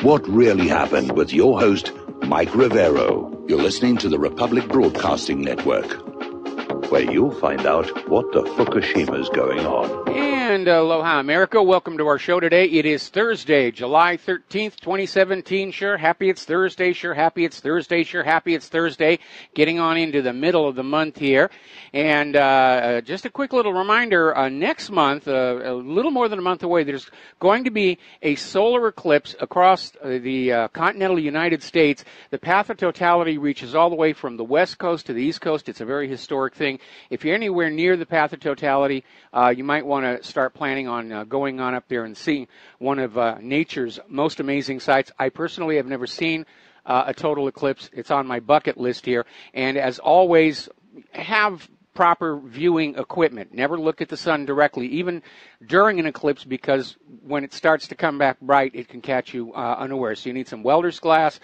What really happened with your host, Mike Rivero. You're listening to the Republic Broadcasting Network, where you'll find out what the Fukushima's going on. And aloha, America. Welcome to our show today. It is Thursday, July 13th, 2017. Sure happy it's Thursday. Sure happy it's Thursday. Sure happy it's Thursday. Getting on into the middle of the month here. And just a quick little reminder, next month, a little more than a month away, there's going to be a solar eclipse across the continental United States. The path of totality reaches all the way from the west coast to the east coast. It's a very historic thing. If you're anywhere near the path of totality, you might want to start planning on going on up there and seeing one of nature's most amazing sights. I personally have never seen a total eclipse. It's on my bucket list here. And as always, have proper viewing equipment. Never look at the sun directly, even during an eclipse, because when it starts to come back bright, it can catch you unaware. So you need some welder's glass.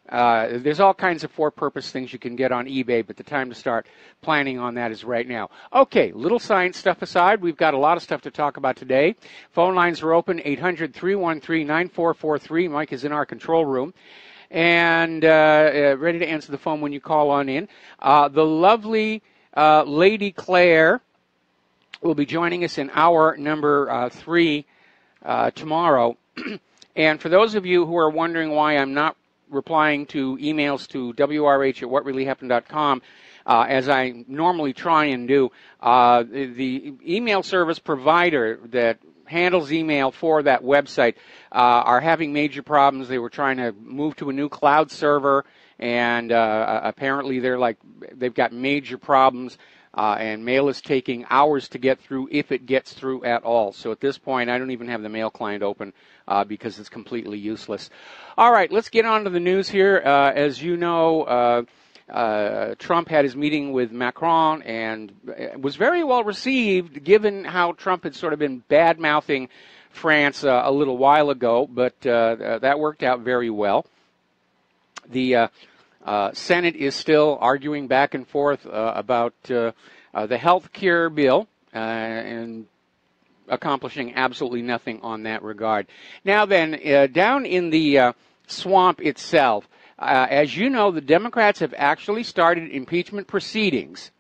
There's all kinds of for-purpose things you can get on eBay, but the time to start planning on that is right now. Okay, little science stuff aside, we've got a lot of stuff to talk about today. Phone lines are open, 800-313-9443. Mike is in our control room and ready to answer the phone when you call on in. The lovely Lady Claire will be joining us in hour number 3 tomorrow. And for those of you who are wondering why I'm not replying to emails to wrh@whatreallyhappened.com, as I normally try and do, the email service provider that handles email for that website are having major problems. They were trying to move to a new cloud server, and apparently they've got major problems, and mail is taking hours to get through, if it gets through at all. So at this point, I don't even have the mail client open because it's completely useless. All right, let's get on to the news here. As you know, Trump had his meeting with Macron and was very well received, given how Trump had sort of been bad-mouthing France a little while ago, but that worked out very well. The Senate is still arguing back and forth about the health care bill and accomplishing absolutely nothing on that regard. Now then, down in the swamp itself, as you know, the Democrats have actually started impeachment proceedings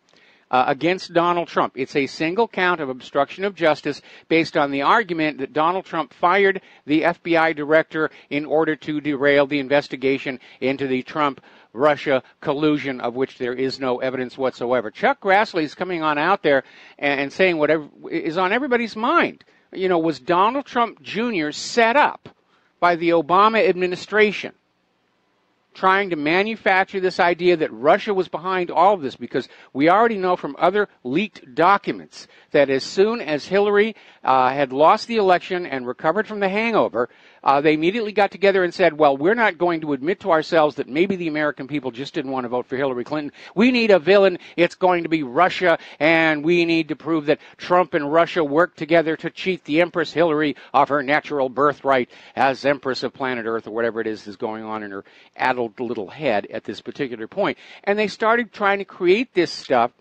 against Donald Trump. It's a single count of obstruction of justice based on the argument that Donald Trump fired the FBI director in order to derail the investigation into the Trump-Russia collusion, of which there is no evidence whatsoever. Chuck Grassley is coming on out there and saying whatever is on everybody's mind. You know, was Donald Trump Jr. set up by the Obama administration, trying to manufacture this idea that Russia was behind all of this? Because we already know from other leaked documents that as soon as Hillary had lost the election and recovered from the hangover, they immediately got together and said, well, we're not going to admit to ourselves that maybe the American people just didn't want to vote for Hillary Clinton. We need a villain. It's going to be Russia, and we need to prove that Trump and Russia worked together to cheat the Empress Hillary of her natural birthright as Empress of planet Earth, or whatever it is going on in her addled little head at this particular point. And they started trying to create this stuff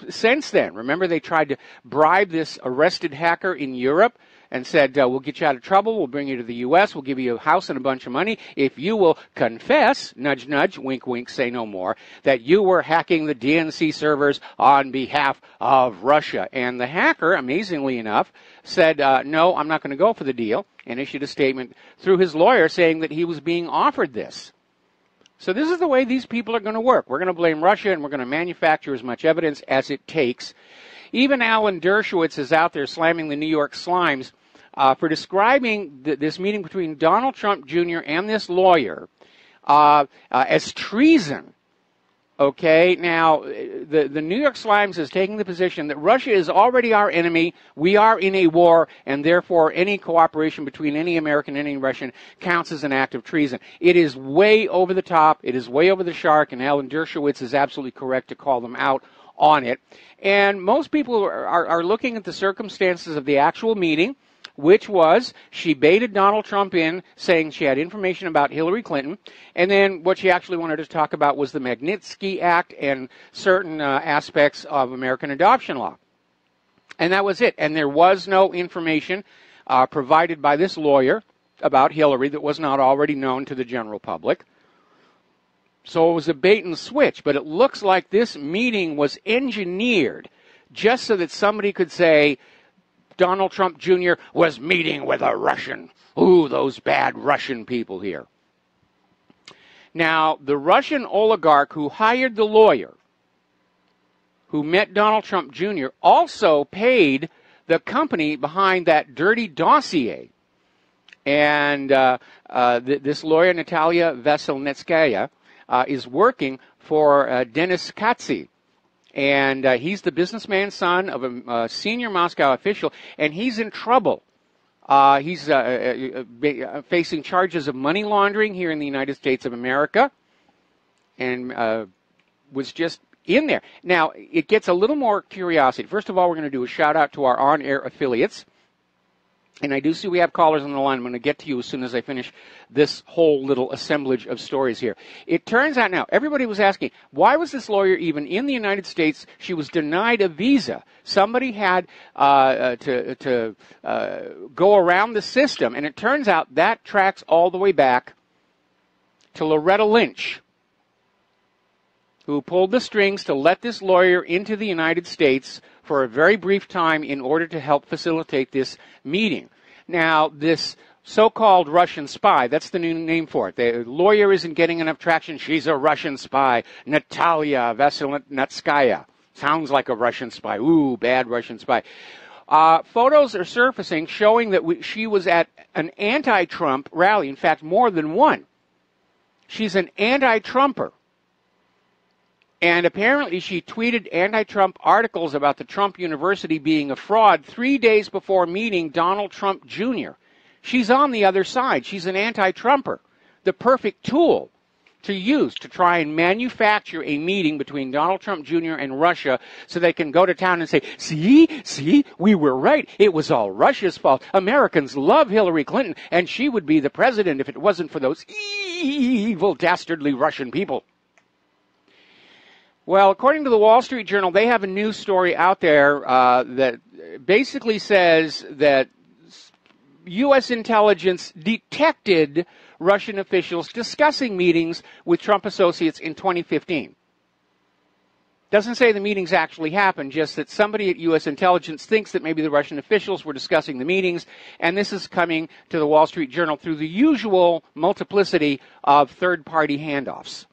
since then. Remember, they tried to bribe this arrested hacker in Europe and said, we'll get you out of trouble, we'll bring you to the U.S., we'll give you a house and a bunch of money if you will confess, nudge, nudge, wink, wink, say no more, that you were hacking the DNC servers on behalf of Russia. And the hacker, amazingly enough, said, no, I'm not going to go for the deal, and issued a statement through his lawyer saying that he was being offered this. So this is the way these people are going to work. We're going to blame Russia, and we're going to manufacture as much evidence as it takes. Even Alan Dershowitz is out there slamming the New York Slimes for describing this meeting between Donald Trump Jr. and this lawyer as treason. Okay, now, the New York Slimes is taking the position that Russia is already our enemy, we are in a war, and therefore any cooperation between any American and any Russian counts as an act of treason. It is way over the top, it is way over the shark, and Alan Dershowitz is absolutely correct to call them out on it. And most people are looking at the circumstances of the actual meeting, which was she baited Donald Trump in, saying she had information about Hillary Clinton, and then what she actually wanted to talk about was the Magnitsky Act and certain aspects of American adoption law. And that was it. And there was no information provided by this lawyer about Hillary that was not already known to the general public. So it was a bait and switch, but it looks like this meeting was engineered just so that somebody could say Donald Trump Jr. was meeting with a Russian. Ooh, those bad Russian people here. Now, the Russian oligarch who hired the lawyer who met Donald Trump Jr. also paid the company behind that dirty dossier. And this lawyer, Natalia Veselnitskaya, is working for Denis Katsi. And he's the businessman's son of a senior Moscow official, and he's in trouble. He's facing charges of money laundering here in the United States of America, and was just in there. Now, it gets a little more curiosity. First of all, we're going to do a shout-out to our on-air affiliates. And I do see we have callers on the line. I'm going to get to you as soon as I finish this whole little assemblage of stories here. It turns out now, everybody was asking, why was this lawyer even in the United States? She was denied a visa. Somebody had to go around the system. And it turns out that tracks all the way back to Loretta Lynch, who pulled the strings to let this lawyer into the United States for a very brief time in order to help facilitate this meeting. Now, this so-called Russian spy, that's the new name for it. The lawyer isn't getting enough traction. She's a Russian spy. Natalia Veselnitskaya. Sounds like a Russian spy. Ooh, bad Russian spy. Photos are surfacing showing that she was at an anti-Trump rally. In fact, more than one. She's an anti-Trumper. And apparently she tweeted anti-Trump articles about the Trump University being a fraud 3 days before meeting Donald Trump Jr. She's on the other side. She's an anti-Trumper. The perfect tool to use to try and manufacture a meeting between Donald Trump Jr. and Russia so they can go to town and say, see, we were right. It was all Russia's fault. Americans love Hillary Clinton, and she would be the president if it wasn't for those evil, dastardly Russian people. Well, according to the Wall Street Journal, they have a news story out there that basically says that U.S. intelligence detected Russian officials discussing meetings with Trump associates in 2015. Doesn't say the meetings actually happened, just that somebody at U.S. intelligence thinks that maybe the Russian officials were discussing the meetings, and this is coming to the Wall Street Journal through the usual multiplicity of third-party handoffs.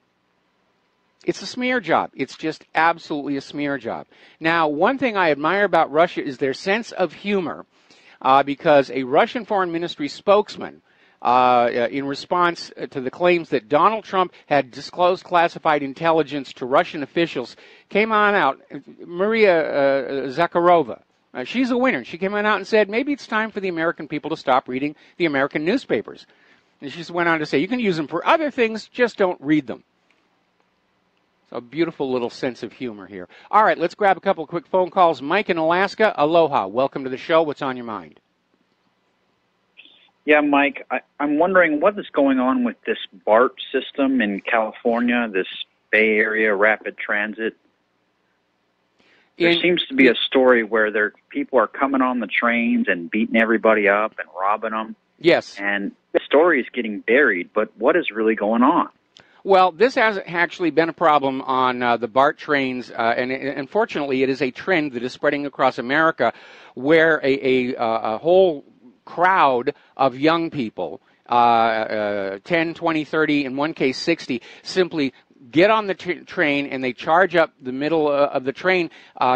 It's a smear job. It's just absolutely a smear job. Now, one thing I admire about Russia is their sense of humor, because a Russian Foreign Ministry spokesman, in response to the claims that Donald Trump had disclosed classified intelligence to Russian officials, came on out, Maria Zakharova. She's a winner. She came on out and said, maybe it's time for the American people to stop reading the American newspapers. And she just went on to say, you can use them for other things, just don't read them. A beautiful little sense of humor here. All right, let's grab a couple of quick phone calls. Mike in Alaska, aloha. Welcome to the show. What's on your mind? Yeah, Mike, I'm wondering what is going on with this BART system in California, this Bay Area rapid transit. There seems to be a story where people are coming on the trains and beating everybody up and robbing them. Yes. And the story is getting buried, but what is really going on? Well, this has actually been a problem on the BART trains, and unfortunately it is a trend that is spreading across America where a whole crowd of young people, 10, 20, 30, in one case 60, simply get on the train and they charge up the middle of the train,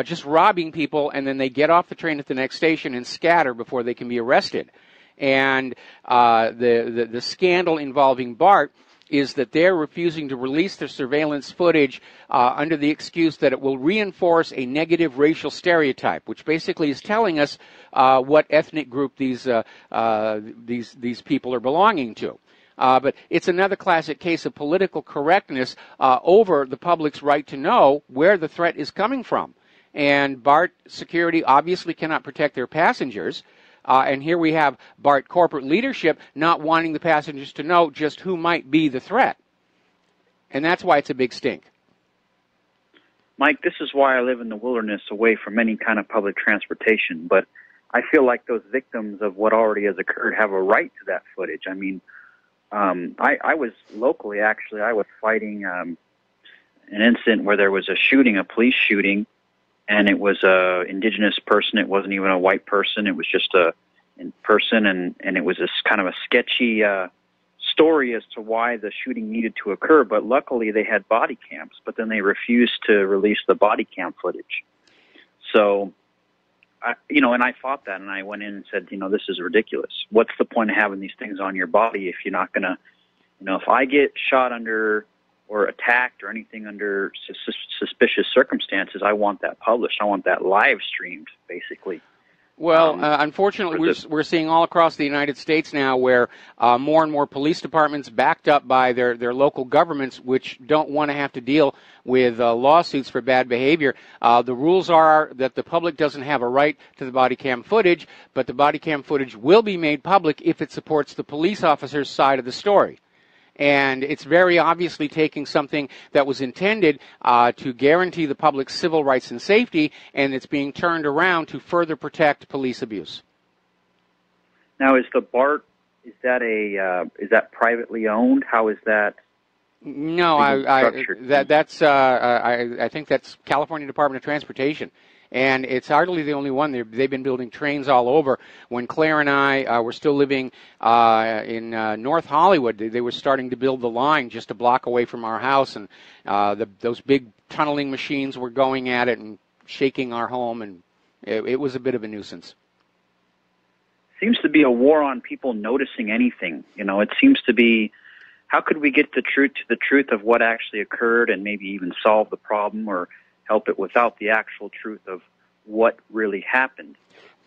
just robbing people, and then they get off the train at the next station and scatter before they can be arrested. And the scandal involving BART is that they're refusing to release the surveillance footage under the excuse that it will reinforce a negative racial stereotype, which basically is telling us what ethnic group these people are belonging to. But it's another classic case of political correctness over the public's right to know where the threat is coming from. And BART security obviously cannot protect their passengers. And here we have BART corporate leadership not wanting the passengers to know just who might be the threat. And that's why it's a big stink. Mike, this is why I live in the wilderness away from any kind of public transportation. But I feel like those victims of what already has occurred have a right to that footage. I mean, I was locally, actually, I was fighting an incident where there was a shooting, a police shooting, and it was a indigenous person. It wasn't even a white person. It was just a person, and it was this kind of a sketchy story as to why the shooting needed to occur. But luckily, they had body cams, but then they refused to release the body cam footage. So, and I fought that, and I went in and said, this is ridiculous. What's the point of having these things on your body if you're not going to, if I get shot under or attacked or anything under suspicious circumstances, I want that published. I want that live streamed, basically. Well, unfortunately, we're seeing all across the United States now where more and more police departments, backed up by their local governments, which don't want to have to deal with lawsuits for bad behavior. The rules are that the public doesn't have a right to the body cam footage, but the body cam footage will be made public if it supports the police officer's side of the story. And it's very obviously taking something that was intended to guarantee the public's civil rights and safety, and it's being turned around to further protect police abuse. Now, is the BART, is that privately owned? How is that? No, I think that's California Department of Transportation. And it's hardly the only one. They've been building trains all over. When Claire and I were still living in North Hollywood, they were starting to build the line just a block away from our house, and those big tunneling machines were going at it and shaking our home, and it was a bit of a nuisance. Seems to be a war on people noticing anything. It seems to be, how could we get the truth of what actually occurred and maybe even solve the problem or help it without the actual truth of what really happened?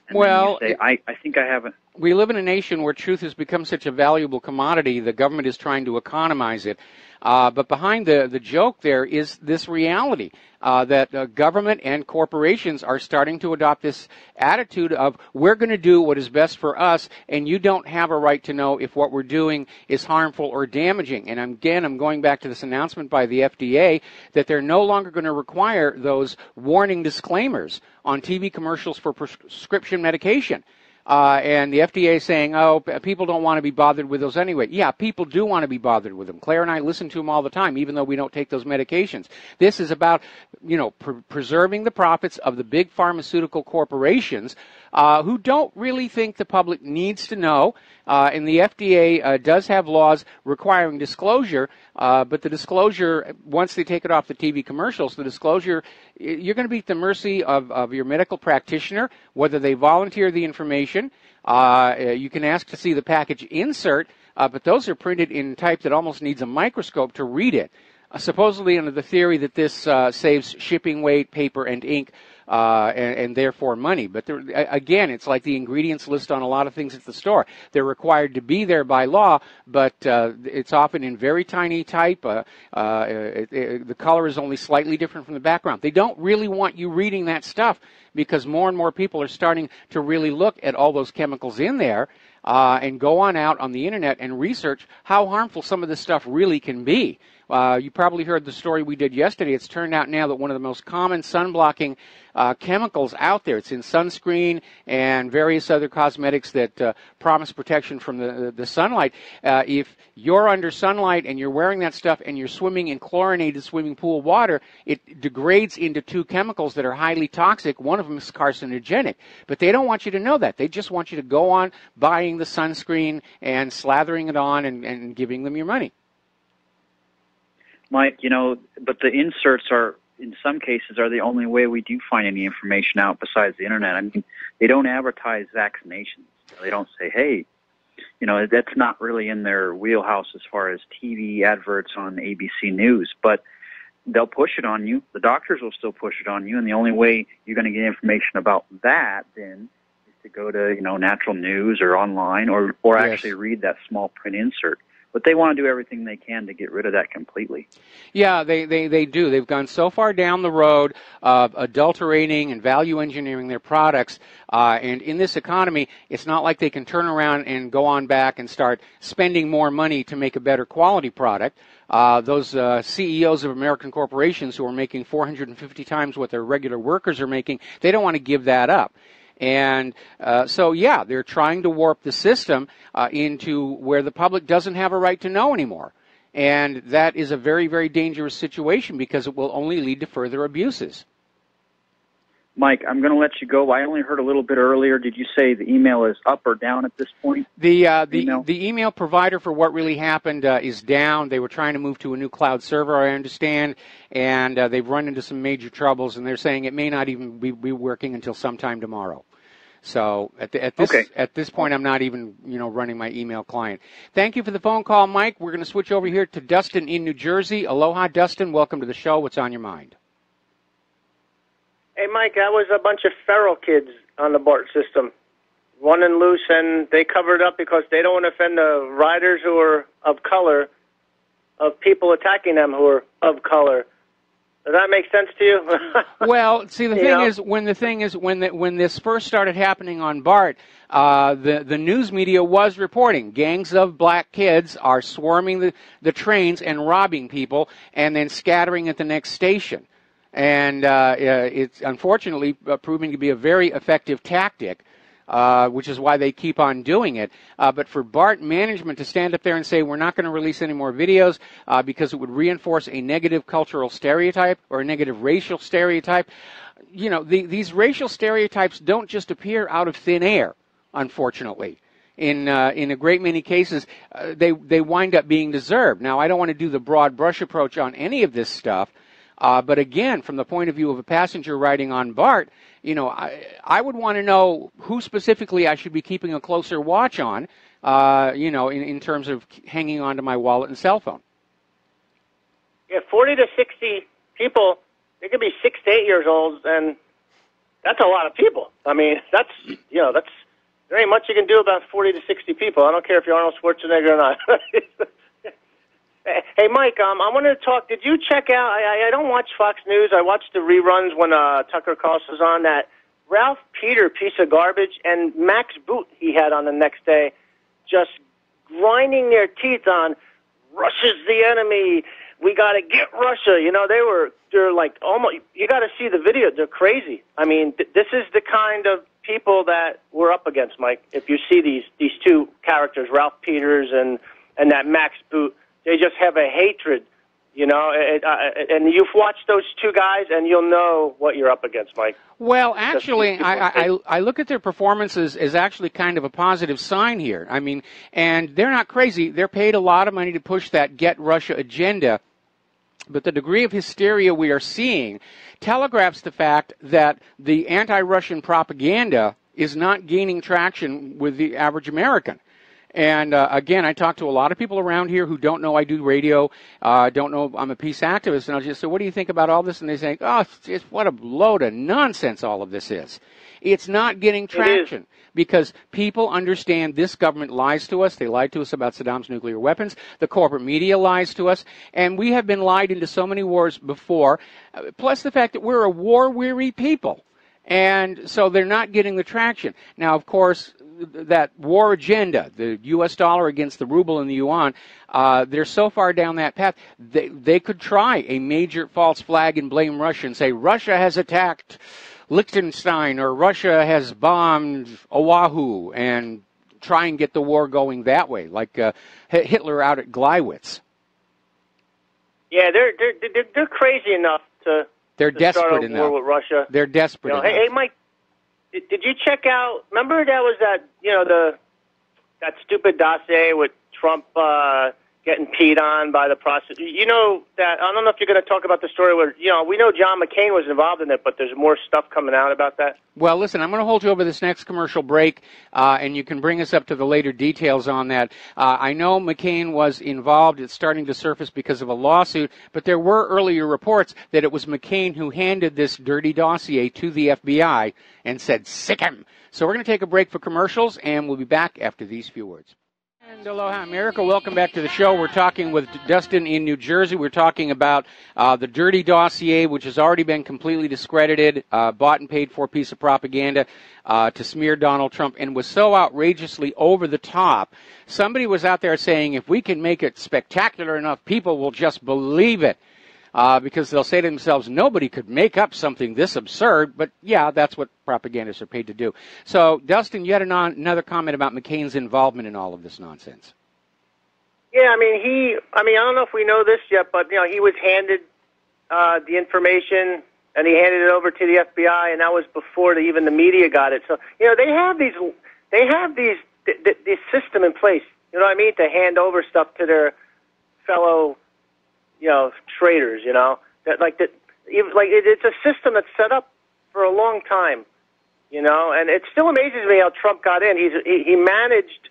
And well, then you say, I think I haven't. We live in a nation where truth has become such a valuable commodity, the government is trying to economize it. But behind the joke there is this reality that government and corporations are starting to adopt this attitude of, we're going to do what is best for us, and you don't have a right to know if what we're doing is harmful or damaging. And I'm going back to this announcement by the FDA that they're no longer going to require those warning disclaimers on TV commercials for prescription medication. And the FDA is saying, people don't want to be bothered with those anyway. Yeah, people do want to be bothered with them. Claire and I listen to them all the time, even though we don't take those medications. This is about, preserving the profits of the big pharmaceutical corporations who don't really think the public needs to know. And the FDA does have laws requiring disclosure, but the disclosure, once they take it off the TV commercials, the disclosure, you're going to be at the mercy of your medical practitioner, whether they volunteer the information. You can ask to see the package insert, but those are printed in type that almost needs a microscope to read it. Supposedly under the theory that this saves shipping weight, paper, and ink, and therefore money. But again, it's like the ingredients list on a lot of things at the store. They're required to be there by law, but it's often in very tiny type. The color is only slightly different from the background. They don't really want you reading that stuff because more and more people are starting to really look at all those chemicals in there and go on out on the internet and research how harmful some of this stuff really can be. You probably heard the story we did yesterday. It's turned out now that one of the most common sun-blocking chemicals out there, it's in sunscreen and various other cosmetics that promise protection from the sunlight. If you're under sunlight and you're wearing that stuff and you're swimming in chlorinated swimming pool water, it degrades into two chemicals that are highly toxic. One of them is carcinogenic. But they don't want you to know that. They just want you to go on buying the sunscreen and slathering it on and giving them your money. Mike, but the inserts are, in some cases, are the only way we do find any information out besides the internet. I mean, they don't advertise vaccinations. They don't say, hey, that's not really in their wheelhouse as far as TV adverts on ABC News, but they'll push it on you. The doctors will still push it on you, and the only way you're going to get information about that then is to go to, Natural News or online or Yes. actually read that small print insert. But they want to do everything they can to get rid of that completely. Yeah, they do. They've gone so far down the road of adulterating and value engineering their products. And in this economy, it's not like they can turn around and go on back and start spending more money to make a better quality product. Those CEOs of American corporations who are making 450 times what their regular workers are making, they don't want to give that up. And so, yeah, they're trying to warp the system into where the public doesn't have a right to know anymore. And that is a very, very dangerous situation because it will only lead to further abuses. Mike, I'm going to let you go. I only heard a little bit earlier. Did you say the email is up or down at this point? The email provider for what really happened is down. They were trying to move to a new cloud server, I understand, and they've run into some major troubles, and they're saying it may not even be working until sometime tomorrow. So at this point, I'm not even running my email client. Thank you for the phone call, Mike. We're going to switch over here to Dustin in New Jersey. Aloha, Dustin. Welcome to the show. What's on your mind? Hey, Mike, that was a bunch of feral kids on the BART system, running loose, and they covered up because they don't want to offend the riders who are of color, of people attacking them who are of color. Does that make sense to you? Well, see, the thing is, when this first started happening on BART, the news media was reporting gangs of black kids are swarming the trains and robbing people and then scattering at the next station. And it's unfortunately proving to be a very effective tactic, which is why they keep on doing it. But for BART management to stand up there and say we're not going to release any more videos because it would reinforce a negative cultural stereotype or a negative racial stereotype, these racial stereotypes don't just appear out of thin air, unfortunately. In a great many cases, they wind up being deserved. Now, I don't want to do the broad brush approach on any of this stuff. But again, from the point of view of a passenger riding on BART, I would want to know who specifically I should be keeping a closer watch on, in terms of hanging on to my wallet and cell phone. Yeah, 40 to 60 people, they could be 6 to 8 years old, and that's a lot of people. I mean, there ain't much you can do about 40 to 60 people. I don't care if you're Arnold Schwarzenegger or not. Hey, Mike, I wanted to talk. Did you check out, I don't watch Fox News. I watch the reruns when Tucker Carlson's on, that Ralph Peter piece of garbage and Max Boot he had on the next day just grinding their teeth on Russia's the enemy. We got to get Russia. They're like almost, you got to see the video. They're crazy. I mean, this is the kind of people that we're up against, Mike. If you see these two characters, Ralph Peters and that Max Boot, they just have a hatred, and you've watched those two guys, and you'll know what you're up against, Mike. Well, actually, I look at their performances as actually kind of a positive sign here. I mean, and they're not crazy. They're paid a lot of money to push that Get Russia agenda, but the degree of hysteria we are seeing telegraphs the fact that the anti-Russian propaganda is not gaining traction with the average American. And again, I talk to a lot of people around here who don't know I do radio, don't know I'm a peace activist, and I'll just say, what do you think about all this? And they say, oh, it's what a load of nonsense all of this is. It's not getting traction because people understand this government lies to us. They lied to us about Saddam's nuclear weapons. The corporate media lies to us. And we have been lied into so many wars before, plus the fact that we're a war-weary people. And so they're not getting the traction. Now, of course, that war agenda, the U.S. dollar against the ruble and the yuan, they're so far down that path, they could try a major false flag and blame Russia and say Russia has attacked Liechtenstein or Russia has bombed Oahu and try and get the war going that way, like Hitler out at Gleiwitz. Yeah, they're crazy enough to... They're desperate enough. War with Russia. They're desperate enough. Hey, Mike, did you check out? Remember that was that stupid dossier with Trump getting peed on by the prosecutor. You know that, I don't know if you're going to talk about the story where, we know John McCain was involved in it, but there's more stuff coming out about that. Well, listen, I'm going to hold you over this next commercial break, and you can bring us up to the later details on that. I know McCain was involved. It's starting to surface because of a lawsuit, but there were earlier reports that it was McCain who handed this dirty dossier to the FBI and said, sick him. So we're going to take a break for commercials, and we'll be back after these few words. And aloha, America. Welcome back to the show. We're talking with Dustin in New Jersey. We're talking about the dirty dossier, which has already been completely discredited, bought and paid for piece of propaganda to smear Donald Trump, and was so outrageously over the top. Somebody was out there saying, if we can make it spectacular enough, people will just believe it. because they'll say to themselves, nobody could make up something this absurd, but yeah, that's what propagandists are paid to do. So, Dustin, yet another comment about McCain's involvement in all of this nonsense. Yeah, I don't know if we know this yet, but, he was handed the information, and he handed it over to the FBI, and that was before even the media got it. So, they have this system in place, you know what I mean, to hand over stuff to their fellow, traitors, it's a system that's set up for a long time, and it still amazes me how Trump got in. He managed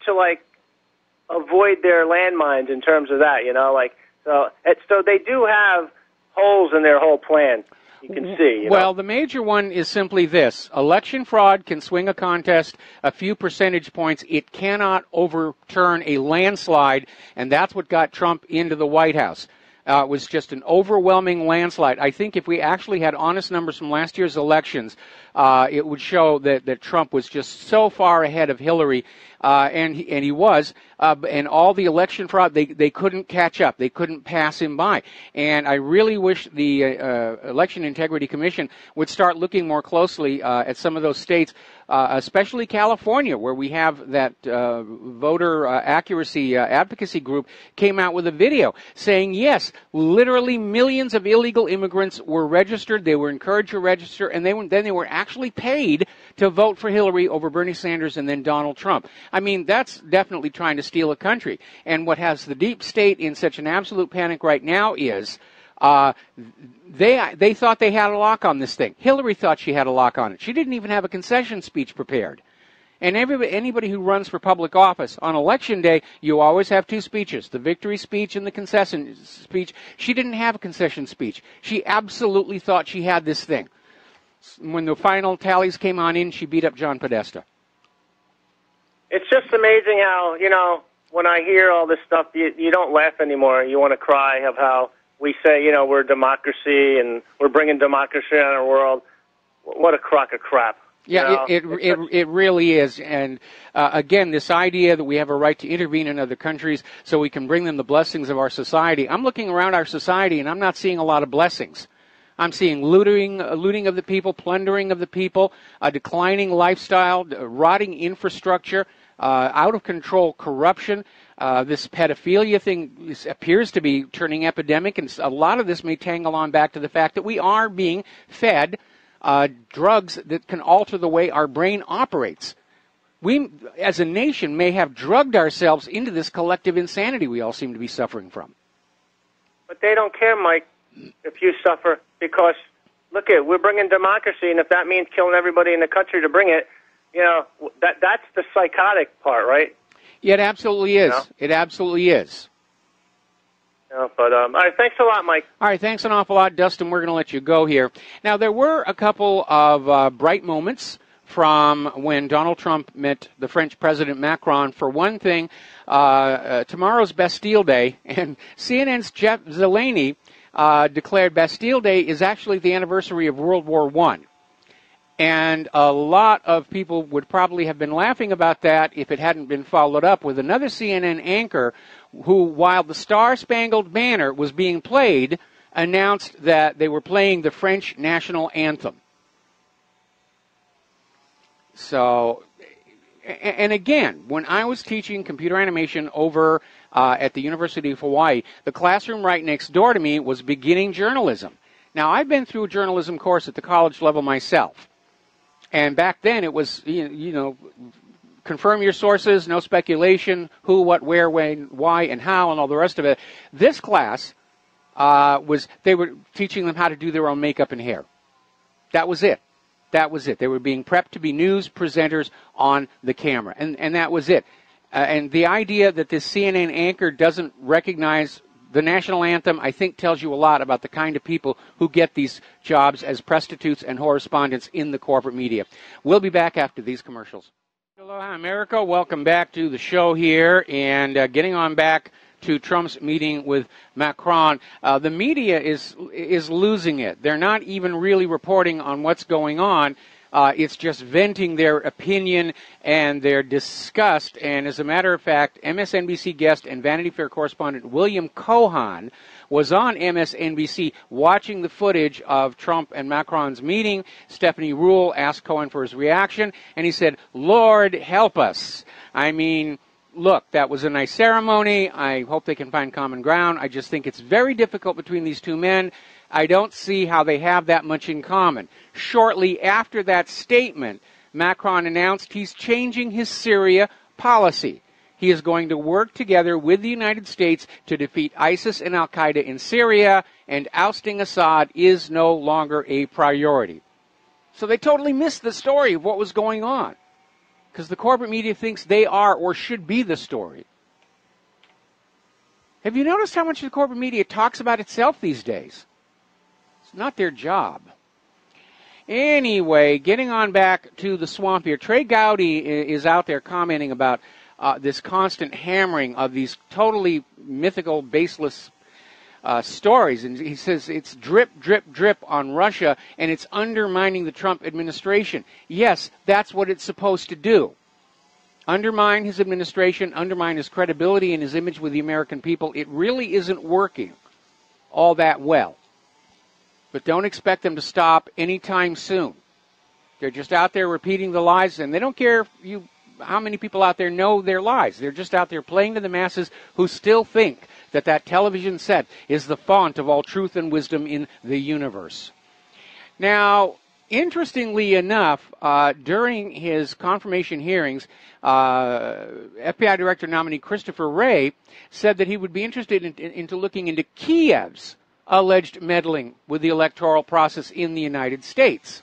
to, avoid their landmines in terms of that, so they do have holes in their whole plan. You can see. Well, the major one is simply this. Election fraud can swing a contest a few percentage points. It cannot overturn a landslide, and that's what got Trump into the White House. It was just an overwhelming landslide. I think if we actually had honest numbers from last year's elections, it would show that Trump was just so far ahead of Hillary, and he was. And all the election fraud, they couldn't catch up. They couldn't pass him by. And I really wish the Election Integrity Commission would start looking more closely at some of those states, especially California, where we have that voter accuracy advocacy group came out with a video saying, yes, literally millions of illegal immigrants were registered. They were encouraged to register, and then they were actually paid to vote for Hillary over Bernie Sanders and then Donald Trump. I mean, that's definitely trying to steal a country. And what has the deep state in such an absolute panic right now is they thought they had a lock on this thing. Hillary thought she had a lock on it. She didn't even have a concession speech prepared. And anybody who runs for public office, on Election Day, you always have two speeches, the victory speech and the concession speech. She didn't have a concession speech. She absolutely thought she had this thing. When the final tallies came on in, she beat up John Podesta. It's just amazing how, when I hear all this stuff, you don't laugh anymore. You want to cry of how we say, we're a democracy and we're bringing democracy on our world. What a crock of crap. Yeah, it really is. And again, this idea that we have a right to intervene in other countries so we can bring them the blessings of our society. I'm looking around our society and I'm not seeing a lot of blessings. I'm seeing looting of the people, plundering of the people, a declining lifestyle, rotting infrastructure, out of control corruption. This pedophilia thing appears to be turning epidemic, and a lot of this may tangle on back to the fact that we are being fed drugs that can alter the way our brain operates. We, as a nation, may have drugged ourselves into this collective insanity we all seem to be suffering from. But they don't care, Mike, if you suffer, because, look, we're bringing democracy, and if that means killing everybody in the country to bring it, that's the psychotic part, right? Yeah, it absolutely is. It absolutely is. But all right, thanks a lot, Mike. All right, thanks an awful lot, Dustin. We're going to let you go here. Now, there were a couple of bright moments from when Donald Trump met the French President Macron. For one thing, tomorrow's Bastille Day, and CNN's Jeff Zeleny declared Bastille Day is actually the anniversary of World War I. And a lot of people would probably have been laughing about that if it hadn't been followed up with another CNN anchor who, while the Star-Spangled Banner was being played, announced that they were playing the French national anthem. So, and again, when I was teaching computer animation over at the University of Hawaii, the classroom right next door to me was beginning journalism. Now, I've been through a journalism course at the college level myself. And back then it was, confirm your sources, no speculation, who, what, where, when, why, and how, and all the rest of it. This class they were teaching them how to do their own makeup and hair. That was it. That was it. They were being prepped to be news presenters on the camera. And that was it. And the idea that this CNN anchor doesn't recognize the national anthem, I think, tells you a lot about the kind of people who get these jobs as prostitutes and correspondents in the corporate media. We'll be back after these commercials. Aloha, America. Welcome back to the show here, and getting on back to Trump's meeting with Macron. The media is losing it. They're not even really reporting on what's going on. It's just venting their opinion and their disgust. And as a matter of fact, MSNBC guest and Vanity Fair correspondent William Cohan was on MSNBC watching the footage of Trump and Macron's meeting. Stephanie Ruhle asked Cohen for his reaction, and he said, "Lord, help us." I mean, look, that was a nice ceremony. I hope they can find common ground. I just think it's very difficult between these two men. I don't see how they have that much in common. Shortly after that statement, Macron announced he's changing his Syria policy. He is going to work together with the United States to defeat ISIS and al-Qaeda in Syria, and ousting Assad is no longer a priority. So they totally missed the story of what was going on, because the corporate media thinks they are or should be the story. Have you noticed how much the corporate media talks about itself these days? It's not their job. Anyway, getting on back to the swamp here, Trey Gowdy is out there commenting about this constant hammering of these totally mythical, baseless stories. And he says it's drip, drip, drip on Russia, and it's undermining the Trump administration. Yes, that's what it's supposed to do. Undermine his administration, undermine his credibility and his image with the American people. It really isn't working all that well. But don't expect them to stop anytime soon. They're just out there repeating the lies, and they don't care how many people out there know their lies. They're just out there playing to the masses who still think that that television set is the font of all truth and wisdom in the universe. Now, interestingly enough, during his confirmation hearings, FBI Director nominee Christopher Wray said that he would be interested into looking into Kiev's alleged meddling with the electoral process in the United States.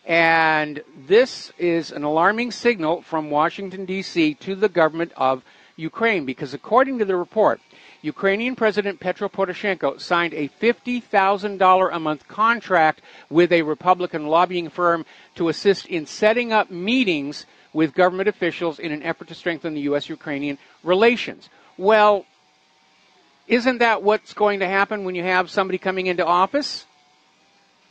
And this is an alarming signal from Washington, D.C. to the government of Ukraine, because according to the report, Ukrainian President Petro Poroshenko signed a $50,000 a month contract with a Republican lobbying firm to assist in setting up meetings with government officials in an effort to strengthen the U.S.-Ukrainian relations. Well, isn't that what's going to happen when you have somebody coming into office?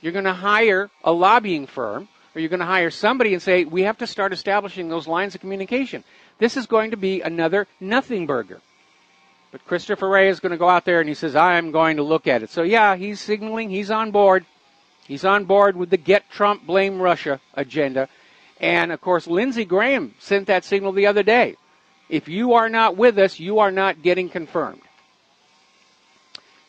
You're going to hire a lobbying firm, or you're going to hire somebody and say, we have to start establishing those lines of communication. This is going to be another nothing burger. But Christopher Wray is going to go out there and he says, I'm going to look at it. So yeah, he's signaling he's on board. He's on board with the Get Trump, Blame Russia agenda. And of course, Lindsey Graham sent that signal the other day. If you are not with us, you are not getting confirmed.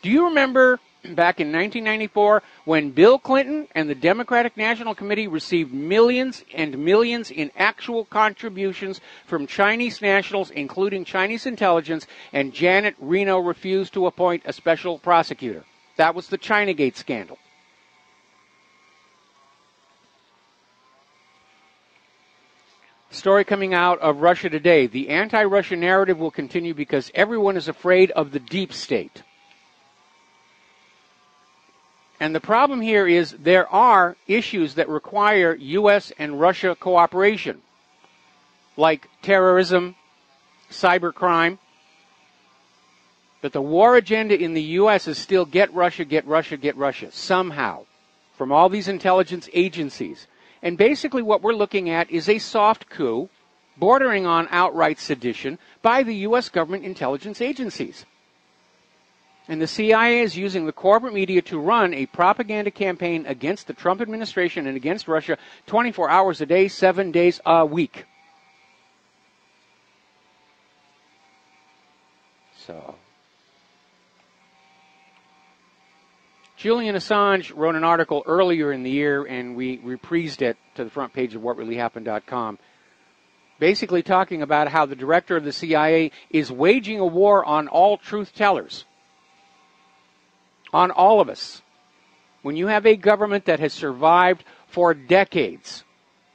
Do you remember back in 1994 when Bill Clinton and the Democratic National Committee received millions and millions in actual contributions from Chinese nationals, including Chinese intelligence, and Janet Reno refused to appoint a special prosecutor? That was the Chinagate scandal. Story coming out of Russia today. The anti-Russia narrative will continue because everyone is afraid of the deep state. And the problem here is there are issues that require U.S. and Russia cooperation, like terrorism, cybercrime. But the war agenda in the U.S. is still get Russia, get Russia, get Russia, somehow, from all these intelligence agencies. And basically what we're looking at is a soft coup, bordering on outright sedition, by the U.S. government intelligence agencies. And the CIA is using the corporate media to run a propaganda campaign against the Trump administration and against Russia 24 hours a day, 7 days a week. So, Julian Assange wrote an article earlier in the year, and we reprised it to the front page of whatreallyhappened.com, basically talking about how the director of the CIA is waging a war on all truth tellers. On all of us. When you have a government that has survived for decades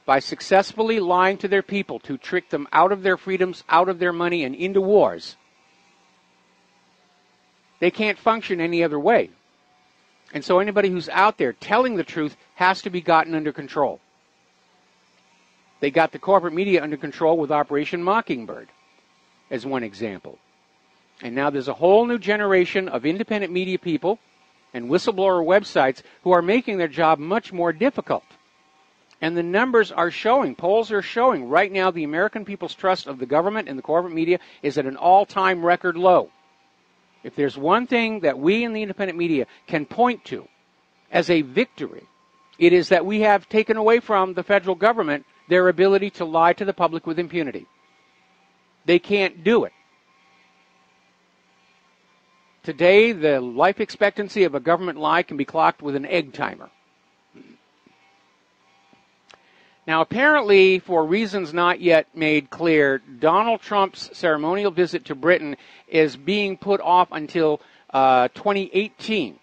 by successfully lying to their people to trick them out of their freedoms, out of their money, and into wars, they can't function any other way. And so anybody who's out there telling the truth has to be gotten under control. They got the corporate media under control with Operation Mockingbird, as one example. And now there's a whole new generation of independent media people and whistleblower websites who are making their job much more difficult. And the numbers are showing, polls are showing, right now the American people's trust of the government and the corporate media is at an all-time record low. If there's one thing that we in the independent media can point to as a victory, it is that we have taken away from the federal government their ability to lie to the public with impunity. They can't do it. Today, the life expectancy of a government lie can be clocked with an egg timer. Now, apparently, for reasons not yet made clear, Donald Trump's ceremonial visit to Britain is being put off until 2018,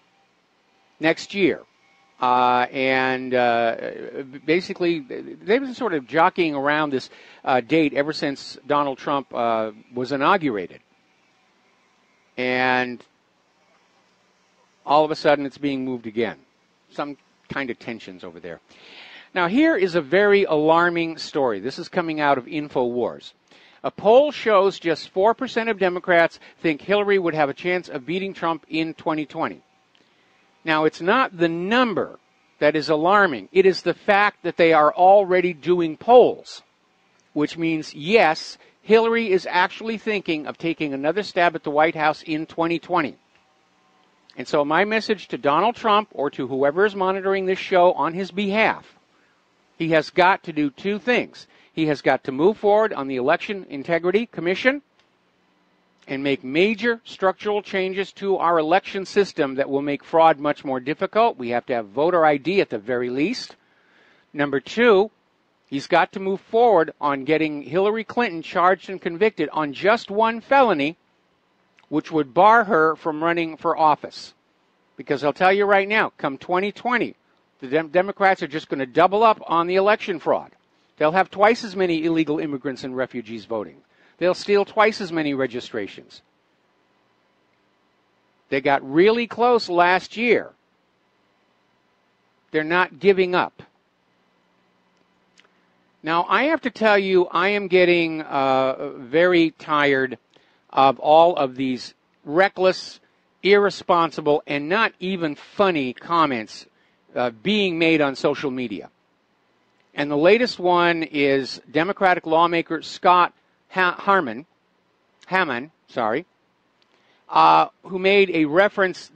next year. Basically, they've been sort of jockeying around this date ever since Donald Trump was inaugurated. And all of a sudden, it's being moved again. Some kind of tensions over there. Now, here is a very alarming story. This is coming out of InfoWars. A poll shows just 4% of Democrats think Hillary would have a chance of beating Trump in 2020. Now, it's not the number that is alarming. It is the fact that they are already doing polls, which means, yes, Hillary is actually thinking of taking another stab at the White House in 2020. And so my message to Donald Trump, or to whoever is monitoring this show on his behalf, he has got to do two things. He has got to move forward on the Election Integrity Commission and make major structural changes to our election system that will make fraud much more difficult. We have to have voter ID at the very least. Number two, he's got to move forward on getting Hillary Clinton charged and convicted on just one felony, which would bar her from running for office. Because I'll tell you right now, come 2020, the Democrats are just going to double up on the election fraud. They'll have twice as many illegal immigrants and refugees voting. They'll steal twice as many registrations. They got really close last year. They're not giving up. Now, I have to tell you, I am getting very tired of all of these reckless, irresponsible, and not even funny comments being made on social media. And the latest one is Democratic lawmaker Scott Hammond, who made a reference,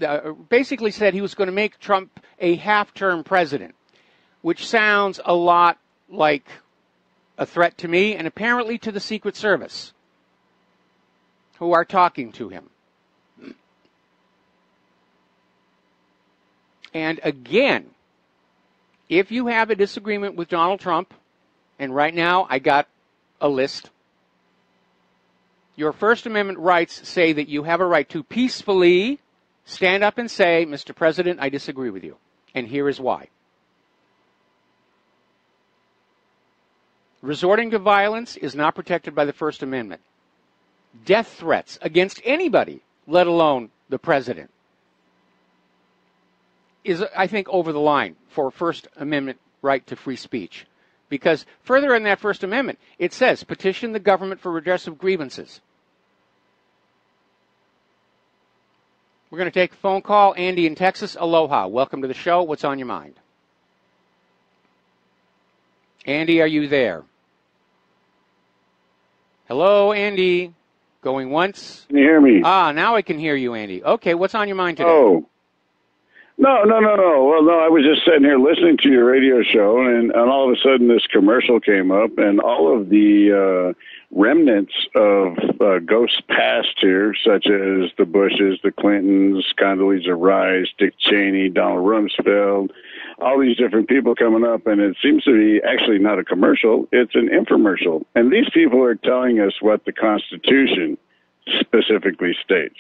basically said he was going to make Trump a half-term president, which sounds a lot like a threat to me and apparently to the Secret Service, who are talking to him. And again, if you have a disagreement with Donald Trump, and right now I got a list, your First Amendment rights say that you have a right to peacefully stand up and say, Mr. President, I disagree with you, and here is why. Resorting to violence is not protected by the First Amendment. Death threats against anybody, let alone the president, is, I think, over the line for First Amendment right to free speech. Because further in that First Amendment, it says, petition the government for redress of grievances. We're going to take a phone call. Andy in Texas, aloha. Welcome to the show. What's on your mind? Andy, are you there? Hello, Andy. Going once? Can you hear me? Now I can hear you, Andy. Okay, what's on your mind today? Oh. No. Well, no, I was just sitting here listening to your radio show, and all of a sudden this commercial came up, and all of the remnants of ghosts past here, such as the Bushes, the Clintons, Condoleezza Rice, Dick Cheney, Donald Rumsfeld, all these different people coming up, and it seems to be actually not a commercial, it's an infomercial. And these people are telling us what the Constitution specifically states.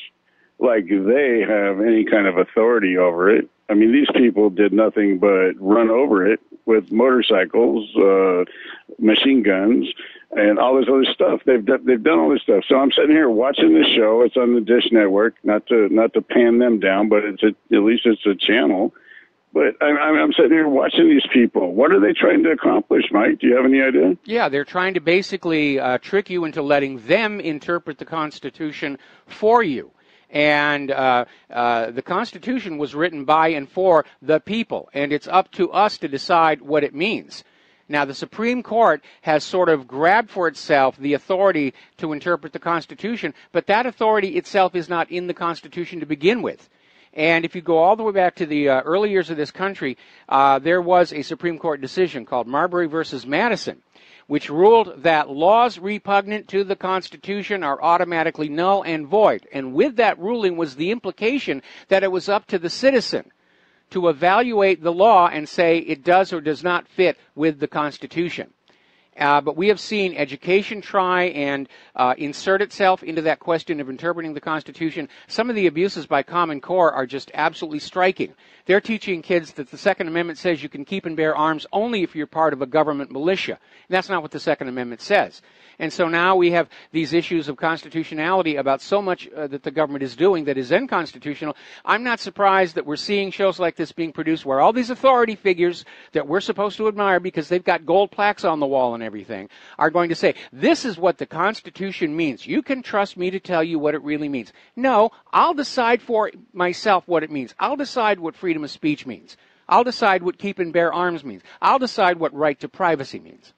Like they have any kind of authority over it. I mean, these people did nothing but run over it with motorcycles, machine guns, and all this other stuff. They've done all this stuff. So I'm sitting here watching this show. It's on the Dish Network. Not to pan them down, but at least it's a channel. But I'm sitting here watching these people. What are they trying to accomplish, Mike? Do you have any idea? Yeah, they're trying to basically trick you into letting them interpret the Constitution for you. And the Constitution was written by and for the people, and it's up to us to decide what it means. Now, the Supreme Court has sort of grabbed for itself the authority to interpret the Constitution, but that authority itself is not in the Constitution to begin with. And if you go all the way back to the early years of this country, there was a Supreme Court decision called Marbury versus Madison, which ruled that laws repugnant to the Constitution are automatically null and void. And with that ruling was the implication that it was up to the citizen to evaluate the law and say it does or does not fit with the Constitution. But we have seen education try and insert itself into that question of interpreting the Constitution. Some of the abuses by Common Core are just absolutely striking. They're teaching kids that the Second Amendment says you can keep and bear arms only if you're part of a government militia. And that's not what the Second Amendment says. And so now we have these issues of constitutionality about so much that the government is doing that is unconstitutional. I'm not surprised that we're seeing shows like this being produced where all these authority figures that we're supposed to admire because they've got gold plaques on the wall and everything are going to say, this is what the Constitution means. You can trust me to tell you what it really means. No, I'll decide for myself what it means. I'll decide what freedom of speech means. I'll decide what keep and bear arms means. I'll decide what right to privacy means.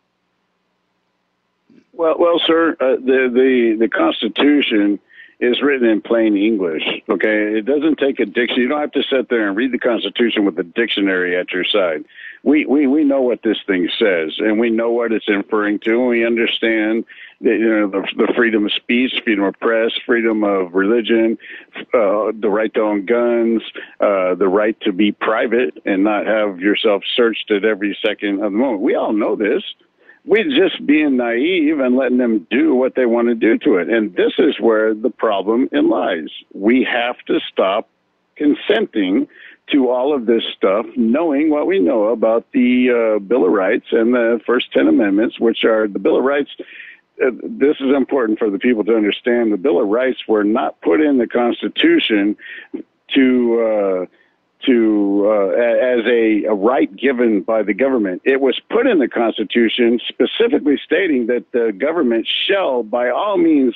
Well, sir, the Constitution is written in plain English, okay? It doesn't take a dictionary. You don't have to sit there and read the Constitution with a dictionary at your side. We know what this thing says, and we know what it's inferring to, and we understand that, the freedom of speech, freedom of press, freedom of religion, the right to own guns, the right to be private and not have yourself searched at every second of the moment. We all know this. We're just being naive and letting them do what they want to do to it. And this is where the problem lies. We have to stop consenting to all of this stuff, knowing what we know about the Bill of Rights and the first 10 amendments, which are the Bill of Rights. This is important for the people to understand. The Bill of Rights were not put in the Constitution as a right given by the government. It was put in the Constitution specifically stating that the government shall, by all means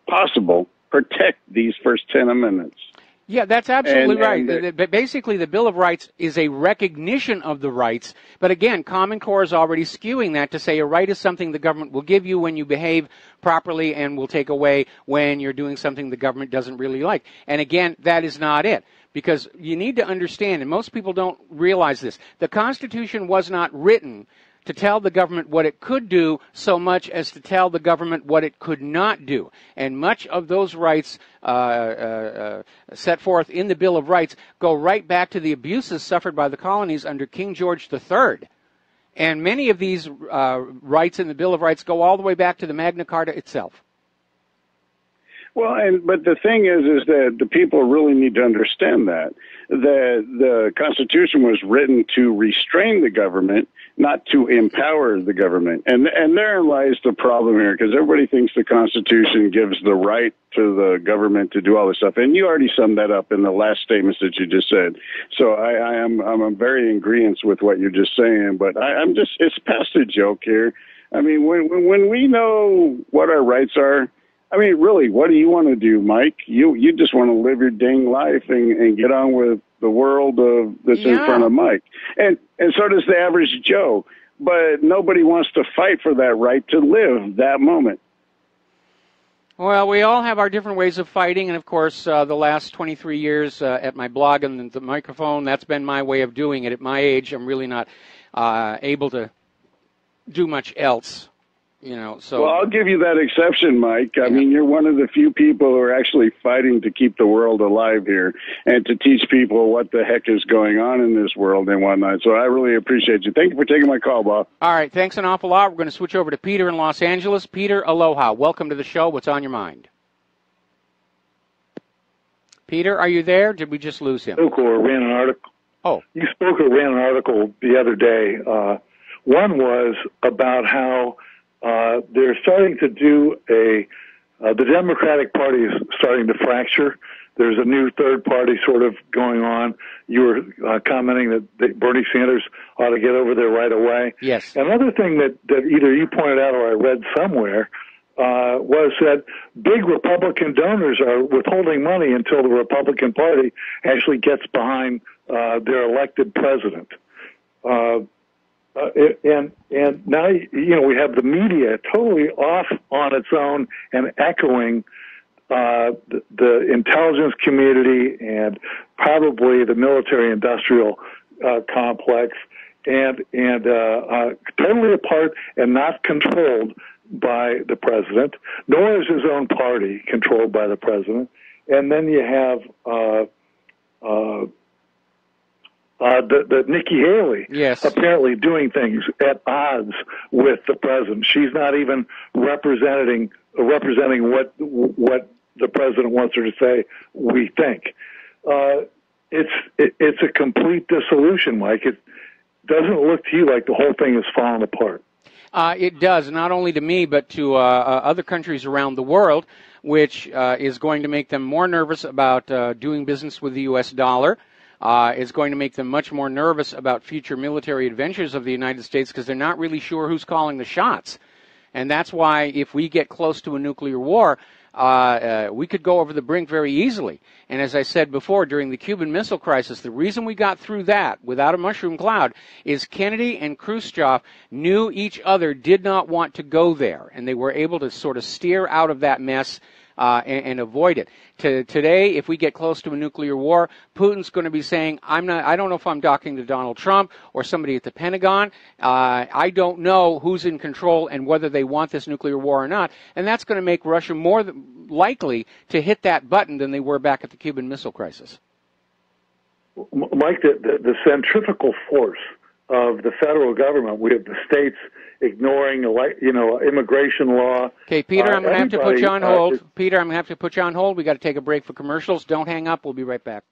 possible, protect these first 10 amendments. Yeah, that's absolutely right. But basically, the Bill of Rights is a recognition of the rights. But again, Common Core is already skewing that to say a right is something the government will give you when you behave properly and will take away when you're doing something the government doesn't really like. And again, that is not it. Because you need to understand, and most people don't realize this, the Constitution was not written to tell the government what it could do so much as to tell the government what it could not do. And much of those rights set forth in the Bill of Rights go right back to the abuses suffered by the colonies under King George III. And many of these rights in the Bill of Rights go all the way back to the Magna Carta itself. Well, but the thing is that the people really need to understand that the Constitution was written to restrain the government, not to empower the government. And therein lies the problem here, because everybody thinks the Constitution gives the right to the government to do all this stuff. And you already summed that up in the last statements that you just said. So I'm very in agreement with what you're just saying, but it's past a joke here. I mean, when we know what our rights are, I mean, really, what do you want to do, Mike? You just want to live your dang life and get on with the world that's in front of Mike. And so does the average Joe. But nobody wants to fight for that right to live that moment. Well, we all have our different ways of fighting. And, of course, the last 23 years at my blog and the microphone, that's been my way of doing it. At my age, I'm really not able to do much else. So. Well, I'll give you that exception, Mike. I mean, you're one of the few people who are actually fighting to keep the world alive here and to teach people what the heck is going on in this world and whatnot. So I really appreciate you. Thank you for taking my call, Bob. All right. Thanks an awful lot. We're going to switch over to Peter in Los Angeles. Peter, aloha. Welcome to the show. What's on your mind? Peter, are you there? Did we just lose him? Spoke or ran an article. Oh. You spoke or ran an article the other day. One was about how they're starting to do the Democratic Party is starting to fracture. There's a new third party sort of going on. You were commenting that Bernie Sanders ought to get over there right away. Yes. Another thing that either you pointed out or I read somewhere was that big Republican donors are withholding money until the Republican Party actually gets behind their elected president. And now, we have the media totally off on its own and echoing the intelligence community and probably the military-industrial complex, and totally apart and not controlled by the president, nor is his own party controlled by the president. And then you have the Nikki Haley, yes, apparently doing things at odds with the president. She's not even representing what the president wants her to say. We think it's a complete dissolution, Mike. It doesn't look to you like the whole thing is falling apart. It does, not only to me, but to other countries around the world, which is going to make them more nervous about doing business with the U.S. dollar. It's going to make them much more nervous about future military adventures of the United States because they're not really sure who's calling the shots. And that's why if we get close to a nuclear war, we could go over the brink very easily. And as I said before, during the Cuban Missile Crisis, the reason we got through that without a mushroom cloud is Kennedy and Khrushchev knew each other did not want to go there, and they were able to sort of steer out of that mess and avoid it. Today, if we get close to a nuclear war, Putin's going to be saying, I don't know if I'm talking to Donald Trump or somebody at the Pentagon. I don't know who's in control and whether they want this nuclear war or not. And that's going to make Russia more likely to hit that button than they were back at the Cuban Missile Crisis. Mike, the centrifugal force of the federal government, we have the states ignoring, immigration law. Okay, Peter, I'm going to have to put you on hold. Peter, I'm going to have to put you on hold. We got to take a break for commercials. Don't hang up. We'll be right back.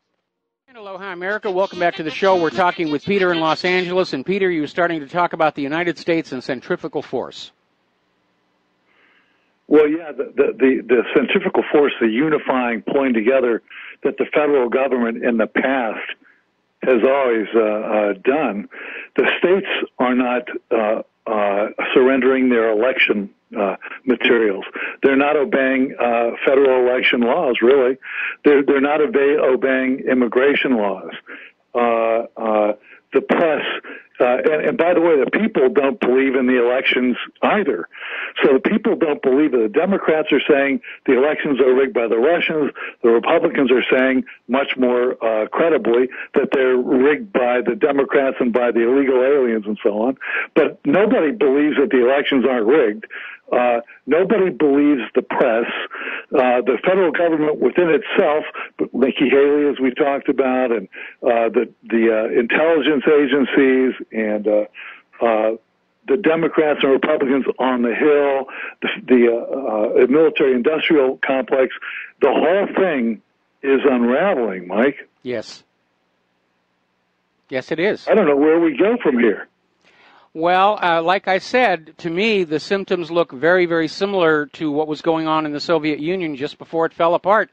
Aloha, America. Welcome back to the show. We're talking with Peter in Los Angeles. And Peter, you were starting to talk about the United States and centrifugal force. Well, yeah, the centrifugal force, the unifying, pulling together that the federal government in the past has always done. The states are not surrendering their election materials. They're not obeying federal election laws, really. They're not obeying immigration laws. The press, and by the way, the people don't believe in the elections either. So the people don't believe it. The Democrats are saying the elections are rigged by the Russians. The Republicans are saying much more credibly that they're rigged by the Democrats and by the illegal aliens and so on. But nobody believes that the elections aren't rigged. Nobody believes the press. The federal government within itself, Nikki Haley, as we talked about, and the intelligence agencies, and the Democrats and Republicans on the Hill, the military-industrial complex, the whole thing is unraveling, Mike. Yes. Yes, it is. I don't know where we go from here. Well, like I said, to me, the symptoms look very, very similar to what was going on in the Soviet Union just before it fell apart.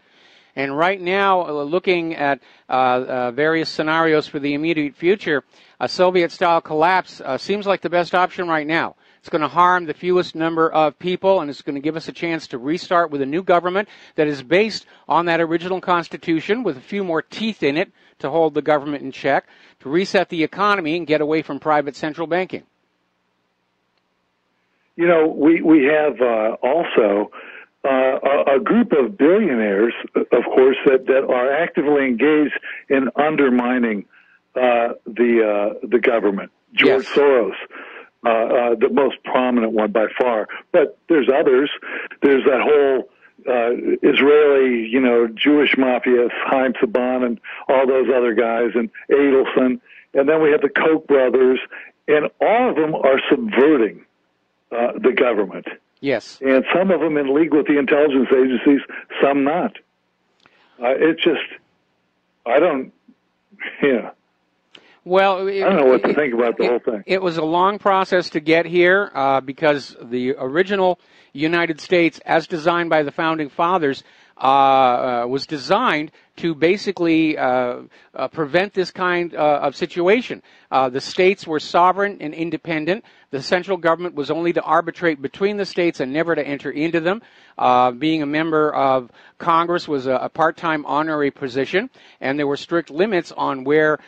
And right now, looking at various scenarios for the immediate future, a Soviet-style collapse seems like the best option right now. It's going to harm the fewest number of people, and it's going to give us a chance to restart with a new government that is based on that original constitution with a few more teeth in it to hold the government in check, to reset the economy and get away from private central banking. You know, we have also a group of billionaires, of course, that are actively engaged in undermining the government. George Soros, the most prominent one by far, but there's others. There's that whole Israeli, Jewish mafia, Chaim Saban and all those other guys, and Adelson, and then we have the Koch brothers, and all of them are subverting the government. Yes. And some of them in league with the intelligence agencies, some not. It's just, I don't know what to think about the whole thing. It was a long process to get here because the original United States, as designed by the Founding Fathers, was designed to basically prevent this kind of situation. The states were sovereign and independent. The central government was only to arbitrate between the states and never to enter into them. Being a member of Congress was a part-time honorary position, and there were strict limits on where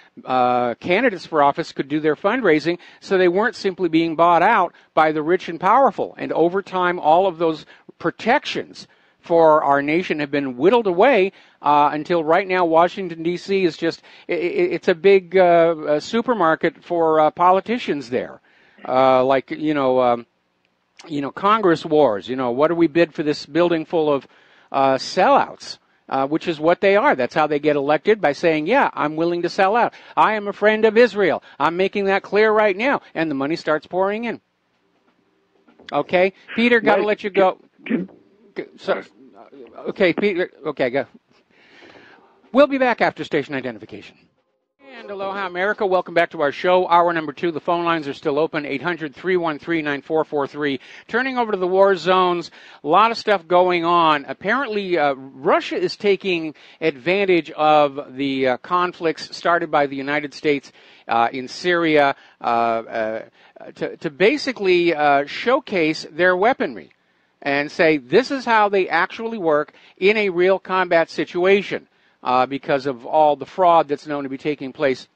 candidates for office could do their fundraising, so they weren't simply being bought out by the rich and powerful. And over time, all of those protections for our nation have been whittled away until right now Washington, D.C. is just, it's a big supermarket for politicians there. Like, Congress wars, what do we bid for this building full of sellouts? Which is what they are. That's how they get elected, by saying, yeah, I'm willing to sell out. I am a friend of Israel. I'm making that clear right now. And the money starts pouring in. Okay? Peter, got to let you go. So, okay, Peter. Okay, go. We'll be back after station identification. And aloha, America. Welcome back to our show. Hour number 2. The phone lines are still open, 800-313-9443. Turning over to the war zones, a lot of stuff going on. Apparently, Russia is taking advantage of the conflicts started by the United States in Syria to basically showcase their weaponry and say this is how they actually work in a real combat situation. Because of all the fraud that's known to be taking place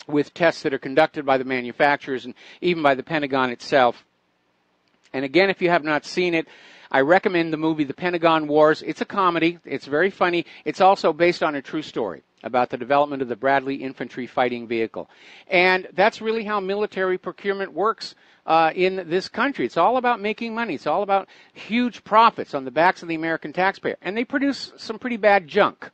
with tests that are conducted by the manufacturers and even by the Pentagon itself. And again, if you have not seen it, I recommend the movie The Pentagon Wars. It's a comedy. It's very funny. It's also based on a true story about the development of the Bradley infantry fighting vehicle. And that's really how military procurement works in this country. It's all about making money. It's all about huge profits on the backs of the American taxpayer. And they produce some pretty bad junk,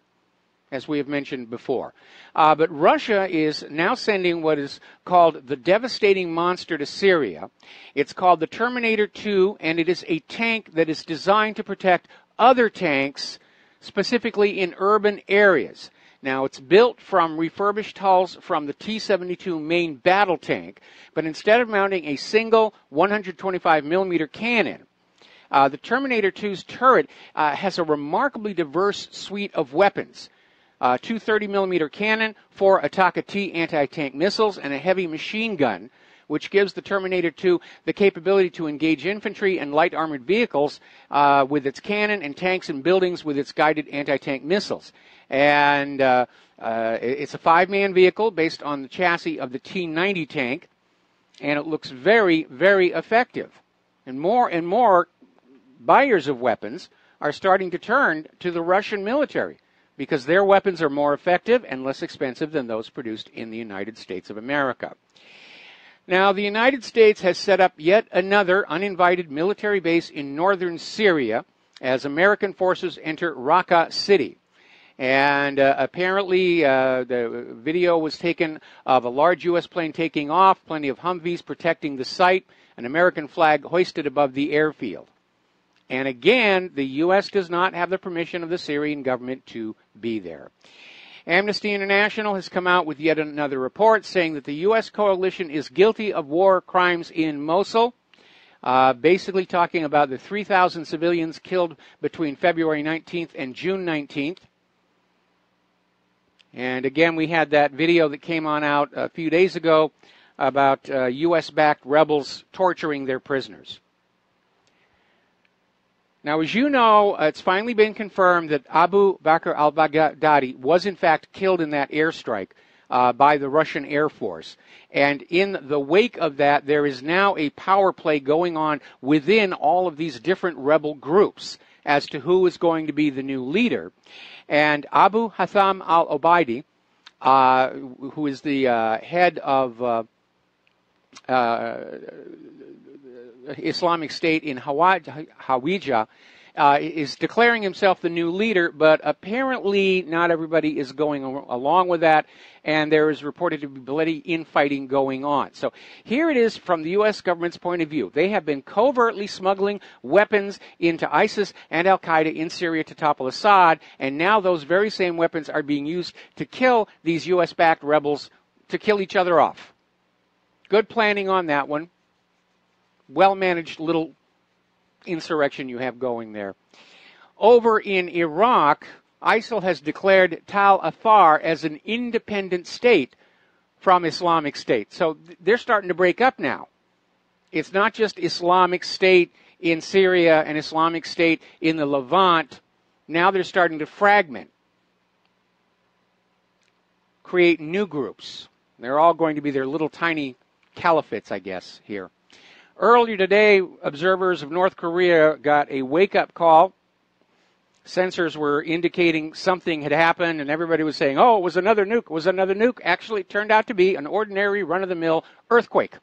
as we have mentioned before. But Russia is now sending what is called the devastating monster to Syria. It's called the Terminator 2, and it is a tank that is designed to protect other tanks, specifically in urban areas. Now, it's built from refurbished hulls from the T-72 main battle tank, but instead of mounting a single 125-millimeter cannon, the Terminator 2's turret has a remarkably diverse suite of weapons. 2 30-millimeter cannon, 4 Ataka-T anti-tank missiles, and a heavy machine gun, which gives the Terminator 2 the capability to engage infantry and light armored vehicles with its cannon and tanks and buildings with its guided anti-tank missiles. And it's a 5-man vehicle based on the chassis of the T-90 tank, and it looks very, very effective. And more buyers of weapons are starting to turn to the Russian military, because their weapons are more effective and less expensive than those produced in the United States of America. Now, the United States has set up yet another uninvited military base in northern Syria as American forces enter Raqqa City. And apparently the video was taken of a large U.S. plane taking off, plenty of Humvees protecting the site, an American flag hoisted above the airfield. And again, the U.S. does not have the permission of the Syrian government to be there. Amnesty International has come out with yet another report saying that the U.S. coalition is guilty of war crimes in Mosul, basically talking about the 3,000 civilians killed between February 19th and June 19th. And again, we had that video that came on out a few days ago about U.S.-backed rebels torturing their prisoners. Now, as you know, it's finally been confirmed that Abu Bakr al-Baghdadi was in fact killed in that airstrike by the Russian Air Force. And in the wake of that, there is now a power play going on within all of these different rebel groups as to who is going to be the new leader. And Abu Hatham al-Obaidi, who is the head of Islamic State in Hawija, is declaring himself the new leader, but apparently not everybody is going along with that, and there is reported to be bloody infighting going on. So here it is from the U.S. government's point of view. They have been covertly smuggling weapons into ISIS and al-Qaeda in Syria to topple Assad, and now those very same weapons are being used to kill these U.S.-backed rebels, to kill each other off. Good planning on that one. Well-managed little insurrection you have going there. over in Iraq, ISIL has declared Tal Afar as an independent state from Islamic State. So they're starting to break up now. It's not just Islamic State in Syria and Islamic State in the Levant. Now they're starting to fragment, create new groups. They're all going to be their little tiny caliphates, I guess, here. Earlier today, observers of North Korea got a wake-up call. Sensors were indicating something had happened, and everybody was saying, oh, it was another nuke, it was another nuke. Actually, it turned out to be an ordinary run-of-the-mill earthquake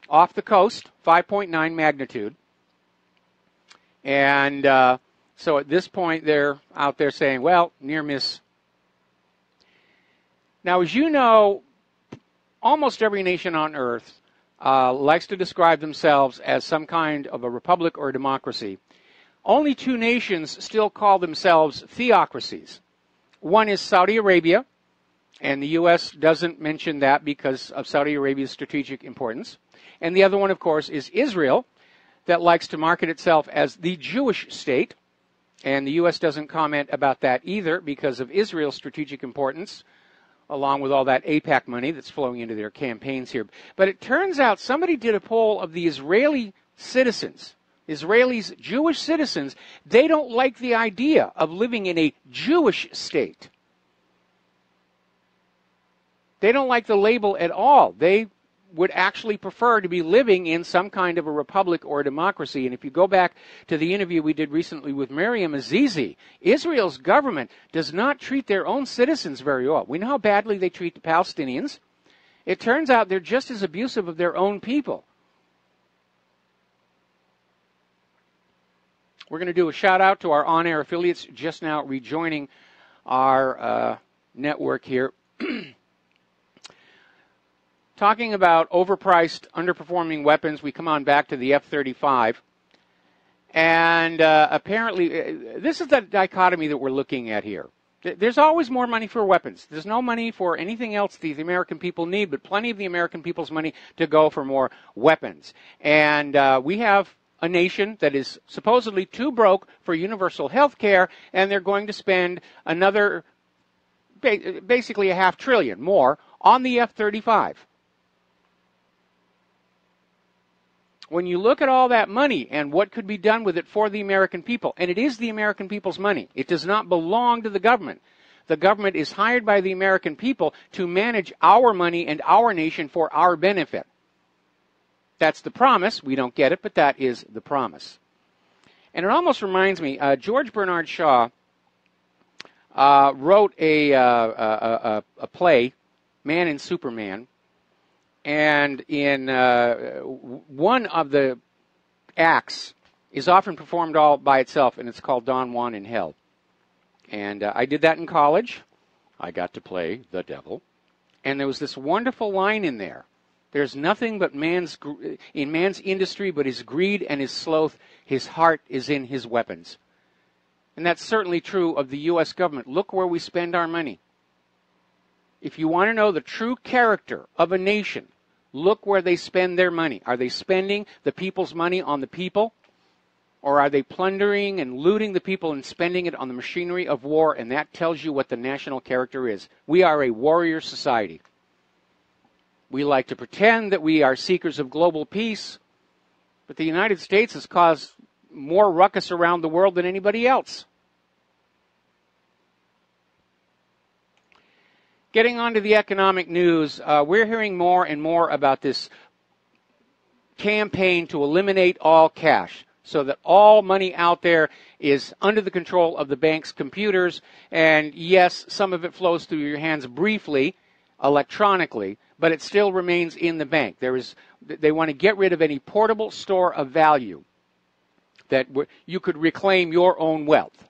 off the coast, 5.9 magnitude. And so at this point, they're out there saying, well, near miss. Now, as you know, almost every nation on earth likes to describe themselves as some kind of a republic or a democracy. Only two nations still call themselves theocracies. One is Saudi Arabia, and the U.S. doesn't mention that because of Saudi Arabia's strategic importance. And the other one, of course, is Israel, that likes to market itself as the Jewish state. And the U.S. doesn't comment about that either because of Israel's strategic importance, along with all that AIPAC money that's flowing into their campaigns here. But it turns out somebody did a poll of the Israeli citizens, Israelis, Jewish citizens. They don't like the idea of living in a Jewish state. They don't like the label at all. They would actually prefer to be living in some kind of a republic or a democracy. And if you go back to the interview we did recently with Miriam Azizi, Israel's government does not treat their own citizens very well. We know how badly they treat the Palestinians. It turns out they're just as abusive of their own people. We're going to do a shout out to our on-air affiliates just now rejoining our network here. Talking about overpriced, underperforming weapons, we come on back to the F-35. And apparently, this is the dichotomy that we're looking at here. There's always more money for weapons. There's no money for anything else the American people need, but plenty of the American people's money to go for more weapons. And we have a nation that is supposedly too broke for universal health care, and they're going to spend another, basically $500 billion more on the F-35. When you look at all that money and what could be done with it for the American people, and it is the American people's money. It does not belong to the government. The government is hired by the American people to manage our money and our nation for our benefit. That's the promise. We don't get it, but that is the promise. And it almost reminds me, George Bernard Shaw wrote a play, Man and Superman. And in one of the acts is often performed all by itself, and it's called Don Juan in Hell. And I did that in college. I got to play the devil. And there was this wonderful line in there. There's nothing but in man's industry but his greed and his sloth. His heart is in his weapons. And that's certainly true of the U.S. government. Look where we spend our money. If you want to know the true character of a nation, look where they spend their money. Are they spending the people's money on the people? Or are they plundering and looting the people and spending it on the machinery of war? And that tells you what the national character is. We are a warrior society. We like to pretend that we are seekers of global peace, but the United States has caused more ruckus around the world than anybody else. Getting on to the economic news, we're hearing more and more about this campaign to eliminate all cash so that all money out there is under the control of the bank's computers. And yes, some of it flows through your hands briefly, electronically, but it still remains in the bank. They want to get rid of any portable store of value that you could reclaim your own wealth.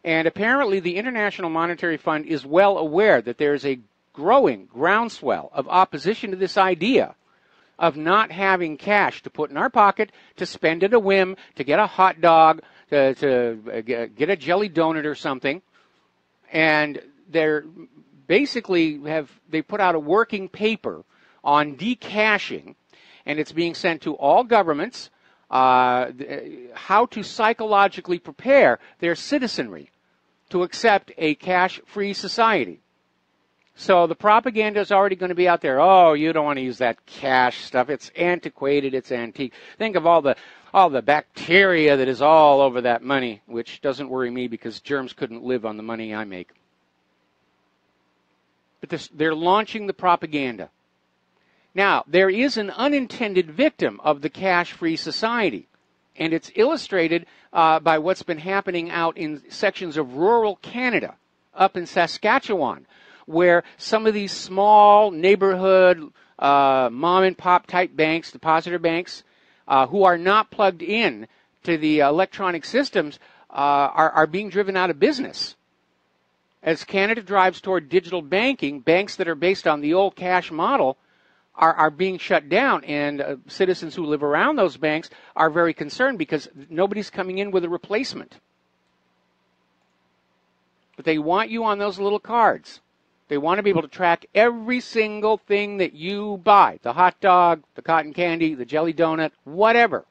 And apparently the International Monetary Fund is well aware that there's a growing groundswell of opposition to this idea of not having cash to put in our pocket, to spend at a whim, to get a hot dog, to get a jelly donut or something. And they're basically they put out a working paper on decashing, and it's being sent to all governments, how to psychologically prepare their citizenry to accept a cash-free society. So the propaganda is already going to be out there. Oh, you don't want to use that cash stuff. It's antiquated. It's antique. Think of all the bacteria that is all over that money, which doesn't worry me because germs couldn't live on the money I make. But they're launching the propaganda. Now, there is an unintended victim of the cash-free society, and it's illustrated by what's been happening out in sections of rural Canada, up in Saskatchewan, where some of these small neighborhood mom-and-pop type banks, depositor banks, who are not plugged in to the electronic systems are being driven out of business. As Canada drives toward digital banking, banks that are based on the old cash model are being shut down, and citizens who live around those banks are very concerned because nobody's coming in with a replacement. But they want you on those little cards. They want to be able to track every single thing that you buy, the hot dog, the cotton candy, the jelly donut, whatever.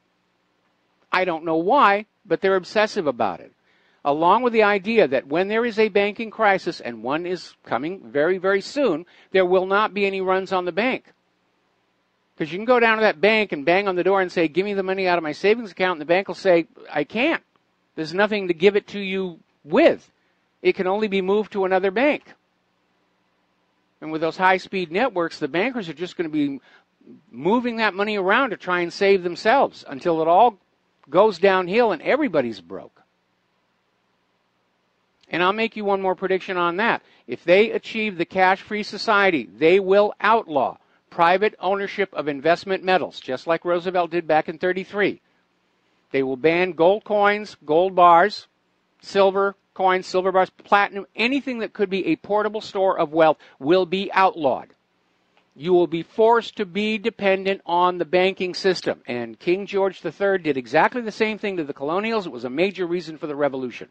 I don't know why, but they're obsessive about it. Along with the idea that when there is a banking crisis, and one is coming very, very soon, there will not be any runs on the bank. Because you can go down to that bank and bang on the door and say, give me the money out of my savings account, and the bank will say, I can't. There's nothing to give it to you with. It can only be moved to another bank. And with those high-speed networks, the bankers are just going to be moving that money around to try and save themselves until it all goes downhill and everybody's broke. And I'll make you one more prediction on that. If they achieve the cash-free society, they will outlaw private ownership of investment metals, just like Roosevelt did back in 1933. They will ban gold coins, gold bars, silver coins, silver bars, platinum, anything that could be a portable store of wealth will be outlawed. You will be forced to be dependent on the banking system. And King George III did exactly the same thing to the colonials. It was a major reason for the revolution.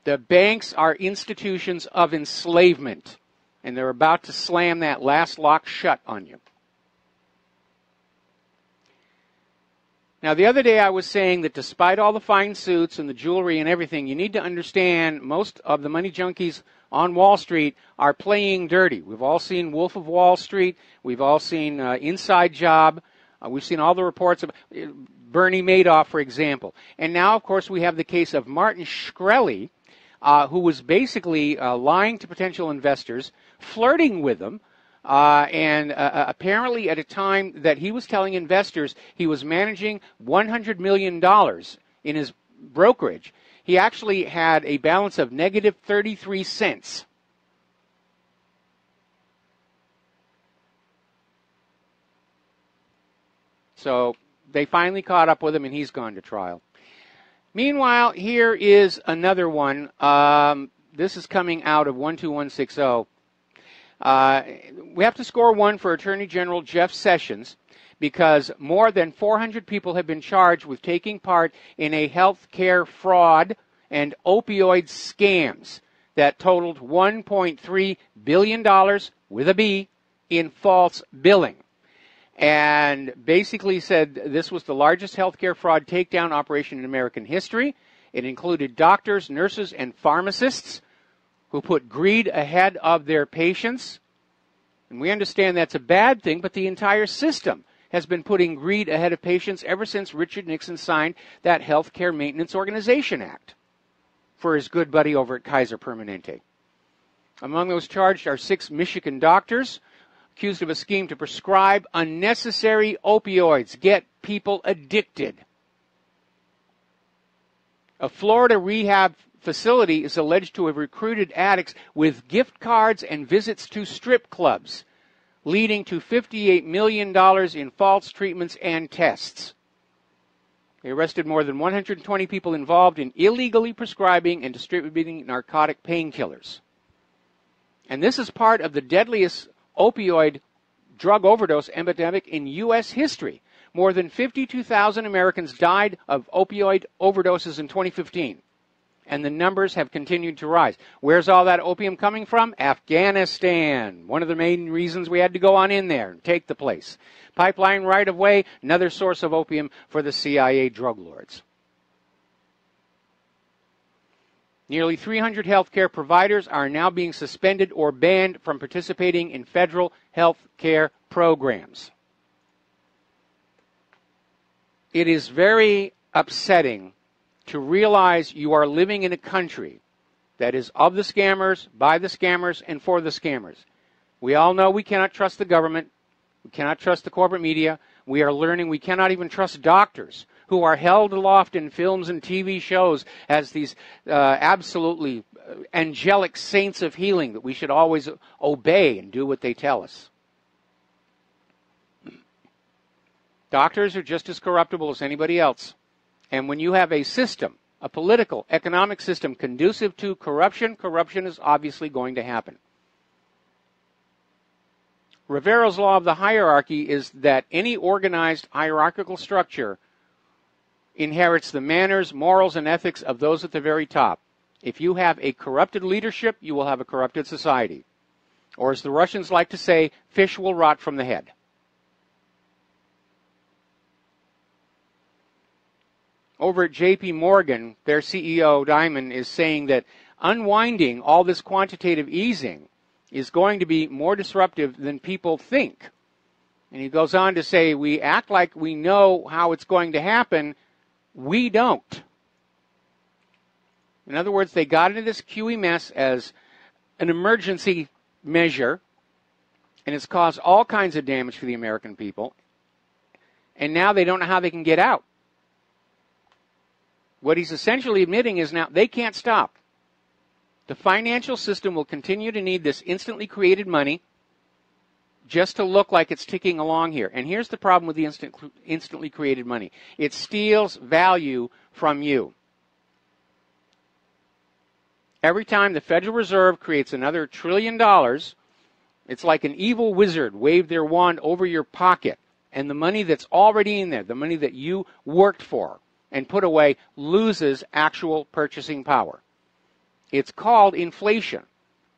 The banks are institutions of enslavement, and they're about to slam that last lock shut on you. Now, the other day I was saying that despite all the fine suits and the jewelry and everything, you need to understand most of the money junkies on Wall Street are playing dirty. We've all seen Wolf of Wall Street. We've all seen Inside Job. We've seen all the reports of Bernie Madoff, for example. And now, of course, we have the case of Martin Shkreli, who was basically lying to potential investors, flirting with them, and apparently at a time that he was telling investors he was managing $100 million in his brokerage, he actually had a balance of negative 33 cents. So they finally caught up with him, and he's gone to trial. Meanwhile, here is another one. This is coming out of 12160. We have to score one for Attorney General Jeff Sessions because more than 400 people have been charged with taking part in a health care fraud and opioid scams that totaled $1.3 billion, with a B, in false billing. And basically said this was the largest healthcare fraud takedown operation in American history. It included doctors, nurses, and pharmacists who put greed ahead of their patients. And we understand that's a bad thing, but the entire system has been putting greed ahead of patients ever since Richard Nixon signed that Healthcare Maintenance Organization Act for his good buddy over at Kaiser Permanente. Among those charged are 6 Michigan doctors accused of a scheme to prescribe unnecessary opioids, get people addicted. A Florida rehab facility is alleged to have recruited addicts with gift cards and visits to strip clubs, leading to $58 million in false treatments and tests. They arrested more than 120 people involved in illegally prescribing and distributing narcotic painkillers. And this is part of the deadliest opioid drug overdose epidemic in U.S. history. More than 52,000 Americans died of opioid overdoses in 2015. And the numbers have continued to rise. Where's all that opium coming from? Afghanistan. One of the main reasons we had to go on in there and take the place. Pipeline right of way, another source of opium for the CIA drug lords. Nearly 300 healthcare providers are now being suspended or banned from participating in federal health care programs. It is very upsetting to realize you are living in a country that is of the scammers, by the scammers, and for the scammers. We all know we cannot trust the government. We cannot trust the corporate media. We are learning we cannot even trust doctors who are held aloft in films and TV shows as these absolutely angelic saints of healing that we should always obey and do what they tell us. Doctors are just as corruptible as anybody else. And when you have a system, a political, economic system conducive to corruption, corruption is obviously going to happen. Rivero's law of the hierarchy is that any organized hierarchical structure inherits the manners, morals, and ethics of those at the very top. If you have a corrupted leadership, you will have a corrupted society. Or as the Russians like to say, fish will rot from the head. Over at JP Morgan, their CEO, Diamond, is saying that unwinding all this quantitative easing is going to be more disruptive than people think. And he goes on to say, we act like we know how it's going to happen. We don't. In other words, they got into this QE mess as an emergency measure, and it's caused all kinds of damage for the American people. And now they don't know how they can get out. What he's essentially admitting is now they can't stop. The financial system will continue to need this instantly created money just to look like it's ticking along here. And here's the problem with the instantly created money. It steals value from you. Every time the Federal Reserve creates another $1 trillion, it's like an evil wizard waved their wand over your pocket, and the money that's already in there, the money that you worked for and put away, loses actual purchasing power. It's called inflation.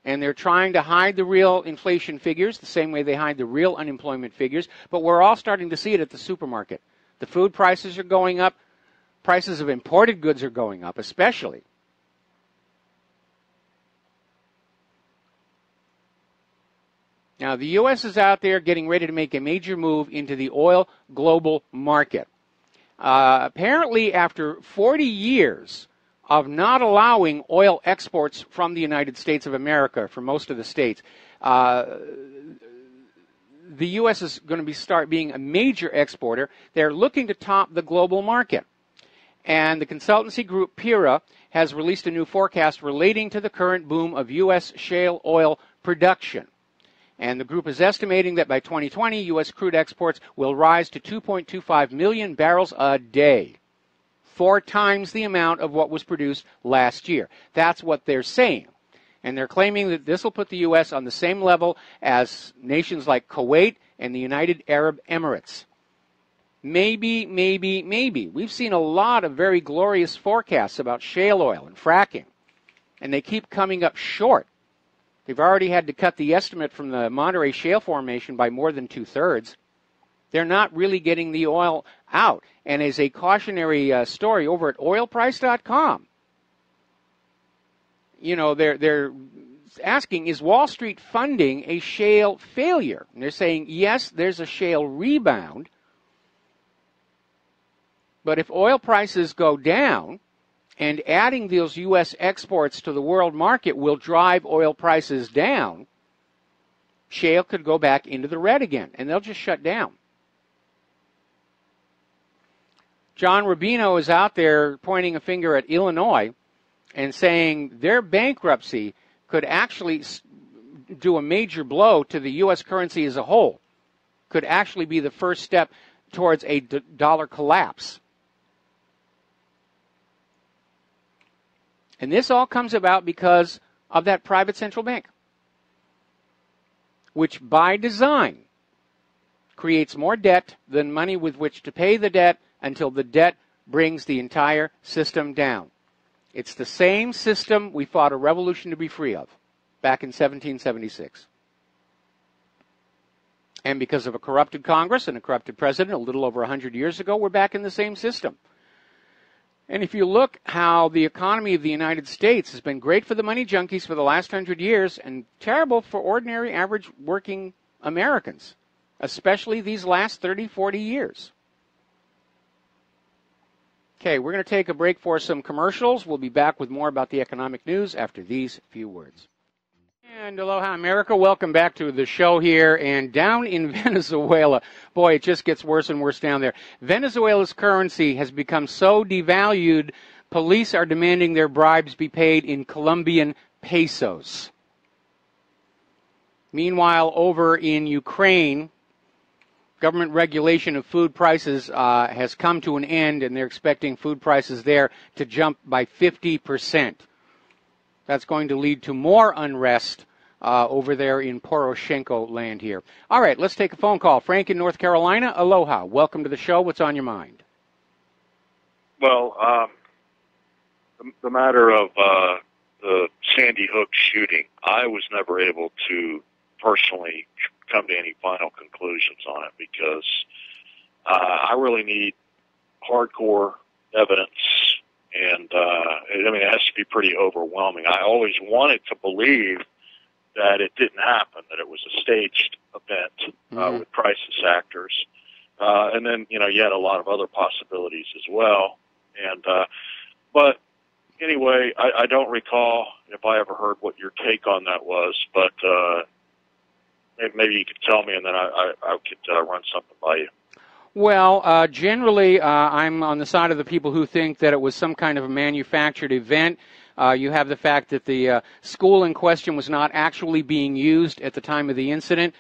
And they're trying to hide the real inflation figures the same way they hide the real unemployment figures. But we're all starting to see it at the supermarket. The food prices are going up. Prices of imported goods are going up, especially. Now, the U.S. is out there getting ready to make a major move into the oil global market. Apparently, after 40 years of not allowing oil exports from the United States of America for most of the states, the U.S. is going to start being a major exporter. They're looking to top the global market. And the consultancy group PIRA has released a new forecast relating to the current boom of U.S. shale oil production. And the group is estimating that by 2020, U.S. crude exports will rise to 2.25 million barrels a day. 4 times the amount of what was produced last year. That's what they're saying. And they're claiming that this will put the U.S. on the same level as nations like Kuwait and the United Arab Emirates. Maybe, maybe, maybe. We've seen a lot of very glorious forecasts about shale oil and fracking, and they keep coming up short. They've already had to cut the estimate from the Monterey Shale Formation by more than 2/3. They're not really getting the oil out. And as a cautionary story over at oilprice.com, you know, they're asking, is Wall Street funding a shale failure? And they're saying, yes, there's a shale rebound. But if oil prices go down, and adding those U.S. exports to the world market will drive oil prices down, shale could go back into the red again, and they'll just shut down. John Rubino is out there pointing a finger at Illinois and saying their bankruptcy could actually do a major blow to the U.S. currency as a whole, could actually be the first step towards a dollar collapse. And this all comes about because of that private central bank, which by design creates more debt than money with which to pay the debt until the debt brings the entire system down. It's the same system we fought a revolution to be free of back in 1776. And because of a corrupted Congress and a corrupted president a little over 100 years ago, we're back in the same system. And if you look how the economy of the United States has been great for the money junkies for the last 100 years and terrible for ordinary, average working Americans, especially these last 30, 40 years. Okay, we're going to take a break for some commercials. We'll be back with more about the economic news after these few words. And aloha, America. Welcome back to the show here. And down in Venezuela, boy, it just gets worse and worse down there. Venezuela's currency has become so devalued, police are demanding their bribes be paid in Colombian pesos. Meanwhile, over in Ukraine, government regulation of food prices has come to an end, and they're expecting food prices there to jump by 50%. That's going to lead to more unrest over there in Poroshenko land here. All right, let's take a phone call. Frank in North Carolina, aloha. Welcome to the show. What's on your mind? Well, the matter of the Sandy Hook shooting, I was never able to personally come to any final conclusions on it because I really need hardcore evidence. And, I mean, it has to be pretty overwhelming. I always wanted to believe that it didn't happen, that it was a staged event with crisis actors. And then, you know, you had a lot of other possibilities as well. And, but anyway, I don't recall if I ever heard what your take on that was, but maybe you could tell me and then I could run something by you. Well, generally, I'm on the side of the people who think that it was some kind of a manufactured event. You have the fact that the school in question was not actually being used at the time of the incident.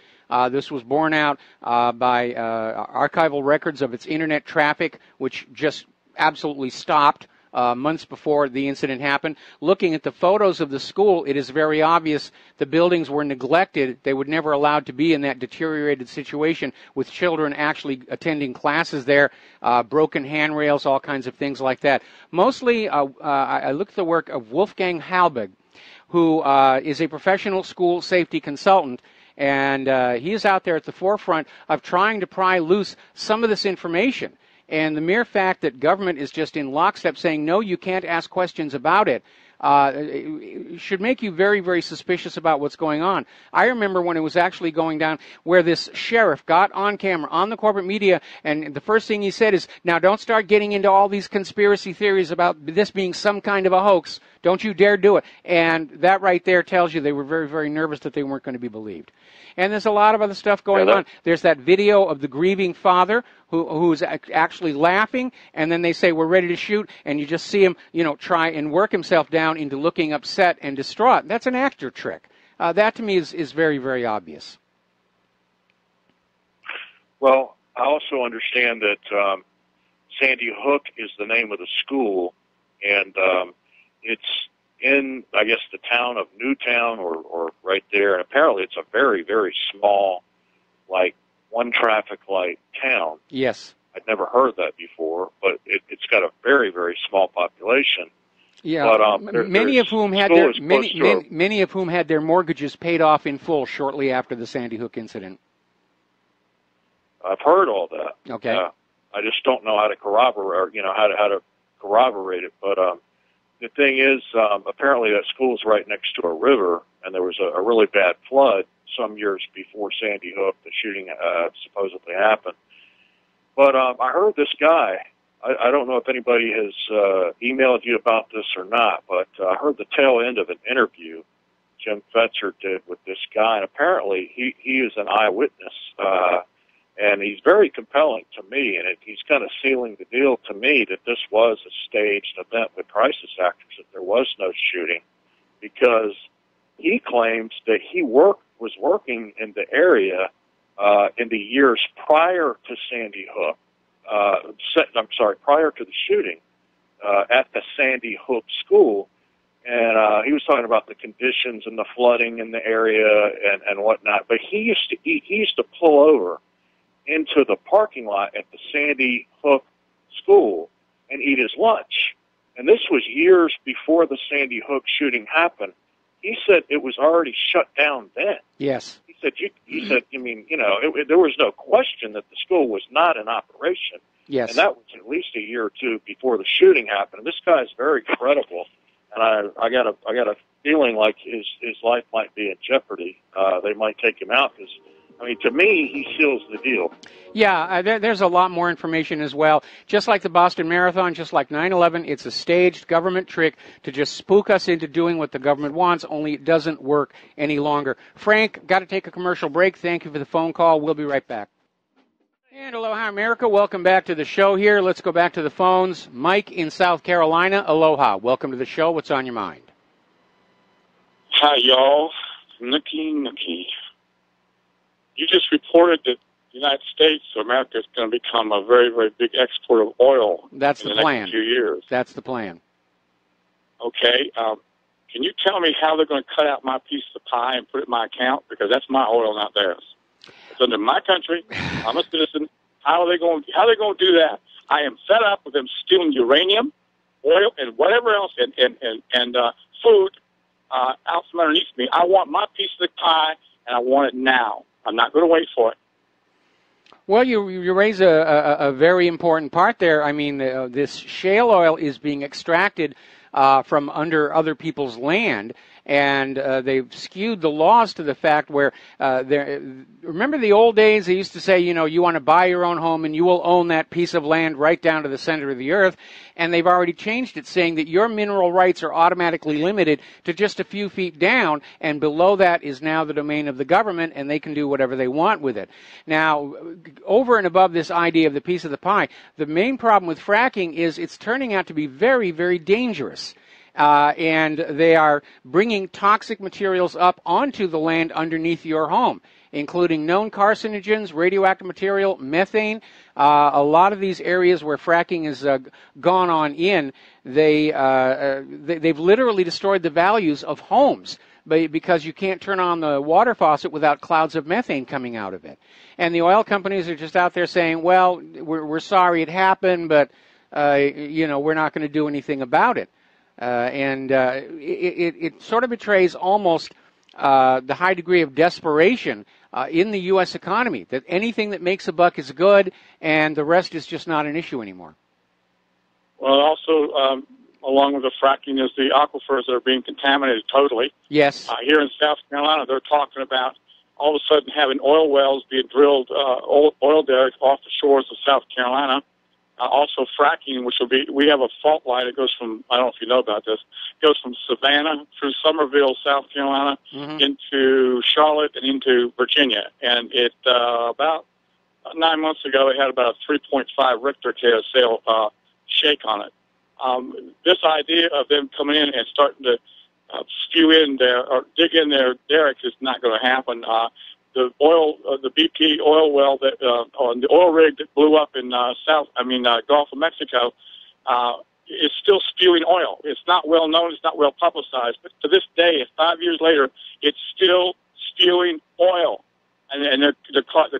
This was borne out by archival records of its internet traffic, which just absolutely stopped months before the incident happened. Looking at the photos of the school, it is very obvious the buildings were neglected. They were never allowed to be in that deteriorated situation with children actually attending classes there, broken handrails, all kinds of things like that. Mostly, I looked at the work of Wolfgang Halbig, who is a professional school safety consultant, and he is out there at the forefront of trying to pry loose some of this information. And the mere fact that government is just in lockstep saying, no, you can't ask questions about it, should make you very, very suspicious about what's going on. I remember when it was actually going down where this sheriff got on camera, on the corporate media, and the first thing he said is, now don't start getting into all these conspiracy theories about this being some kind of a hoax. Don't you dare do it. And that right there tells you they were very, very nervous that they weren't going to be believed. And there's a lot of other stuff going on. There's that video of the grieving father who's actually laughing, and then they say, we're ready to shoot, and you just see him, you know, try and work himself down into looking upset and distraught. That's an actor trick. That to me is very, very obvious. Well, I also understand that Sandy Hook is the name of the school, and it's in, I guess, the town of Newtown or right there. And apparently it's a very, very small, like, one traffic light town. Yes. I'd never heard that before, but it's got a very, very small population. Yeah, but, many of whom had their mortgages paid off in full shortly after the Sandy Hook incident. I've heard all that. Okay. I just don't know how to corroborate, how to corroborate it. But the thing is, apparently that school's right next to a river, and there was a really bad flood some years before Sandy Hook, the shooting supposedly happened. But I heard this guy. I don't know if anybody has emailed you about this or not, but I heard the tail end of an interview Jim Fetzer did with this guy, and apparently he is an eyewitness, and he's very compelling to me, and he's kind of sealing the deal to me that this was a staged event with crisis actors, that there was no shooting, because he claims that he was working in the area in the years prior to Sandy Hook, prior to the shooting at the Sandy Hook school, and he was talking about the conditions and the flooding in the area and whatnot. But he used to pull over into the parking lot at the Sandy Hook school and eat his lunch. and this was years before the Sandy Hook shooting happened. He said it was already shut down then. Yes. He said, I mean, you know, there was no question that the school was not in operation. Yes. And that was at least a year or two before the shooting happened. And this guy is very credible, and I got a feeling like his life might be in jeopardy. They might take him out because, I mean, to me, he seals the deal. Yeah, there's a lot more information as well. Just like the Boston Marathon, just like 9/11, it's a staged government trick to just spook us into doing what the government wants, only it doesn't work any longer. Frank, got to take a commercial break. Thank you for the phone call. We'll be right back. And aloha, America. Welcome back to the show here. Let's go back to the phones. Mike in South Carolina. Aloha. Welcome to the show. What's on your mind? Hi, y'all. Nookie. You just reported that the United States, or America, is going to become a very, very big exporter of oil. That's in the the plan. Next few years. That's the plan. Okay. Can you tell me how they're going to cut out my piece of the pie and put it in my account? Because that's my oil, not theirs. It's under my country. I'm a citizen. How are they going to do that? I am fed up with them stealing uranium, oil, and whatever else, and food out from underneath me. I want my piece of the pie, and I want it now. I'm not going to wait for it. Well, you raise a very important part there. I mean, this shale oil is being extracted from under other people's land, and they've skewed the laws to the fact where remember the old days, they used to say, you know, you want to buy your own home and you will own that piece of land right down to the center of the earth, and they've already changed it, saying that your mineral rights are automatically limited to just a few feet down, and below that is now the domain of the government, and they can do whatever they want with it. Now, over and above this idea of the piece of the pie, the main problem with fracking is it's turning out to be very, very dangerous. And they are bringing toxic materials up onto the land underneath your home, including known carcinogens, radioactive material, methane. A lot of these areas where fracking has gone on in, they've literally destroyed the values of homes because you can't turn on the water faucet without clouds of methane coming out of it. And the oil companies are just out there saying, well, we're sorry it happened, but you know, we're not going to do anything about it. It sort of betrays almost the high degree of desperation in the U.S. economy, that anything that makes a buck is good, and the rest is just not an issue anymore. Well, also, along with the fracking is the aquifers that are being contaminated totally. Yes. Here in South Carolina, they're talking about all of a sudden having oil wells being drilled, oil derricks off the shores of South Carolina. Also fracking, which will be, we have a fault line that goes from, I don't know if you know about this, goes from Savannah through Summerville, South Carolina, into Charlotte and into Virginia. And it, about 9 months ago, it had about a 3.5 Richter scale shake on it. This idea of them coming in and starting to spew in their, or dig in their derricks is not going to happen. The oil, the BP oil well that on the oil rig that blew up in Gulf of Mexico, is still spewing oil. It's not well known. It's not well publicized. But to this day, 5 years later, it's still spewing oil, and the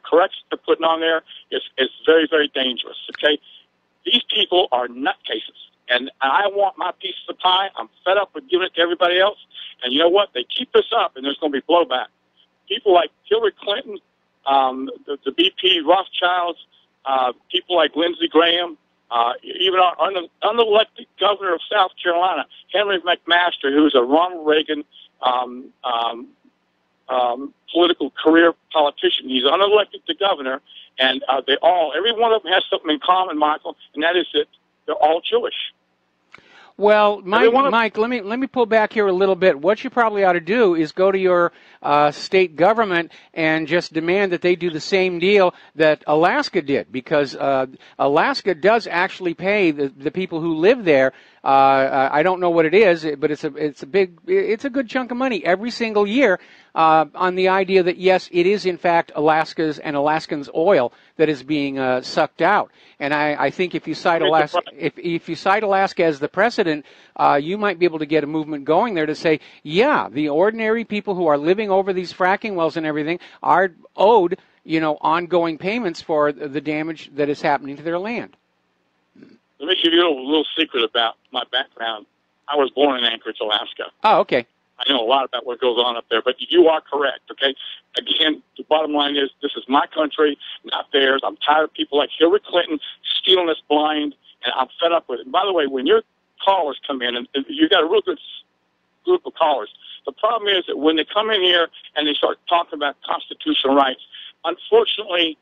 corrections they're putting on there is very, very dangerous. Okay, these people are nutcases, and I want my piece of the pie. I'm fed up with giving it to everybody else, and you know what? They keep this up, and there's going to be blowback. People like Hillary Clinton, the BP Rothschilds, people like Lindsey Graham, even our unelected governor of South Carolina, Henry McMaster, who's a Ronald Reagan political career politician. He's unelected to governor, and every one of them has something in common, Michael, and that is that they're all Jewish. Well, Mike, let me pull back here a little bit. What you probably ought to do is go to your state government and just demand that they do the same deal that Alaska did, because Alaska does actually pay the people who live there. I don't know what it is, but it's a good chunk of money every single year on the idea that yes, it is in fact Alaska's and Alaskans' oil that is being sucked out. And I think if you cite Alaska, if you cite Alaska as the precedent, you might be able to get a movement going there to say, yeah, the ordinary people who are living over these fracking wells and everything are owed, ongoing payments for the damage that is happening to their land. Let me give you a little secret about my background. I was born in Anchorage, Alaska. Oh, okay. I know a lot about what goes on up there, but you are correct, okay? Again, the bottom line is this is my country, not theirs. I'm tired of people like Hillary Clinton stealing us blind, and I'm fed up with it. And by the way, when your callers come in, and you got a real good group of callers, the problem is that when they come in here and they start talking about constitutional rights, unfortunately,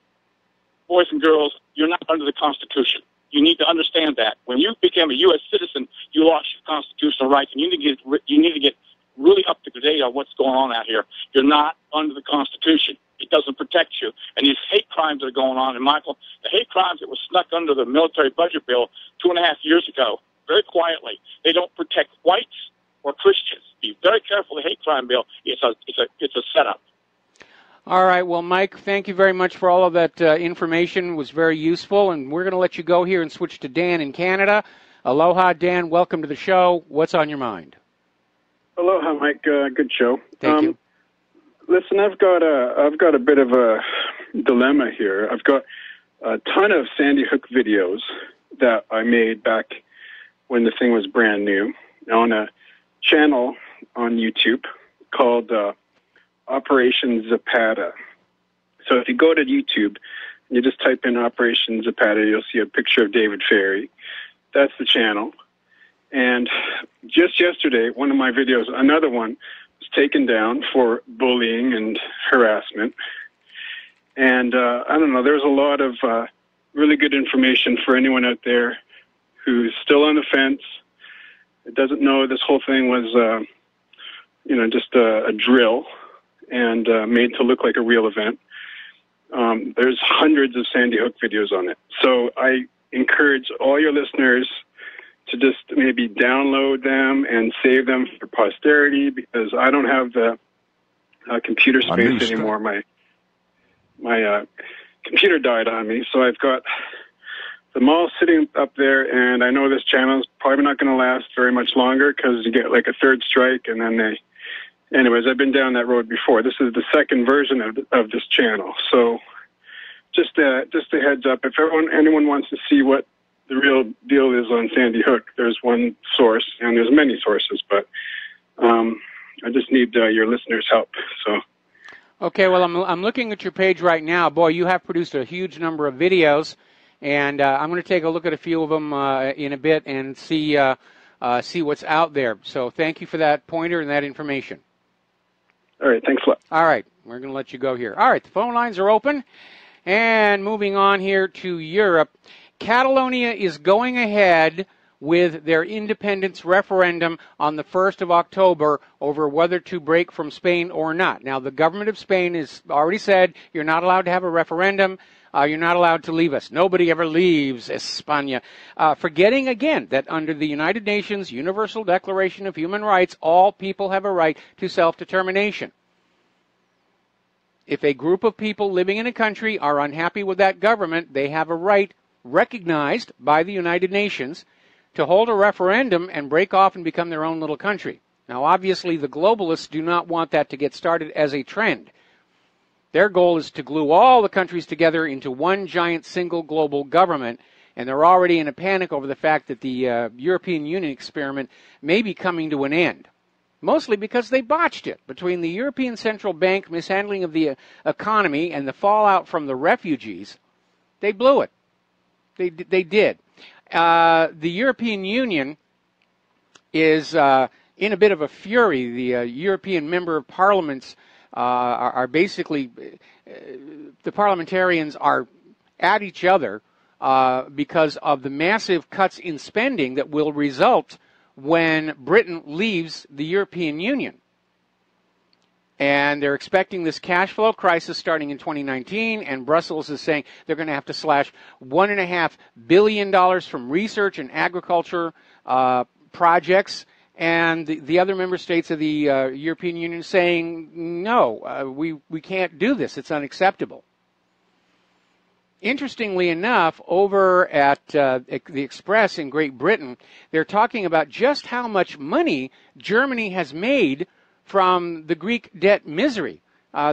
boys and girls, you're not under the Constitution. You need to understand that. When you became a U.S. citizen, you lost your constitutional rights, and you need to get really up to date on what's going on out here. You're not under the Constitution. It doesn't protect you. And these hate crimes that are going on, and Michael, the hate crimes that were snuck under the military budget bill 2.5 years ago, very quietly, they don't protect whites or Christians. Be very careful. The hate crime bill, it's a setup. All right. Well, Mike, thank you very much for all of that information. It was very useful, and we're going to let you go here and switch to Dan in Canada. Aloha, Dan. Welcome to the show. What's on your mind? Aloha, Mike. Good show. Thank you. Listen, I've got a bit of a dilemma here. I've got a ton of Sandy Hook videos that I made back when the thing was brand new on a channel on YouTube called Operation Zapata. So if you go to YouTube and you just type in Operation Zapata, you'll see a picture of David Ferry. That's the channel. And just yesterday, one of my videos, another one, was taken down for bullying and harassment. And I don't know, there's a lot of really good information for anyone out there who's still on the fence. It doesn't know this whole thing was, just a drill and made to look like a real event. There's hundreds of Sandy Hook videos on it. So I encourage all your listeners to just maybe download them and save them for posterity, because I don't have the computer space anymore. My computer died on me, so I've got them all sitting up there, and I know this channel is probably not going to last very much longer because you get like a third strike, and then they... Anyways, I've been down that road before. This is the second version of this channel. So just a heads up, if anyone wants to see what the real deal is on Sandy Hook, there's one source, and there's many sources, but I just need your listeners' help. So. Okay, well, I'm looking at your page right now. Boy, you have produced a huge number of videos, and I'm going to take a look at a few of them in a bit and see what's out there. So thank you for that pointer and that information. All right, thanks a lot. All right, we're going to let you go here. All right, the phone lines are open. And moving on here to Europe, Catalonia is going ahead with their independence referendum on the 1st of October over whether to break from Spain or not. Now, the government of Spain has already said you're not allowed to have a referendum. You're not allowed to leave us. Nobody ever leaves España. Forgetting again that under the United Nations Universal Declaration of Human Rights, all people have a right to self-determination. If a group of people living in a country are unhappy with that government, they have a right recognized by the United Nations to hold a referendum and break off and become their own little country. Now, obviously, the globalists do not want that to get started as a trend. Their goal is to glue all the countries together into one giant single global government, and they're already in a panic over the fact that the European Union experiment may be coming to an end. Mostly because they botched it. Between the European Central Bank mishandling of the economy and the fallout from the refugees, they blew it. They did. The European Union is in a bit of a fury. The European member of parliaments are basically, the parliamentarians are at each other because of the massive cuts in spending that will result when Britain leaves the European Union. And they're expecting this cash flow crisis starting in 2019, and Brussels is saying they're going to have to slash $1.5 billion from research and agriculture projects, and the other member states of the European Union saying, no, we can't do this. It's unacceptable. Interestingly enough, over at the Express in Great Britain, they're talking about just how much money Germany has made from the Greek debt misery.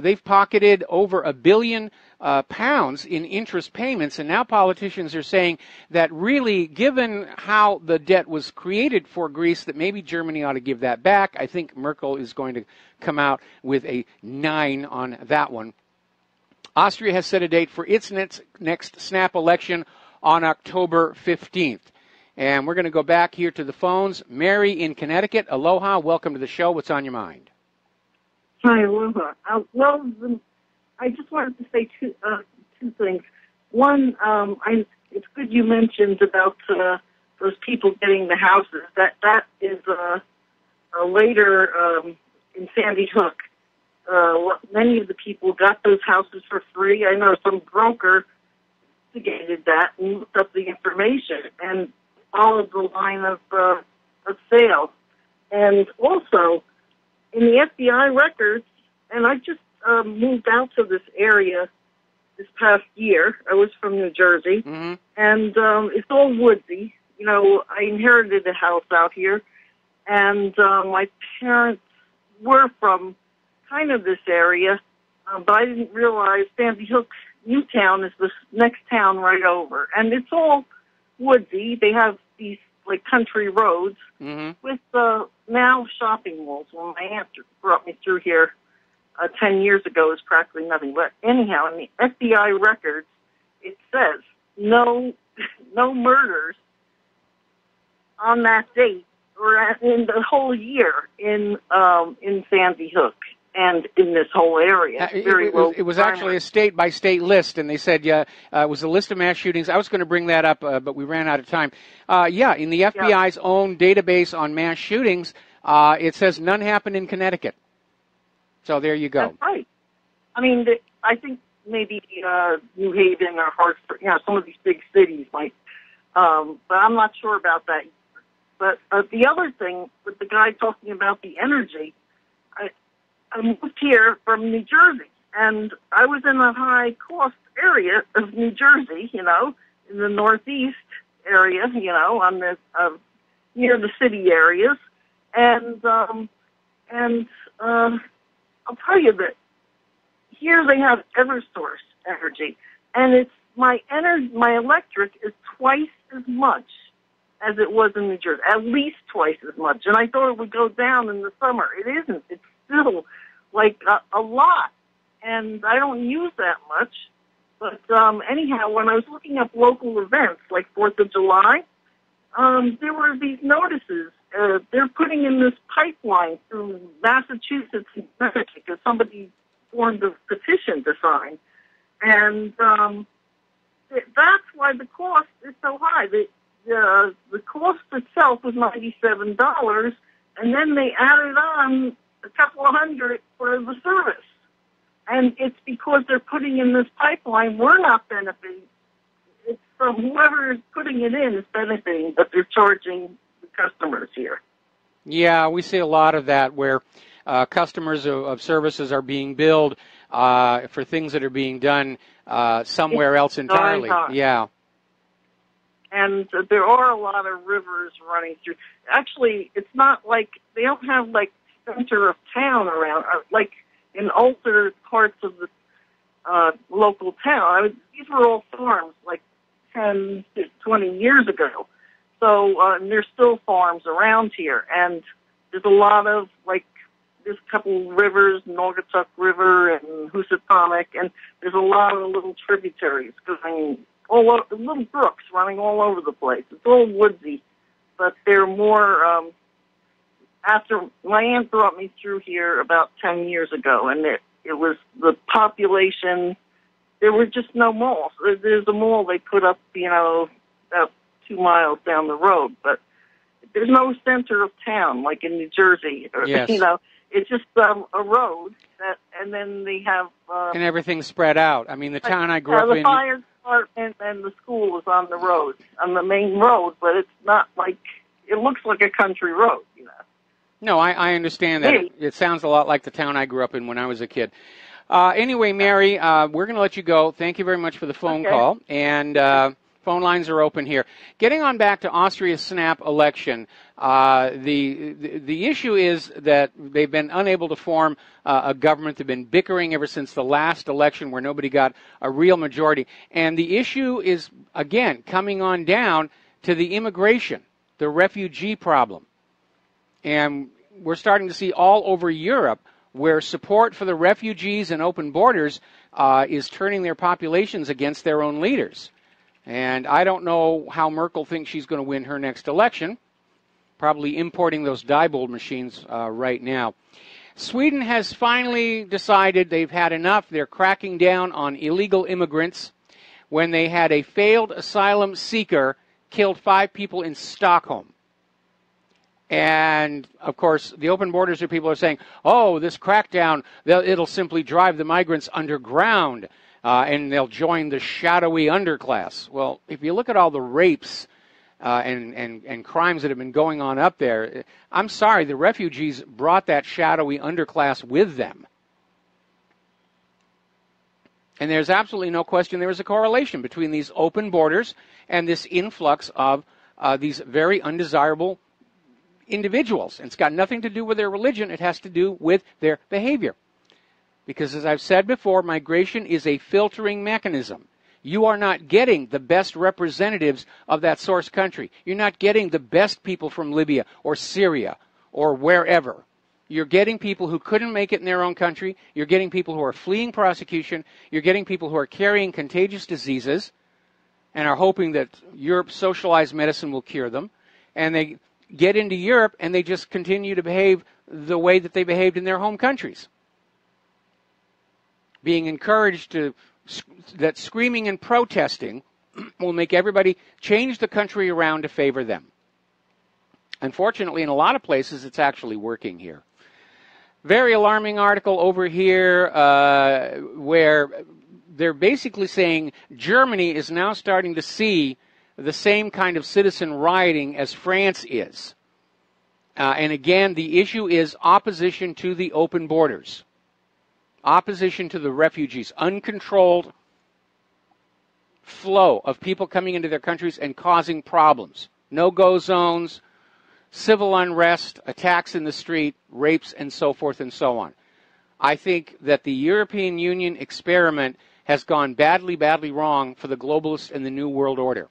they've pocketed over £1 billion in interest payments, and now politicians are saying that really, given how the debt was created for Greece, that maybe Germany ought to give that back. I think Merkel is going to come out with a 9 on that one. Austria has set a date for its next snap election on October 15th. And we're going to go back here to the phones. Mary in Connecticut, aloha, welcome to the show. What's on your mind? Hi, aloha. I just wanted to say two things. One, it's good you mentioned about those people getting the houses. That is later in Sandy Hook. Many of the people got those houses for free. I know some broker investigated that and looked up the information and followed the line of sale. And also, in the FBI records, and I just moved out to this area this past year. I was from New Jersey, and it's all woodsy. You know, I inherited a house out here, and my parents were from kind of this area, but I didn't realize Sandy Hook, Newtown, is the next town right over, and it's all woodsy. They have these like country roads with now shopping malls. When my aunt brought me through here 10 years ago, it was practically nothing. But anyhow, in the FBI records, it says no murders on that date or in the whole year in Sandy Hook and in this whole area. It was actually a state-by-state list, and they said it was a list of mass shootings. I was going to bring that up, but we ran out of time. In the FBI's own database on mass shootings, it says none happened in Connecticut. So there you go. That's right. I mean, I think maybe New Haven or Hartford, some of these big cities might, but I'm not sure about that. But the other thing, with the guy talking about the energy, I moved here from New Jersey, and I was in a high-cost area of New Jersey, in the northeast area, on the near the city areas, and I'll tell you that here they have EverSource energy, and it's my electric is twice as much as it was in New Jersey, at least twice as much. And I thought it would go down in the summer. It isn't. It's still like a lot, and I don't use that much. But anyhow, when I was looking up local events like 4th of July, there were these notices. They're putting in this pipeline through Massachusetts and Connecticut because somebody formed a petition to sign. And that's why the cost is so high. The cost itself was $97, and then they added on a couple of $100 for the service. And it's because they're putting in this pipeline. We're not benefiting. It's from whoever is putting it in is benefiting, but they're charging the customers here. Yeah, we see a lot of that where customers of services are being billed for things that are being done somewhere else entirely. Yeah. And there are a lot of rivers running through. Actually, it's not like they don't have like center of town around, like in older parts of the local town. These were all farms like 10 to 20 years ago. So and there's still farms around here. And there's a lot of, like, there's a couple rivers, Naugatuck River and Housatonic, and there's a lot of little tributaries going all over, little brooks running all over the place. It's all woodsy, but they're more, after my aunt brought me through here about 10 years ago, and it was the population, there were just no malls. There's a mall they put up, about 2 miles down the road, but there's no center of town like in New Jersey. Yes. It's just a road, and then they have... and everything's spread out. I mean, the town I grew up in... The fire department and the school is on the road, on the main road, but it's not like... It looks like a country road, No, I understand that. It sounds a lot like the town I grew up in when I was a kid. Anyway, Mary, we're going to let you go. Thank you very much for the phone call. And Phone lines are open here. Getting on back to Austria's snap election, the issue is that they've been unable to form a government. They've been bickering ever since the last election where nobody got a real majority. And the issue is, again, coming on down to the immigration, the refugee problem. And we're starting to see all over Europe where support for the refugees and open borders is turning their populations against their own leaders. And I don't know how Merkel thinks she's going to win her next election. Probably importing those Diebold machines right now. Sweden has finally decided they've had enough. They're cracking down on illegal immigrants when they had a failed asylum seeker killed 5 people in Stockholm. And, of course, the open borders people are saying, oh, this crackdown, it'll simply drive the migrants underground. And they'll join the shadowy underclass. Well, if you look at all the rapes and crimes that have been going on up there, I'm sorry, the refugees brought that shadowy underclass with them. And there's absolutely no question there is a correlation between these open borders and this influx of these very undesirable individuals. And it's got nothing to do with their religion. It has to do with their behavior. Because as I've said before, migration is a filtering mechanism. You are not getting the best representatives of that source country. You're not getting the best people from Libya or Syria or wherever. You're getting people who couldn't make it in their own country. You're getting people who are fleeing prosecution. You're getting people who are carrying contagious diseases and are hoping that Europe's socialized medicine will cure them. And they get into Europe and they just continue to behave the way that they behaved in their home countries. Being encouraged that screaming and protesting will make everybody change the country around to favor them. Unfortunately, in a lot of places, it's actually working here. Very alarming article over here where they're basically saying Germany is now starting to see the same kind of citizen rioting as France is. And again, the issue is opposition to the open borders. Opposition to the refugees, uncontrolled flow of people coming into their countries and causing problems. No-go zones, civil unrest, attacks in the street, rapes, and so forth and so on. I think that the European Union experiment has gone badly, badly wrong for the globalists and the New World Order.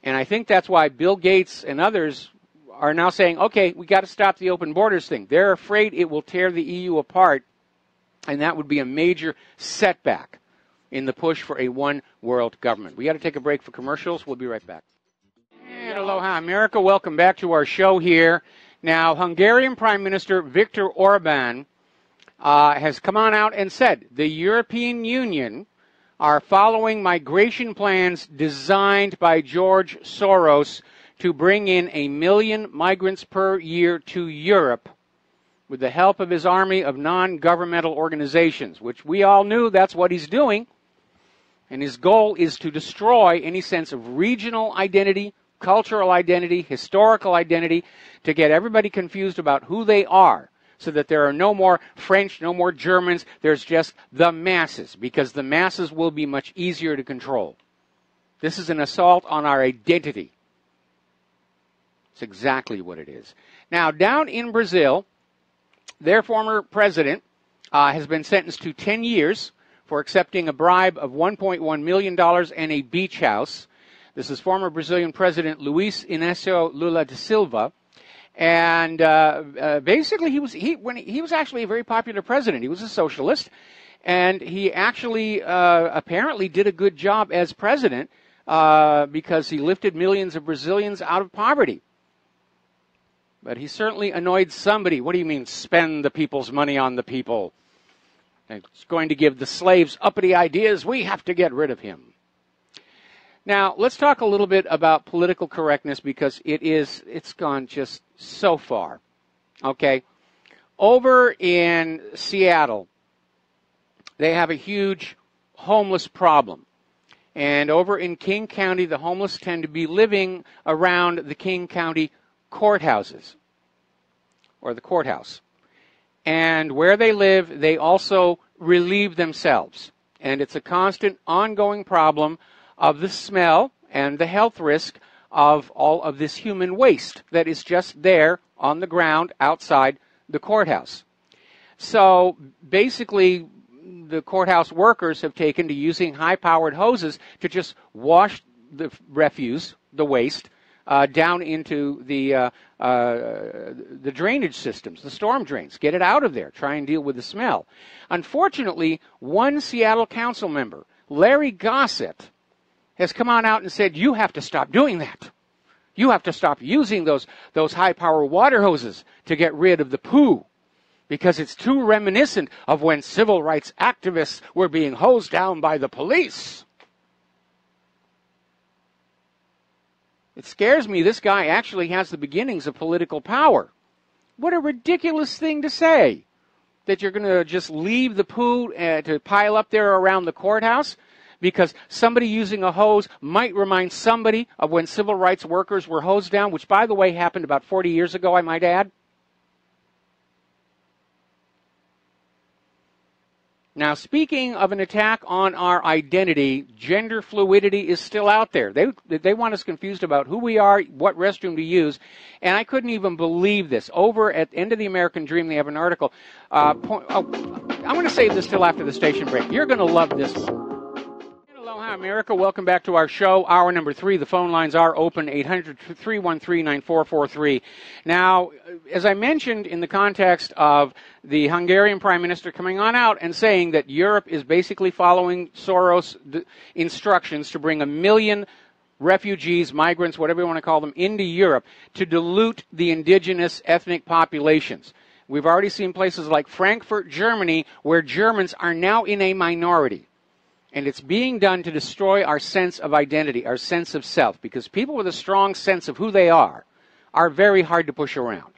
And I think that's why Bill Gates and others are now saying, okay, we got to stop the open borders thing. They're afraid it will tear the EU apart. And that would be a major setback in the push for a one-world government. We got to take a break for commercials. We'll be right back. And aloha, America. Welcome back to our show here. Now, Hungarian Prime Minister Viktor Orban has come on out and said the European Union are following migration plans designed by George Soros to bring in 1 million migrants per year to Europe, with the help of his army of non-governmental organizations, which we all knew that's what he's doing. And his goal is to destroy any sense of regional identity, cultural identity, historical identity, to get everybody confused about who they are, so that there are no more French, no more Germans. There's just the masses, because the masses will be much easier to control. This is an assault on our identity. It's exactly what it is. Now, down in Brazil, their former president has been sentenced to 10 years for accepting a bribe of $1.1 million and a beach house. This is former Brazilian President Luiz Inácio Lula da Silva. And basically, he was actually a very popular president. He was a socialist. And he actually apparently did a good job as president because he lifted millions of Brazilians out of poverty. But he certainly annoyed somebody. What do you mean, spend the people's money on the people? It's going to give the slaves uppity ideas. We have to get rid of him. Now, let's talk a little bit about political correctness, because it's gone just so far. Okay? Over in Seattle, they have a huge homeless problem. And over in King County, the homeless tend to be living around the King County courthouses, or the courthouse. And where they live, they also relieve themselves. And it's a constant, ongoing problem of the smell and the health risk of all of this human waste that is just there on the ground outside the courthouse. So basically, the courthouse workers have taken to using high-powered hoses to just wash the refuse, the waste, down into the drainage systems, the storm drains. Get it out of there. Try and deal with the smell. Unfortunately, one Seattle council member, Larry Gossett, has come on out and said, you have to stop doing that. You have to stop using those high-power water hoses to get rid of the poo, because it's too reminiscent of when civil rights activists were being hosed down by the police. It scares me this guy actually has the beginnings of political power. What a ridiculous thing to say, that you're going to just leave the poo to pile up there around the courthouse because somebody using a hose might remind somebody of when civil rights workers were hosed down, which, by the way, happened about 40 years ago, I might add. Now, speaking of an attack on our identity, gender fluidity is still out there. They want us confused about who we are, what restroom to use, and I couldn't even believe this. Over at the End of the American Dream, they have an article. I'm going to save this till after the station break. You're going to love this one. Aloha, America. Welcome back to our show, hour number 3. The phone lines are open, 800-313-9443. Now, as I mentioned in the context of the Hungarian Prime Minister coming on out and saying that Europe is basically following Soros' instructions to bring 1 million refugees, migrants, whatever you want to call them, into Europe to dilute the indigenous ethnic populations. We've already seen places like Frankfurt, Germany, where Germans are now in a minority. And it's being done to destroy our sense of identity, our sense of self, because people with a strong sense of who they are very hard to push around.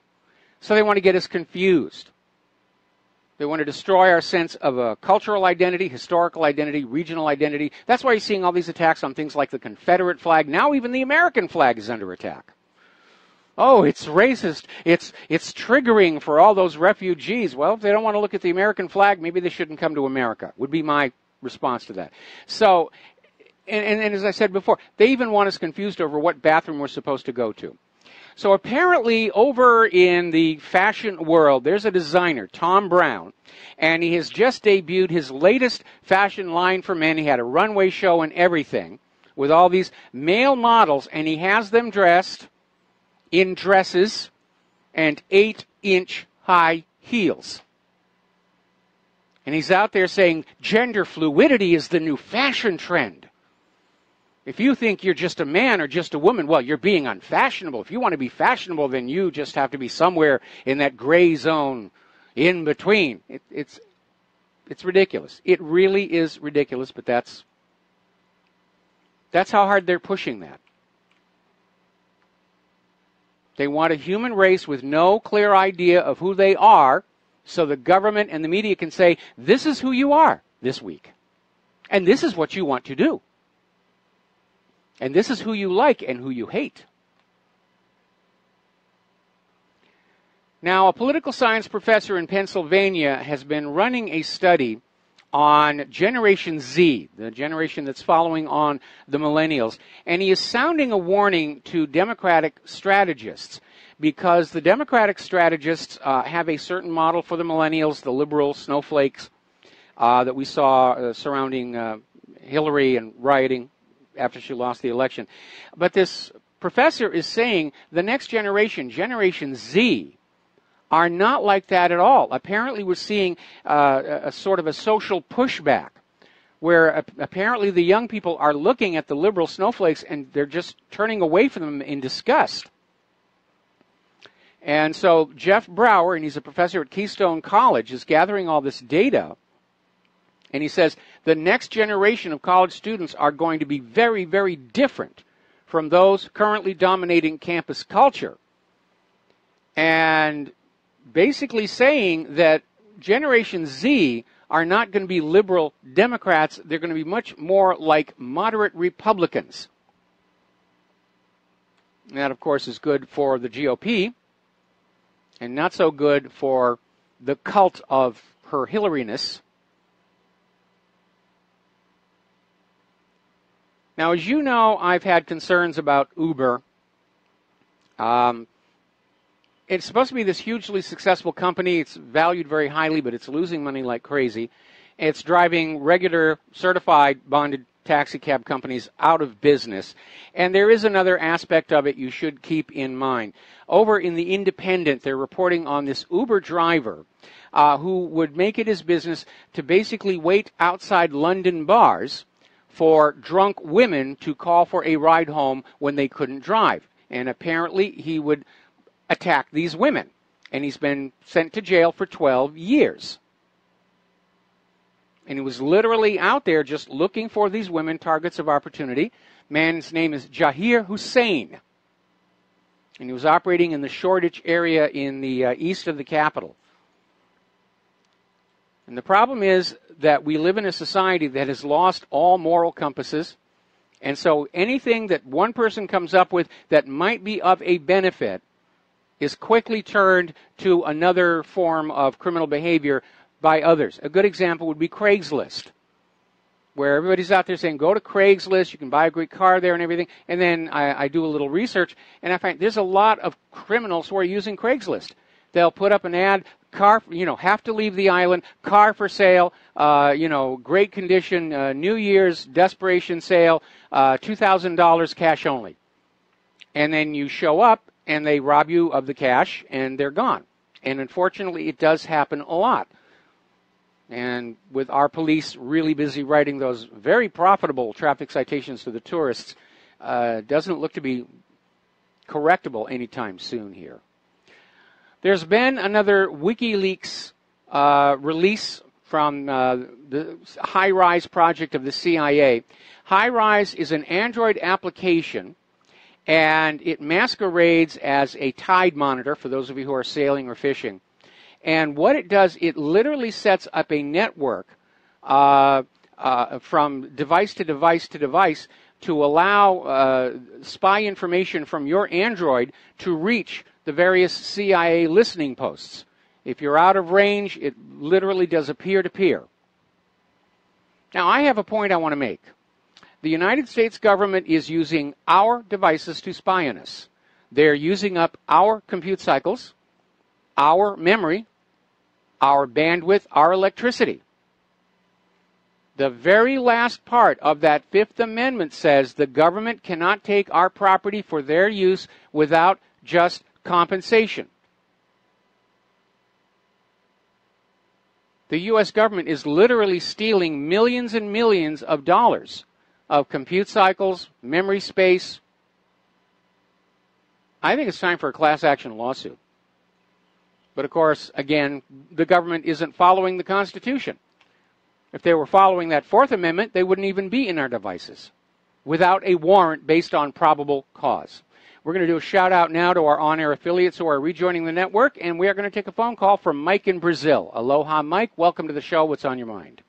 So they want to get us confused. They want to destroy our sense of a cultural identity, historical identity, regional identity. That's why you're seeing all these attacks on things like the Confederate flag. Now even the American flag is under attack. Oh, it's racist. It's triggering for all those refugees. Well, if they don't want to look at the American flag, maybe they shouldn't come to America, would be my response to that. So, and as I said before, they even want us confused over what bathroom we're supposed to go to. So apparently over in the fashion world, there's a designer, Tom Brown, and he has just debuted his latest fashion line for men. He had a runway show and everything with all these male models, and he has them dressed in dresses and 8-inch high heels. And he's out there saying gender fluidity is the new fashion trend. If you think you're just a man or just a woman, well, you're being unfashionable. If you want to be fashionable, then you just have to be somewhere in that gray zone in between. It's ridiculous. It really is ridiculous, but that's how hard they're pushing that. They want a human race with no clear idea of who they are, so the government and the media can say, this is who you are this week. And this is what you want to do. And this is who you like and who you hate. Now, a political science professor in Pennsylvania has been running a study on Generation Z, the generation that's following on the millennials. And he is sounding a warning to Democratic strategists, because the Democratic strategists have a certain model for the millennials, the liberal snowflakes that we saw surrounding Hillary and rioting after she lost the election. But this professor is saying the next generation, Generation Z, are not like that at all. Apparently we're seeing a sort of a social pushback, where apparently the young people are looking at the liberal snowflakes and they're just turning away from them in disgust. And so Jeff Brower, and he's a professor at Keystone College, is gathering all this data. And he says the next generation of college students are going to be very, very different from those currently dominating campus culture. And basically saying that Generation Z are not going to be liberal Democrats. They're going to be much more like moderate Republicans. And that, of course, is good for the GOP. And not so good for the cult of her Hillaryness. Now, as you know, I've had concerns about Uber. It's supposed to be this hugely successful company. It's valued very highly, but it's losing money like crazy. It's driving regular, certified, bonded taxi cab companies out of business. And there is another aspect of it you should keep in mind. Over in the Independent, they're reporting on this Uber driver who would make it his business to basically wait outside London bars for drunk women to call for a ride home when they couldn't drive. And apparently he would attack these women. And he's been sent to jail for 12 years. And he was literally out there just looking for these women, targets of opportunity. Man's name is Jahir Hussein. And he was operating in the Shoreditch area in the east of the capital. And the problem is that we live in a society that has lost all moral compasses. And so anything that one person comes up with that might be of a benefit is quickly turned to another form of criminal behavior by others. A good example would be Craigslist, where everybody's out there saying, go to Craigslist, you can buy a great car there and everything. And then I do a little research, and I find there's a lot of criminals who are using Craigslist. They'll put up an ad, car, have to leave the island, car for sale, great condition, New Year's desperation sale, $2,000 cash only. And then you show up, and they rob you of the cash, and they're gone. And unfortunately, it does happen a lot. And with our police really busy writing those very profitable traffic citations to the tourists, doesn't look to be correctable anytime soon here. There's been another WikiLeaks release from the HiRise project of the CIA. HiRise is an Android application, and it masquerades as a tide monitor for those of you who are sailing or fishing. And what it does, it literally sets up a network from device to device to device to allow spy information from your Android to reach the various CIA listening posts. If you're out of range, it literally does a peer-to-peer. Now, I have a point I want to make. The United States government is using our devices to spy on us. They're using up our compute cycles, our memory, our bandwidth, our electricity. The very last part of that Fifth Amendment says the government cannot take our property for their use without just compensation. The U.S. government is literally stealing millions and millions of dollars of compute cycles, memory space. I think it's time for a class action lawsuit. But of course, again, the government isn't following the Constitution. If they were following that Fourth Amendment, they wouldn't even be in our devices without a warrant based on probable cause. We're going to do a shout out now to our on-air affiliates who are rejoining the network, and we are going to take a phone call from Mike in Brazil. Aloha, Mike. Welcome to the show. What's on your mind?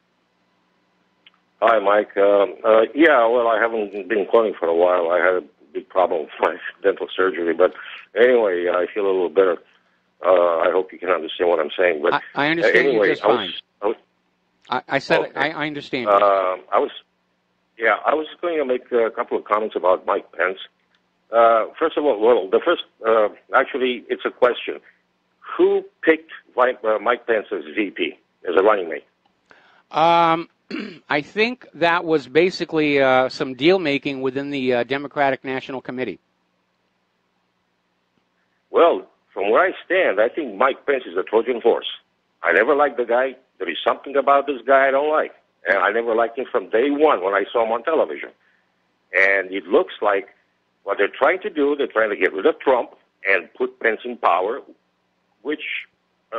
Hi, Mike. I haven't been calling for a while. I had a big problem with my dental surgery, but anyway, I feel a little better. I hope you can understand what I'm saying. But I understand anyway, you just fine. I said okay. I understand. I was going to make a couple of comments about Mike Pence. First of all, actually, it's a question. Who picked Mike Pence as VP, as a running mate? I think that was basically some deal-making within the Democratic National Committee. Well, from where I stand, I think Mike Pence is a Trojan horse. I never liked the guy. There is something about this guy I don't like. And I never liked him from day one when I saw him on television. And it looks like what they're trying to do, they're trying to get rid of Trump and put Pence in power, which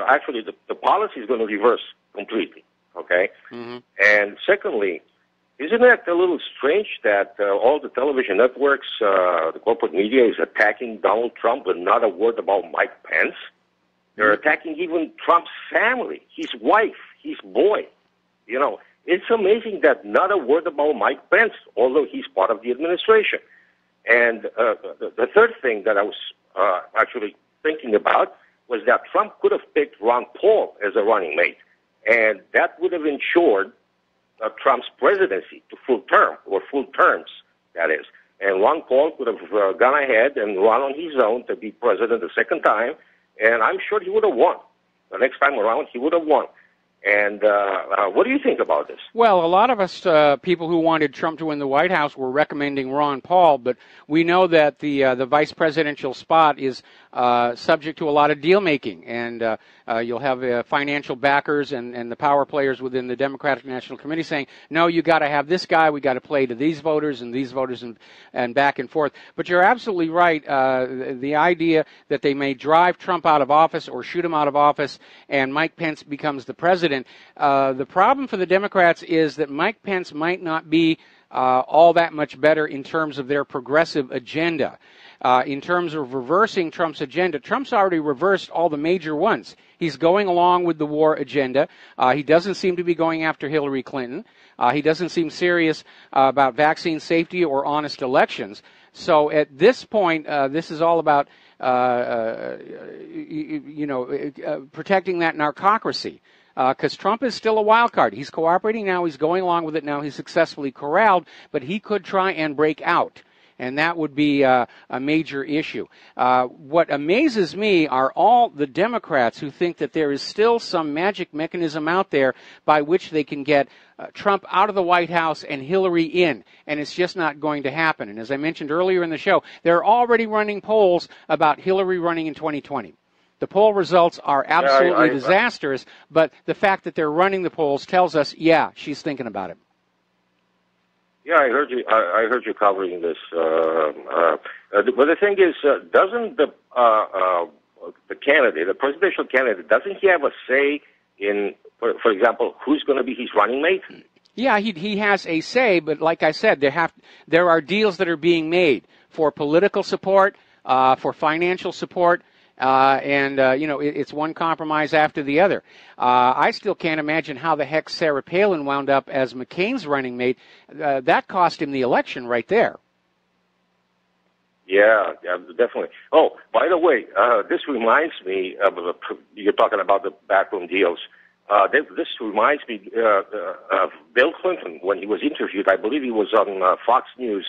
actually the policy is going to reverse completely, okay? Mm-hmm. And secondly, isn't that a little strange that all the television networks, the corporate media is attacking Donald Trump with not a word about Mike Pence? They're attacking even Trump's family, his wife, his boy. You know, it's amazing that not a word about Mike Pence, although he's part of the administration. And the third thing that I was actually thinking about was that Trump could have picked Ron Paul as a running mate, and that would have ensured Trump's presidency to full term or full terms that is. And Ron Paul could have gone ahead and run on his own to be president the second time, and I'm sure he would have won. The next time around, he would have won. And what do you think about this? Well, a lot of us people who wanted Trump to win the White House were recommending Ron Paul, but we know that the vice presidential spot is subject to a lot of deal making, and you'll have financial backers and the power players within the Democratic National Committee saying, no, you got to have this guy, we got to play to these voters and back and forth. But you're absolutely right. The idea that they may drive Trump out of office or shoot him out of office and Mike Pence becomes the president. The problem for the Democrats is that Mike Pence might not be all that much better in terms of their progressive agenda. In terms of reversing Trump's agenda, Trump's already reversed all the major ones. He's going along with the war agenda. He doesn't seem to be going after Hillary Clinton. He doesn't seem serious about vaccine safety or honest elections. So at this point, this is all about protecting that narcocracy. Because Trump is still a wild card. He's cooperating now. He's going along with it now. He's successfully corralled, but he could try and break out, and that would be a major issue. What amazes me are all the Democrats who think that there is still some magic mechanism out there by which they can get Trump out of the White House and Hillary in, and it's just not going to happen. And as I mentioned earlier in the show, they're already running polls about Hillary running in 2020. The poll results are absolutely disastrous, but the fact that they're running the polls tells us, yeah, she's thinking about it. Yeah, I heard you. I heard you covering this. But the thing is, doesn't the candidate, the presidential candidate, doesn't he have a say in, for example, who's going to be his running mate? Yeah, he has a say, but like I said, there are deals that are being made for political support, for financial support. It's one compromise after the other. I still can't imagine how the heck Sarah Palin wound up as McCain's running mate. That cost him the election right there. Yeah, definitely. Oh, by the way, this reminds me of you're talking about the backroom deals. This reminds me of Bill Clinton when he was interviewed. I believe he was on Fox News.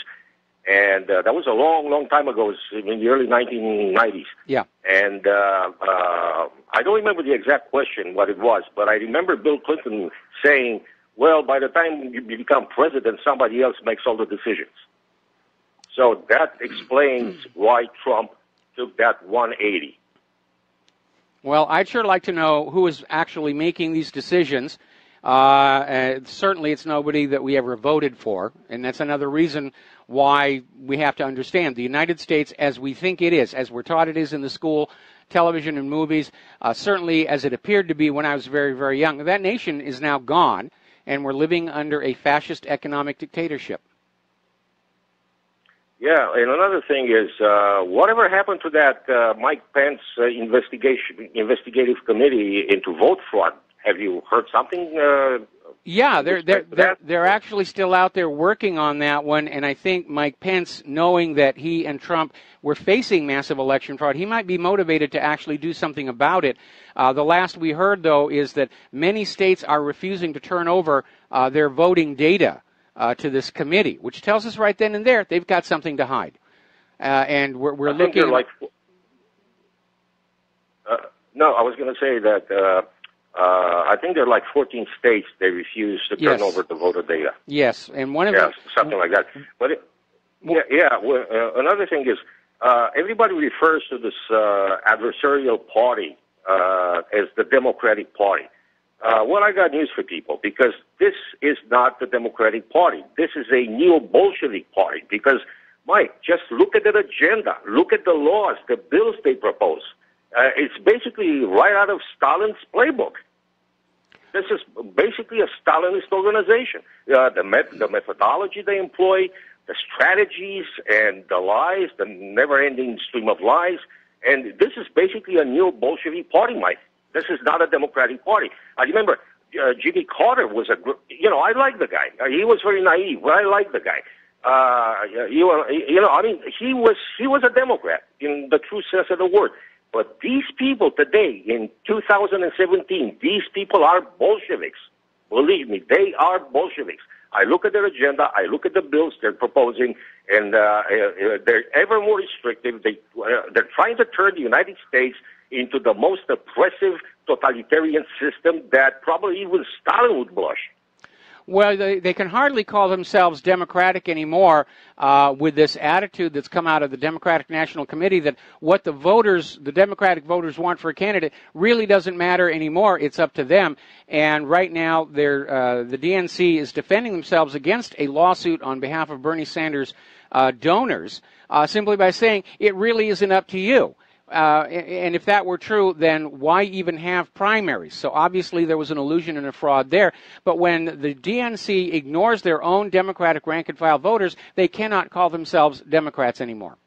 And that was a long, long time ago. It was in the early 1990s. Yeah. And I don't remember the exact question, what it was, but I remember Bill Clinton saying, well, by the time you become president, somebody else makes all the decisions. So that explains why Trump took that 180. Well, I'd sure like to know who is actually making these decisions. Certainly it's nobody that we ever voted for, and that's another reason why we have to understand the United States as we think it is, as we're taught it is in the school, television and movies, certainly as it appeared to be when I was very, very young. That nation is now gone, and we're living under a fascist economic dictatorship. Yeah, and another thing is, whatever happened to that Mike Pence investigative committee into vote fraud? Have you heard something? Yeah, they're actually still out there working on that one, and I think Mike Pence, knowing that he and Trump were facing massive election fraud, he might be motivated to actually do something about it. The last we heard, though, is that many states are refusing to turn over their voting data to this committee, which tells us right then and there they've got something to hide. And we're looking. No, I was going to say that. I think there are like 14 states they refuse to turn over the voter data. Yes, and one of them, something like that. But another thing is everybody refers to this adversarial party as the Democratic Party. Well, I got news for people, because this is not the Democratic Party. This is a neo-Bolshevik party, because, Mike, just look at the agenda. Look at the laws, the bills they propose. It's basically right out of Stalin's playbook. This is basically a Stalinist organization. The methodology they employ, the strategies and the lies, the never-ending stream of lies, and this is basically a neo-Bolshevik party, Mike. This is not a Democratic Party. I remember Jimmy Carter was I like the guy. He was very naive, but I like the guy. He was a Democrat in the true sense of the word. But these people today, in 2017, these people are Bolsheviks. Believe me, they are Bolsheviks. I look at their agenda, I look at the bills they're proposing, and they're ever more restrictive. They're trying to turn the United States into the most oppressive totalitarian system that probably even Stalin would blush. Well, they can hardly call themselves Democratic anymore with this attitude that's come out of the Democratic National Committee that what the Democratic voters want for a candidate really doesn't matter anymore. It's up to them. And right now, the DNC is defending themselves against a lawsuit on behalf of Bernie Sanders' donors simply by saying it really isn't up to you. And if that were true, then why even have primaries? So obviously there was an illusion and a fraud there. But when the DNC ignores their own Democratic rank-and-file voters, they cannot call themselves Democrats anymore.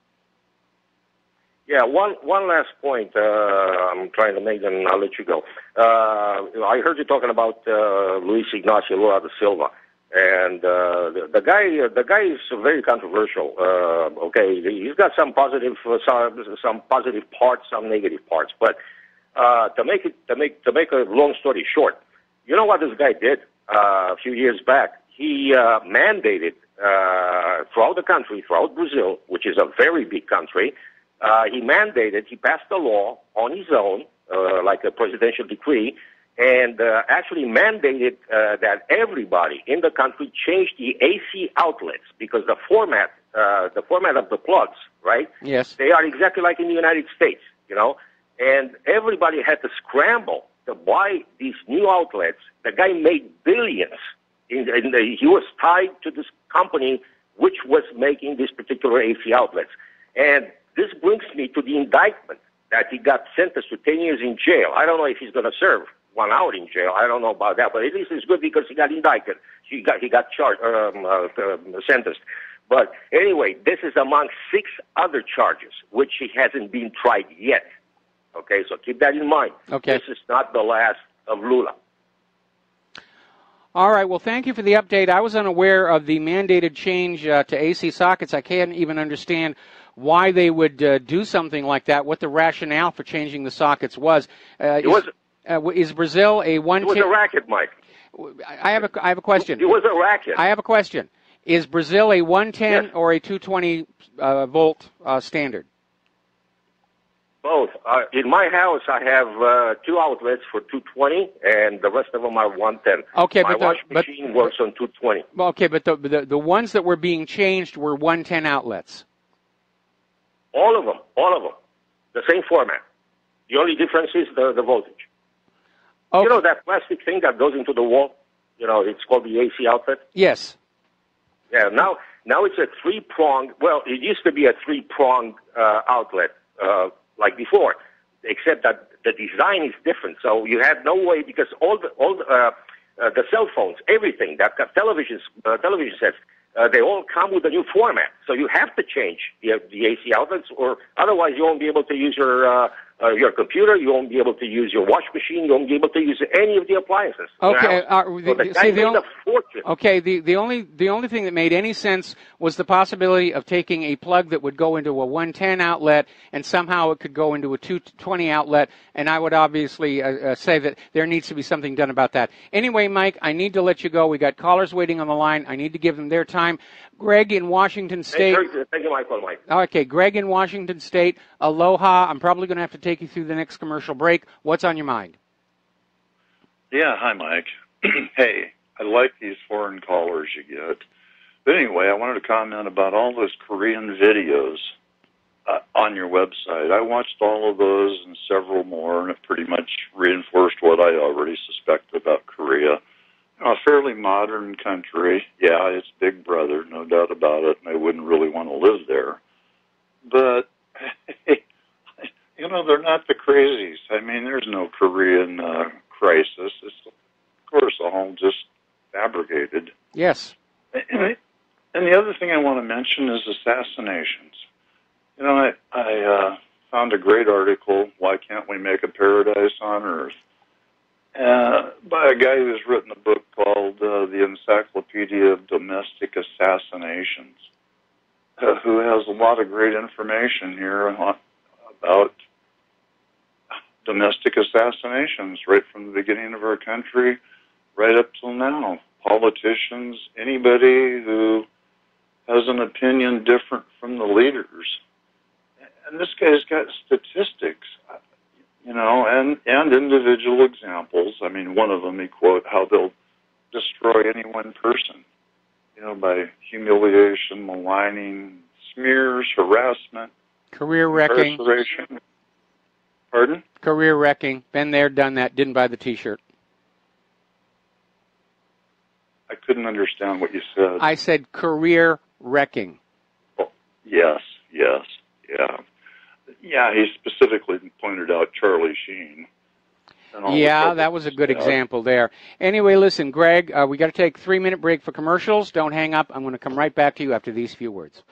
Yeah, one last point I'm trying to make, and I'll let you go. I heard you talking about Luis Ignacio Lula da Silva. And the guy is very controversial. Okay, he's got some positive parts, some negative parts. But to make a long story short, you know what this guy did a few years back? He mandated throughout the country, throughout Brazil, which is a very big country. He passed a law on his own, like a presidential decree. And actually mandated that everybody in the country change the AC outlets because the format of the plugs, right? Yes. They are exactly like in the United States, you know. And everybody had to scramble to buy these new outlets. The guy made billions. He was tied to this company which was making these particular AC outlets. And this brings me to the indictment that he got sentenced to 10 years in jail. I don't know if he's going to serve 1 hour in jail. I don't know about that, but at least it's good because he got indicted. He got charged, sentenced. But anyway, this is among 6 other charges, which he hasn't been tried yet. Okay, so keep that in mind. Okay. This is not the last of Lula. All right, well, thank you for the update. I was unaware of the mandated change to AC sockets. I can't even understand why they would do something like that, what the rationale for changing the sockets was. Is Brazil a one? It was a racket, Mike. I have a question. It was a racket. I have a question. Is Brazil a 110 or a 220 volt standard? Both. In my house, I have 2 outlets for 220, and the rest of them are 110. Okay, my washing machine works on 220. Okay, but the ones that were being changed were 110 outlets. All of them. The same format. The only difference is the voltage. Okay. You know that plastic thing that goes into the wall? You know, it's called the AC outlet? Yes. Yeah, now it's a 3-pronged, well, it used to be a 3-pronged outlet like before, except that the design is different. So you have no way, because all the cell phones, everything, that television sets, they all come with a new format. So you have to change the AC outlets, or otherwise you won't be able to use your computer, you won't be able to use your wash machine, you won't be able to use any of the appliances. Okay. The only thing that made any sense was the possibility of taking a plug that would go into a 110 outlet and somehow it could go into a 220 outlet, and I would obviously say that there needs to be something done about that. Anyway, Mike, I need to let you go. We got callers waiting on the line. I need to give them their time. Greg in Washington State. Thank you, Michael. Mike. Okay, Greg in Washington State. Aloha. I'm probably going to have to take you through the next commercial break. What's on your mind? Yeah, hi, Mike. Hey, I like these foreign callers you get. But anyway, I wanted to comment about all those Korean videos on your website. I watched all of those and several more, and it pretty much reinforced what I already suspected about Korea. A fairly modern country. Yeah, it's Big Brother, no doubt about it, and I wouldn't really want to live there. But, you know, they're not the crazies. I mean, there's no Korean crisis. It's, of course, all just fabricated. Yes. And the other thing I want to mention is assassinations. You know, I found a great article, Why Can't We Make a Paradise on Earth? By a guy who's written a book called The Encyclopedia of Domestic Assassinations, who has a lot of great information here about domestic assassinations right from the beginning of our country right up till now. politicians, anybody who has an opinion different from the leaders. And this guy's got statistics, and individual examples. I mean, one of them, he quote, how they'll destroy any one person, by humiliation, maligning, smears, harassment, career wrecking. Incarceration. Pardon? Career wrecking. Been there, done that. Didn't buy the T-shirt. I couldn't understand what you said. I said career wrecking. Oh, yes, yeah. Yeah, he specifically pointed out Charlie Sheen. Yeah, that was a good example there. Anyway, listen, Greg, we got to take a 3-minute break for commercials. Don't hang up. I'm going to come right back to you after these few words.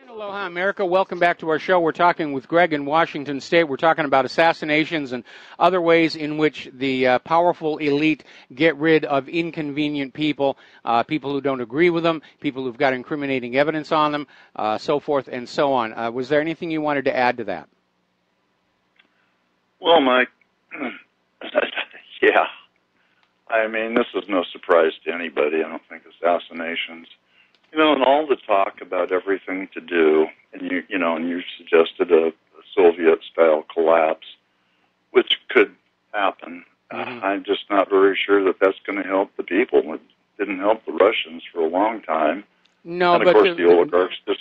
Aloha, America. Welcome back to our show. We're talking with Greg in Washington State. We're talking about assassinations and other ways in which the powerful elite get rid of inconvenient people, people who don't agree with them, people who've got incriminating evidence on them, so forth and so on. Was there anything you wanted to add to that? Well, Mike, yeah. I mean, this is no surprise to anybody, I don't think, assassinations. And all the talk about everything to do, and you suggested a Soviet-style collapse, which could happen. Mm-hmm. I'm just not very sure that that's going to help the people. It didn't help the Russians for a long time. No, and of course the oligarchs just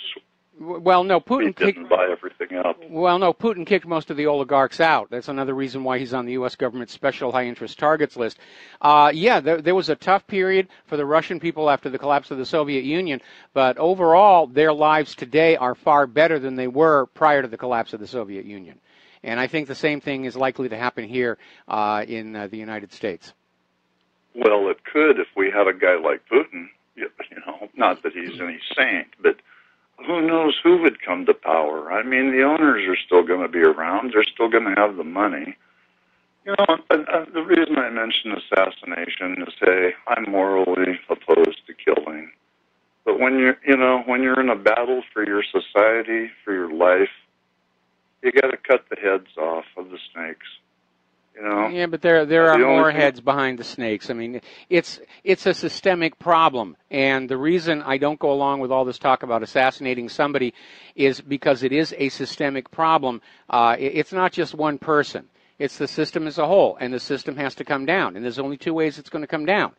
Putin didn't buy everything up. Well, no, Putin kicked most of the oligarchs out. That's another reason why he's on the U.S. government's special high-interest targets list. There was a tough period for the Russian people after the collapse of the Soviet Union, but overall, their lives today are far better than they were prior to the collapse of the Soviet Union. And I think the same thing is likely to happen here in the United States. Well, it could if we had a guy like Putin, not that he's any saint, but who knows who would come to power? I mean, the owners are still going to be around. They're still going to have the money. The reason I mention assassination is, hey, I'm morally opposed to killing. But when you're in a battle for your society, for your life, you got to cut the heads off of the snakes. Yeah, but there are more heads behind the snakes. I mean, it's a systemic problem, and the reason I don't go along with all this talk about assassinating somebody is because it is a systemic problem. It's not just one person. It's the system as a whole, and the system has to come down, and there's only two ways it's going to come down.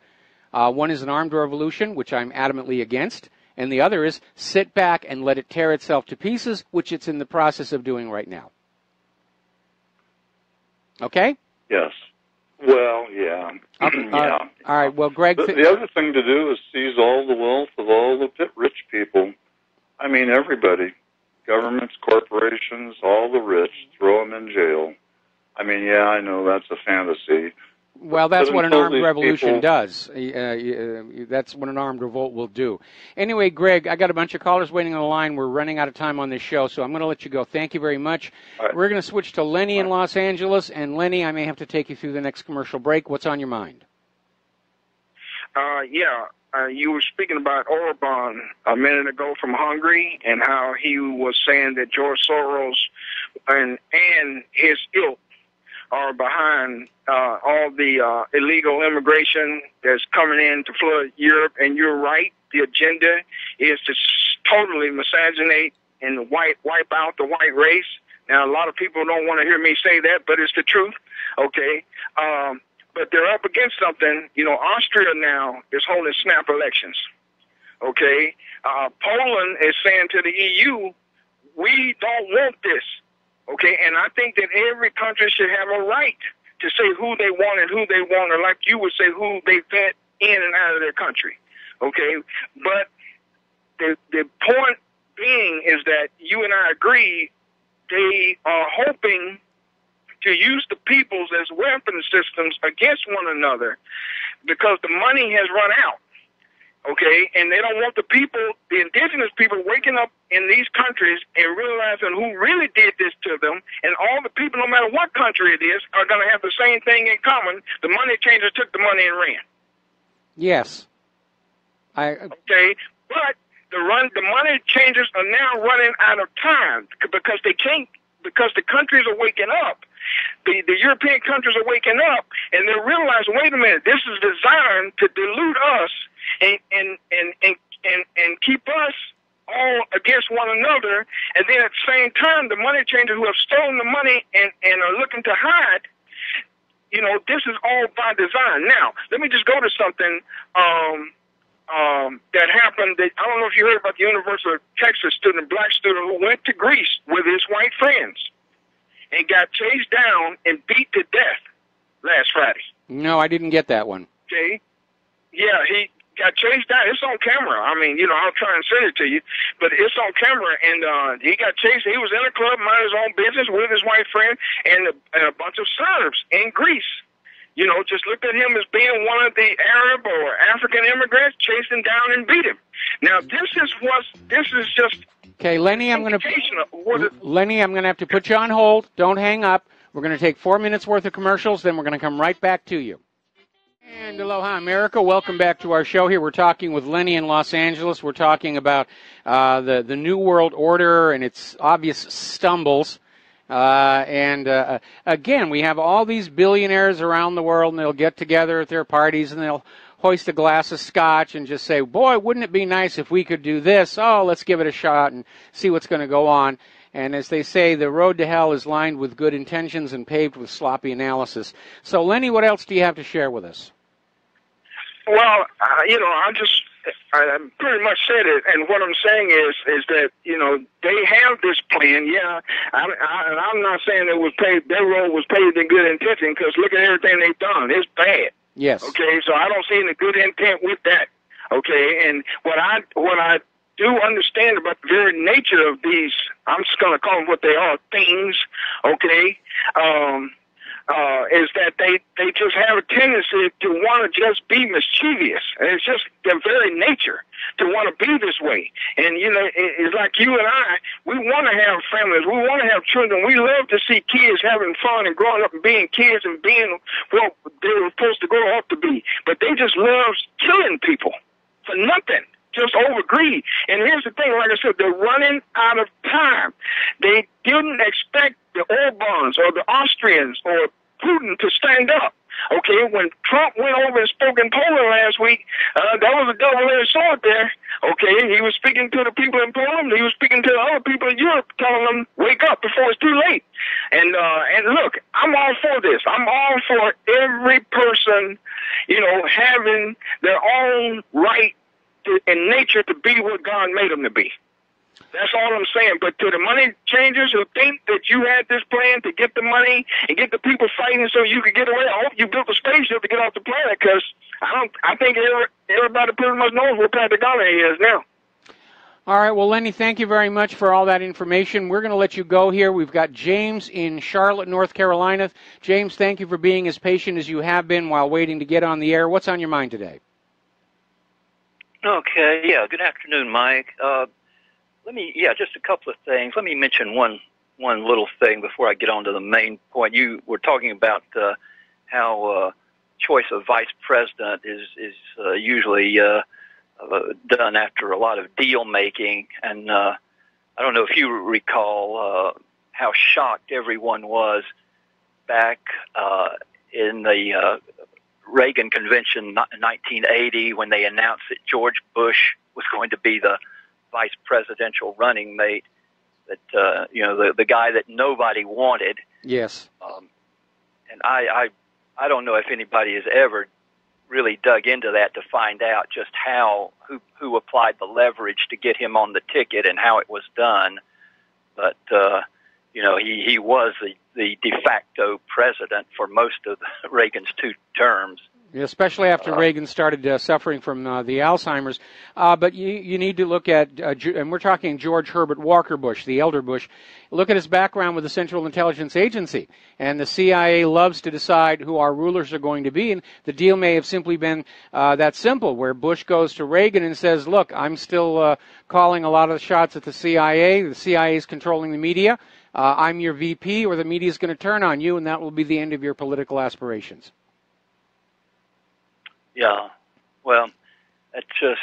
One is an armed revolution, which I'm adamantly against, and the other is sit back and let it tear itself to pieces, which it's in the process of doing right now. Okay? Yes. Well, yeah. Yeah. All right. Well, Greg. The other thing to do is seize all the wealth of all the rich people. I mean, everybody. Governments, corporations, all the rich, throw them in jail. I mean, yeah, I know that's a fantasy. Well, that's what an armed revolution does. That's what an armed revolt will do. Anyway, Greg, I got a bunch of callers waiting on the line. We're running out of time on this show, so I'm going to let you go. Thank you very much. Right. We're going to switch to Lenny in Los Angeles. And Lenny, I may have to take you through the next commercial break. What's on your mind? You were speaking about Orban a minute ago from Hungary and how he was saying that George Soros and his ilk are behind all the illegal immigration that's coming in to flood Europe. And you're right, the agenda is to totally miscegenate and wipe out the white race. Now, a lot of people don't want to hear me say that, but it's the truth, okay? But they're up against something. Austria now is holding snap elections, okay? Poland is saying to the EU, we don't want this. Okay, and I think that every country should have a right to say who they want and who they want, or like you would say, who they fit in and out of their country. Okay, but the point being is that you and I agree they are hoping to use the peoples as weapon systems against one another because the money has run out. Okay, and they don't want the people, the indigenous people, waking up in these countries and realizing who really did this to them, and all the people, no matter what country it is, are going to have the same thing in common. The money changers took the money and ran. Yes. Okay, but the money changers are now running out of time because they can't because the countries are waking up. The European countries are waking up, and they're realizing, wait a minute, this is designed to dilute us and keep us all against one another. And then at the same time, the money changers who have stolen the money and are looking to hide, you know, this is all by design. Now, let me just go to something that happened. I don't know if you heard about the University of Texas student, black student, who went to Greece with his white friends and got chased down and beat to death last Friday. No, I didn't get that one. Okay. Yeah, he got chased down. It's on camera. I mean, you know, I'll try and send it to you, but it's on camera. And he got chased. He was in a club, minding his own business with his white friend and a bunch of Serbs in Greece. You know, just looked at him as being one of the Arab or African immigrants, chased him down and beat him. Now, this is just... Okay, Lenny, I'm going to have to put you on hold. Don't hang up. We're going to take 4 minutes worth of commercials, then we're going to come right back to you. And aloha, America. Welcome back to our show here. We're talking with Lenny in Los Angeles. We're talking about the New World Order and its obvious stumbles. Again, we have all these billionaires around the world, and they'll get together at their parties, and they'll hoist a glass of scotch and just say, boy, wouldn't it be nice if we could do this? Oh, let's give it a shot and see what's going to go on. And as they say, the road to hell is lined with good intentions and paved with sloppy analysis. So, Lenny, what else do you have to share with us? Well, you know, I pretty much said it, and what I'm saying is that, you know, they have this plan. Yeah, I'm not saying it was paid. Their role was paid in good intention, because look at everything they've done. It's bad. Yes. Okay, so I don't see any good intent with that. Okay, and what I do understand about the very nature of these, I'm just going to call them what they are, things. Okay. Is that they just have a tendency to want to just be mischievous. And it's just their very nature to want to be this way. And, you know, it's like you and I, we want to have families. We want to have children. We love to see kids having fun and growing up and being kids and being what they were supposed to grow up to be. But they just love killing people for nothing. Just over greed. And here's the thing, like I said, they're running out of time. They didn't expect the Orbans or the Austrians or Putin to stand up. Okay, when Trump went over and spoke in Poland last week, that was a double-edged sword there. Okay, he was speaking to the people in Poland. He was speaking to the other people in Europe, telling them, wake up before it's too late. And look, I'm all for this. I'm all for every person, you know, having their own right in nature to be what God made them to be. That's all I'm saying. But to the money changers who think that you had this plan to get the money and get the people fighting so you could get away, I hope you built a spaceship to get off the planet, because I think everybody pretty much knows where Patagonia is now. All right, well, Lenny, thank you very much for all that information. We're going to let you go here. We've got James in Charlotte, North Carolina. James, thank you for being as patient as you have been while waiting to get on the air. What's on your mind today? Okay, yeah, good afternoon, Mike. Just a couple of things. Let me mention one little thing before I get on to the main point. You were talking about how choice of vice president is usually done after a lot of deal making, and I don't know if you recall how shocked everyone was back in the Reagan convention in 1980 when they announced that George Bush was going to be the vice presidential running mate, that the guy that nobody wanted. Yes. And I don't know if anybody has ever really dug into that to find out just who applied the leverage to get him on the ticket and how it was done. But he was the de facto president for most of Reagan's 2 terms. Especially after Reagan started suffering from the Alzheimer's. But you need to look at, and we're talking George Herbert Walker Bush, the elder Bush. Look at his background with the Central Intelligence Agency. And the CIA loves to decide who our rulers are going to be. And the deal may have simply been that simple, where Bush goes to Reagan and says, look, I'm still calling a lot of the shots at the CIA. The CIA is controlling the media. I'm your VP, or the media is going to turn on you, and that will be the end of your political aspirations. Yeah, well, it's just,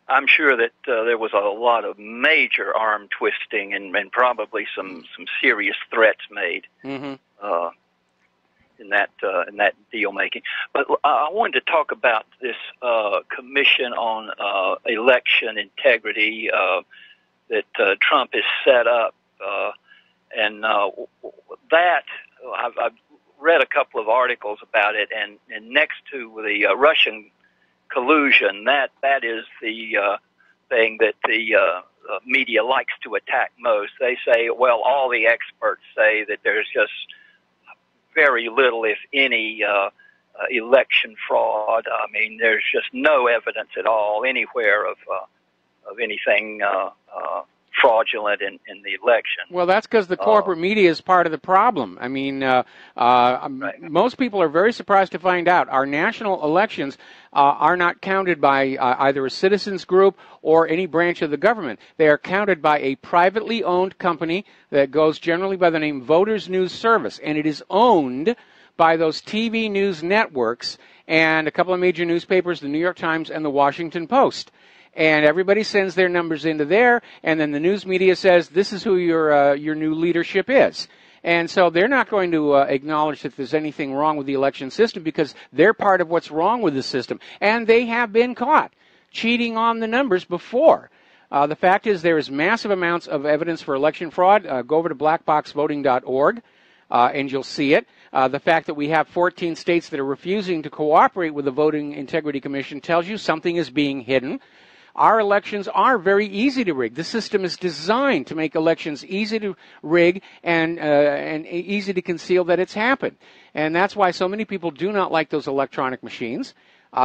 I'm sure that there was a lot of major arm twisting and probably some serious threats made in that deal making. But I wanted to talk about this commission on election integrity that Trump has set up, and that I've read a couple of articles about it, and next to the Russian collusion, that is the thing that the media likes to attack most. They say, well, all the experts say that there's just very little, if any, election fraud. I mean, there's just no evidence at all anywhere of anything fraudulent in the election. Well, that's because the corporate media is part of the problem. I mean, most people are very surprised to find out our national elections are not counted by either a citizens group or any branch of the government. They are counted by a privately owned company that goes generally by the name Voters News Service, and it is owned by those TV news networks and a couple of major newspapers, the New York Times and the Washington Post. And everybody sends their numbers into there, and then the news media says, this is who your new leadership is. And so they're not going to acknowledge that there's anything wrong with the election system because they're part of what's wrong with the system. And they have been caught cheating on the numbers before. The fact is there is massive amounts of evidence for election fraud. Go over to blackboxvoting.org, and you'll see it. The fact that we have 14 states that are refusing to cooperate with the Voting Integrity Commission tells you something is being hidden. Our elections are very easy to rig. The system is designed to make elections easy to rig and easy to conceal that it's happened. And that's why so many people do not like those electronic machines.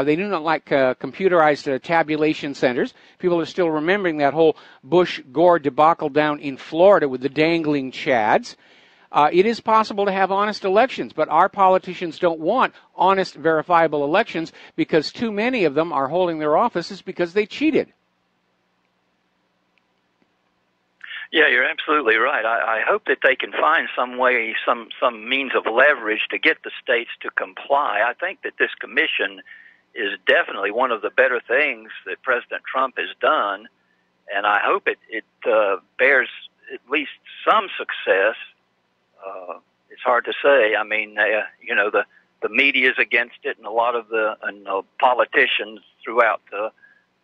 They do not like computerized tabulation centers. People are still remembering that whole Bush-Gore debacle down in Florida with the dangling chads. It is possible to have honest elections, but our politicians don't want honest, verifiable elections because too many of them are holding their offices because they cheated. Yeah, you're absolutely right. I hope that they can find some way, some means of leverage to get the states to comply. I think that this commission is definitely one of the better things that President Trump has done, and I hope it bears at least some success. It's hard to say. I mean, the media is against it, and a lot of the politicians throughout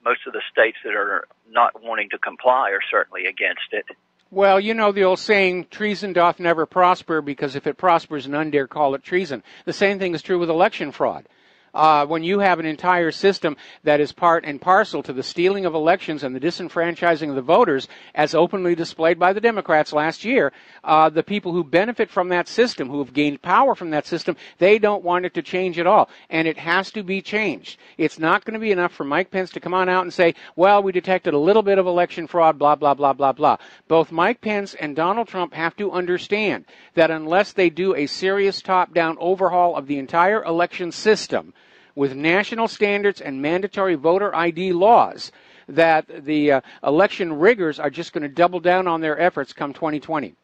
most of the states that are not wanting to comply are certainly against it. Well, you know the old saying, treason doth never prosper, because if it prospers, none dare call it treason. The same thing is true with election fraud. When you have an entire system that is part and parcel to the stealing of elections and the disenfranchising of the voters, as openly displayed by the Democrats last year, the people who benefit from that system, who have gained power from that system, they don't want it to change at all. And it has to be changed. It's not going to be enough for Mike Pence to come on out and say, well, we detected a little bit of election fraud, blah, blah, blah, blah, blah. Both Mike Pence and Donald Trump have to understand that unless they do a serious top-down overhaul of the entire election system, with national standards and mandatory voter ID laws, that the election riggers are just going to double down on their efforts come 2020.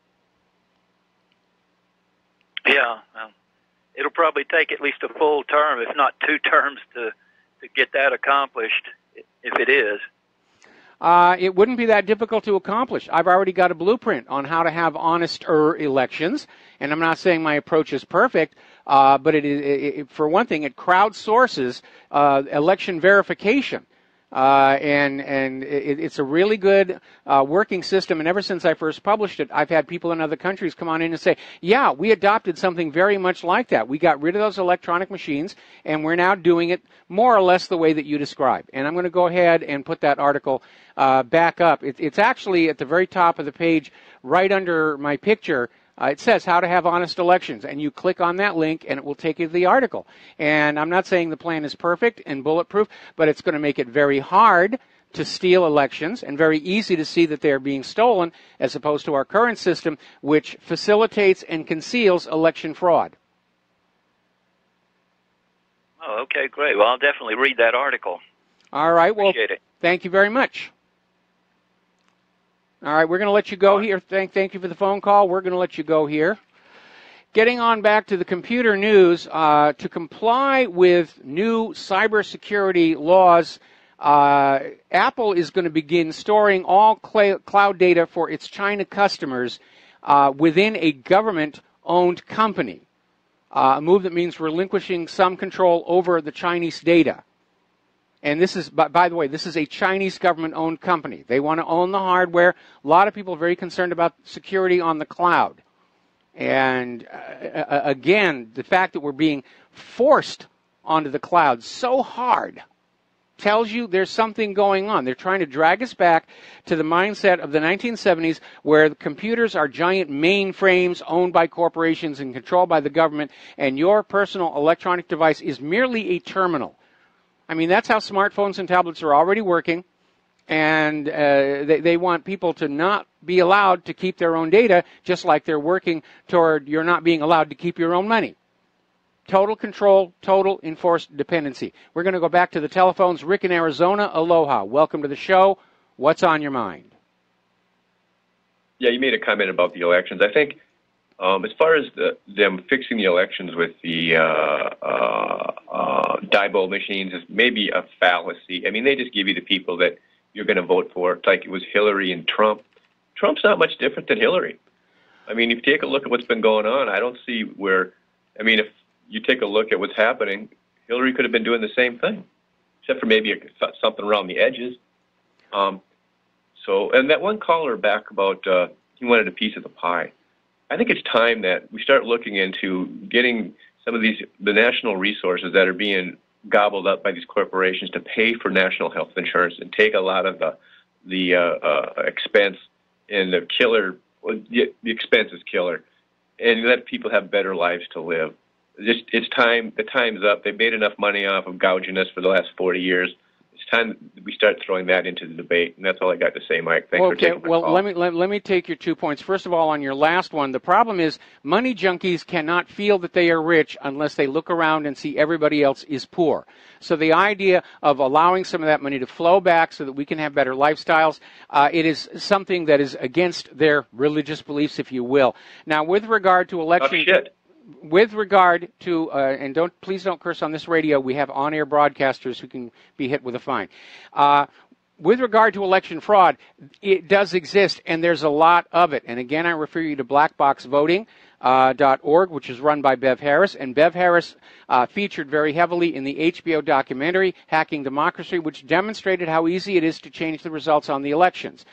Yeah, it'll probably take at least a full term, if not 2 terms, to get that accomplished, if it is. It wouldn't be that difficult to accomplish. I've already got a blueprint on how to have honester elections, and I'm not saying my approach is perfect, but for one thing, it crowdsources election verification. And it's a really good working system. And ever since I first published it, I've had people in other countries come on in and say, yeah, we adopted something very much like that. We got rid of those electronic machines, and we're now doing it more or less the way that you described. And I'm going to go ahead and put that article back up. It's actually at the very top of the page, right under my picture. It says how to have honest elections, and you click on that link and it will take you to the article. And I'm not saying the plan is perfect and bulletproof, but it's going to make it very hard to steal elections and very easy to see that they're being stolen, as opposed to our current system, which facilitates and conceals election fraud. Oh, okay, great. Well, I'll definitely read that article. All right. Well, appreciate it. Thank you very much. All right, we're going to let you go here. Thank you for the phone call. We're going to let you go here. Getting on back to the computer news, to comply with new cybersecurity laws Apple is going to begin storing all cloud data for its China customers within a government-owned company. A move that means relinquishing some control over the Chinese data. And this is, by the way, this is a Chinese government-owned company. They want to own the hardware. A lot of people are very concerned about security on the cloud. And again, the fact that we're being forced onto the cloud so hard tells you there's something going on. They're trying to drag us back to the mindset of the 1970s where the computers are giant mainframes owned by corporations and controlled by the government, and your personal electronic device is merely a terminal. I mean, that's how smartphones and tablets are already working, and they want people to not be allowed to keep their own data, just like they're working toward you're not being allowed to keep your own money. Total control, total enforced dependency. We're going to go back to the telephones. Rick in Arizona, aloha. Welcome to the show. What's on your mind? Yeah, you made a comment about the elections. I think as far as them fixing the elections with the die bowl machines is maybe a fallacy. I mean, they just give you the people that you're going to vote for. It's like it was Hillary and Trump. Trump's not much different than Hillary. I mean, if you take a look at what's been going on, I don't see where, I mean, if you take a look at what's happening, Hillary could have been doing the same thing, except for maybe something around the edges. And that one caller back about he wanted a piece of the pie. I think it's time that we start looking into getting some of the national resources that are being gobbled up by these corporations to pay for national health insurance and take a lot of the expense and the expense is killer, and let people have better lives to live. It's time. The time's up. They've made enough money off of gouging us for the last 40 years. It's time we start throwing that into the debate, and that's all I got to say, Mike. Thanks for taking my call. Let me take your 2 points. First of all, on your last one, the problem is money junkies cannot feel that they are rich unless they look around and see everybody else is poor. So the idea of allowing some of that money to flow back so that we can have better lifestyles, it is something that is against their religious beliefs, if you will. Now, with regard to election... With regard to, and please don't curse on this radio, we have on-air broadcasters who can be hit with a fine. With regard to election fraud, it does exist, and there's a lot of it. And again, I refer you to blackboxvoting.org, which is run by Bev Harris. And Bev Harris featured very heavily in the HBO documentary, Hacking Democracy, which demonstrated how easy it is to change the results on the elections.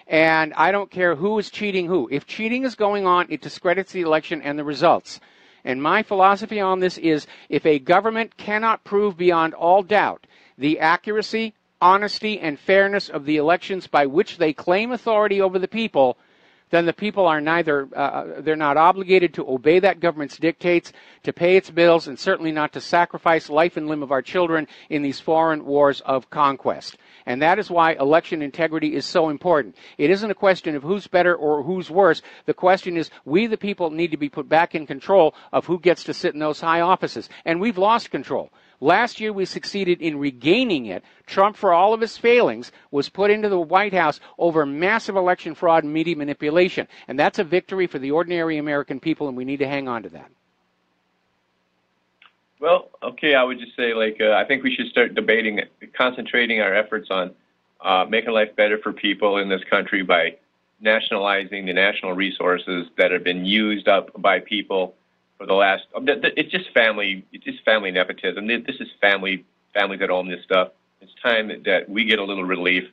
And I don't care who is cheating who. If cheating is going on, it discredits the election and the results. And my philosophy on this is if a government cannot prove beyond all doubt the accuracy, honesty, and fairness of the elections by which they claim authority over the people, then the people are they're not obligated to obey that government's dictates, to pay its bills, and certainly not to sacrifice life and limb of our children in these foreign wars of conquest. And that is why election integrity is so important. It isn't a question of who's better or who's worse. The question is we, the people, need to be put back in control of who gets to sit in those high offices. And we've lost control. Last year, we succeeded in regaining it. Trump, for all of his failings, was put into the White House over massive election fraud and media manipulation. And that's a victory for the ordinary American people, and we need to hang on to that. Well, okay, I would just say, I think we should start debating, concentrating our efforts on making life better for people in this country by nationalizing the national resources that have been used up by people for the last. It's just family nepotism. This is families that own this stuff. It's time that we get a little relief.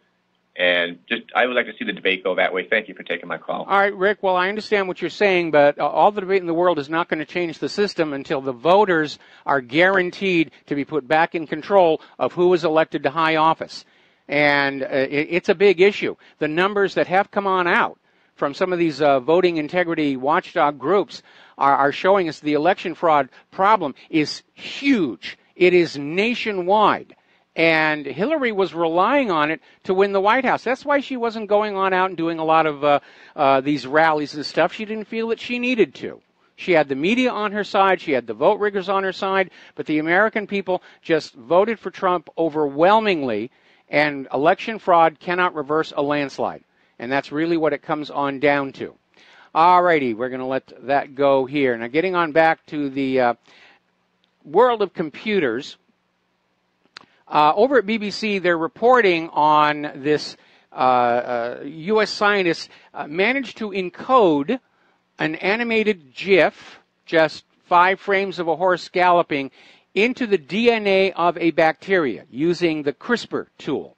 And I would like to see the debate go that way. Thank you for taking my call. All right, Rick, well, I understand what you're saying, but all the debate in the world is not going to change the system until the voters are guaranteed to be put back in control of who is elected to high office. And it's a big issue. The numbers that have come on out from some of these voting integrity watchdog groups are showing us the election fraud problem is huge. It is nationwide. And Hillary was relying on it to win the White House. That's why she wasn't going on out and doing a lot of these rallies and stuff. She didn't feel that she needed to. She had the media on her side. She had the vote riggers on her side. But the American people just voted for Trump overwhelmingly. And election fraud cannot reverse a landslide. And that's really what it comes on down to. All righty, we're going to let that go here. Now, getting on back to the world of computers. over at BBC, they're reporting on this U.S. scientists managed to encode an animated GIF, just 5 frames of a horse galloping, into the DNA of a bacteria using the CRISPR tool.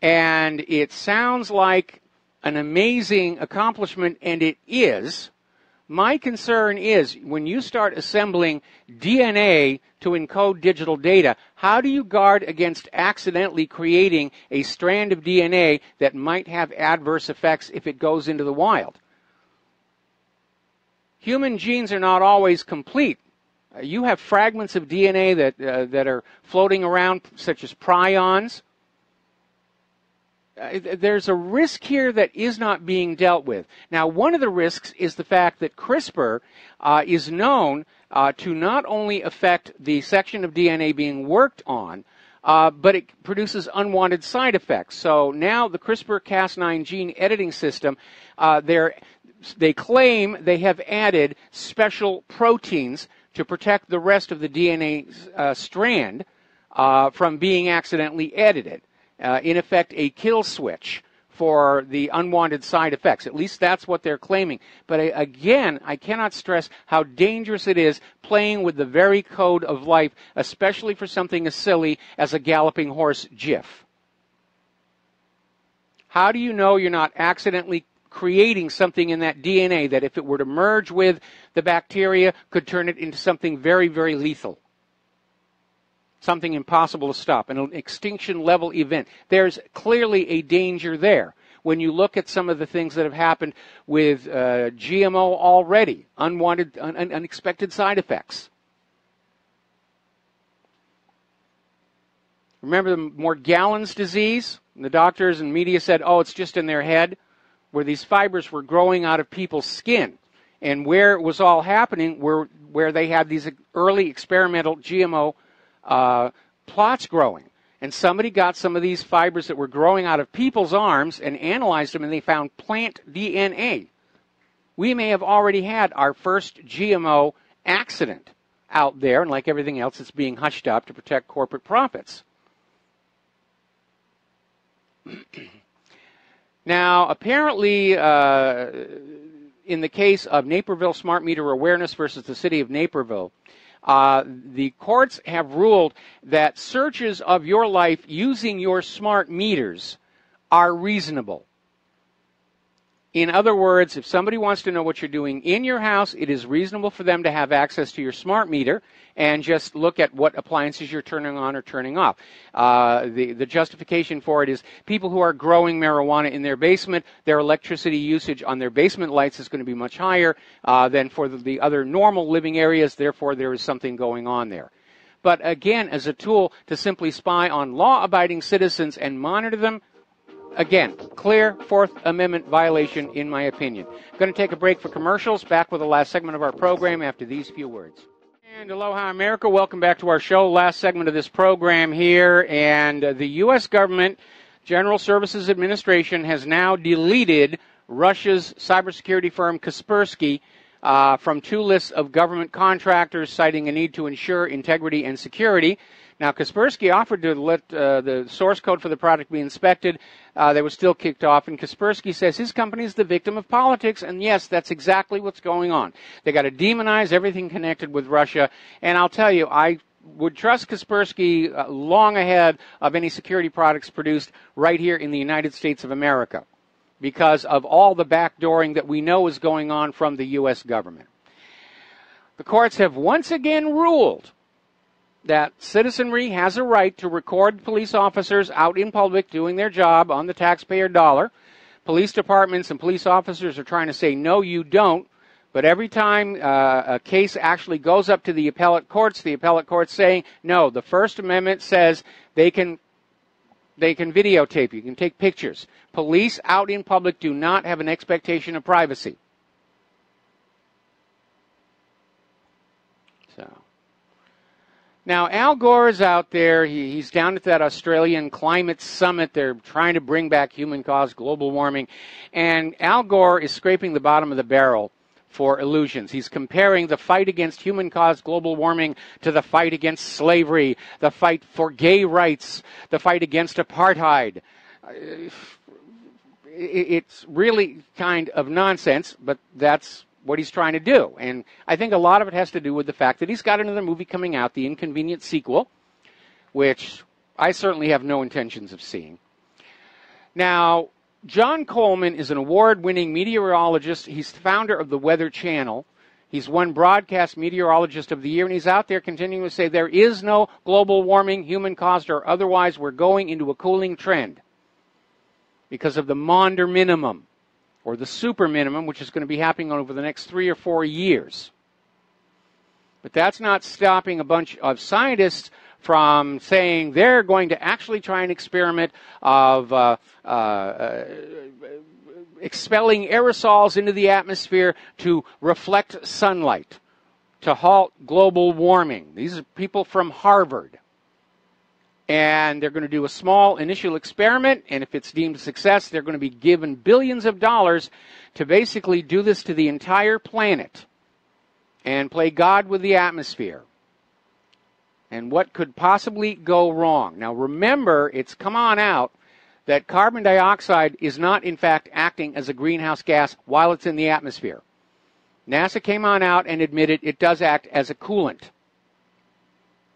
And it sounds like an amazing accomplishment, and it is. My concern is when you start assembling DNA to encode digital data, how do you guard against accidentally creating a strand of DNA that might have adverse effects if it goes into the wild? Human genes are not always complete. You have fragments of DNA that are floating around, such as prions. There's a risk here that is not being dealt with. Now, one of the risks is the fact that CRISPR is known to not only affect the section of DNA being worked on, but it produces unwanted side effects. So now the CRISPR-Cas9 gene editing system, they claim they have added special proteins to protect the rest of the DNA strand from being accidentally edited. In effect, a kill switch for the unwanted side effects. At least that's what they're claiming. But again, I cannot stress how dangerous it is playing with the very code of life, especially for something as silly as a galloping horse GIF. How do you know you're not accidentally creating something in that DNA that, if it were to merge with the bacteria, could turn it into something very, very lethal? Something impossible to stop, an extinction-level event. There's clearly a danger there. When you look at some of the things that have happened with GMO already, unwanted, unexpected side effects. Remember the Morgellons disease? The doctors and media said, oh, it's just in their head, where these fibers were growing out of people's skin. And where it was all happening were where they had these early experimental GMO plots growing. And somebody got some of these fibers that were growing out of people's arms and analyzed them, and they found plant DNA. We may have already had our first GMO accident out there, and like everything else, it's being hushed up to protect corporate profits. Now, apparently, in the case of Naperville Smart Meter Awareness versus the City of Naperville, the courts have ruled that searches of your life using your smart meters are reasonable. In other words, if somebody wants to know what you're doing in your house, it is reasonable for them to have access to your smart meter and just look at what appliances you're turning on or turning off. The justification for it is people who are growing marijuana in their basement, their electricity usage on their basement lights is going to be much higher than for the other normal living areas. Therefore, there is something going on there. But again, as a tool to simply spy on law-abiding citizens and monitor them, again, clear Fourth Amendment violation, in my opinion. Going to take a break for commercials. Back with the last segment of our program after these few words. And aloha, America. Welcome back to our show. Last segment of this program here. And the U.S. government, General Services Administration, has now deleted Russia's cybersecurity firm Kaspersky from 2 lists of government contractors, citing a need to ensure integrity and security. Now, Kaspersky offered to let the source code for the product be inspected. They were still kicked off, and Kaspersky says his company is the victim of politics, and yes, that's exactly what's going on. They got to demonize everything connected with Russia, and I'll tell you, I would trust Kaspersky long ahead of any security products produced right here in the United States of America because of all the backdooring that we know is going on from the U.S. government. The courts have once again ruled that citizenry has a right to record police officers out in public doing their job on the taxpayer dollar. Police departments and police officers are trying to say, no, you don't. But every time a case actually goes up to the appellate court's saying, no, the First Amendment says they can videotape you, can take pictures. Police out in public do not have an expectation of privacy. Now, Al Gore is out there. He's down at that Australian climate summit. They're trying to bring back human-caused global warming. And Al Gore is scraping the bottom of the barrel for illusions. He's comparing the fight against human-caused global warming to the fight against slavery, the fight for gay rights, the fight against apartheid. It's really kind of nonsense, but that's what he's trying to do. And I think a lot of it has to do with the fact that he's got another movie coming out, The Inconvenient Sequel, which I certainly have no intentions of seeing. Now, John Coleman is an award-winning meteorologist. He's the founder of the Weather Channel. He's won Broadcast Meteorologist of the Year, and he's out there continuing to say there is no global warming, human-caused or otherwise. We're going into a cooling trend because of the Maunder minimum, or the super minimum, which is going to be happening over the next 3 or 4 years. But that's not stopping a bunch of scientists from saying they're going to actually try an experiment of expelling aerosols into the atmosphere to reflect sunlight, to halt global warming. These are people from Harvard. And they're going to do a small initial experiment, and if it's deemed a success, they're going to be given billions of dollars to basically do this to the entire planet and play God with the atmosphere. And what could possibly go wrong? Now remember, it's come on out that carbon dioxide is not in fact acting as a greenhouse gas while it's in the atmosphere. NASA came on out and admitted it does act as a coolant.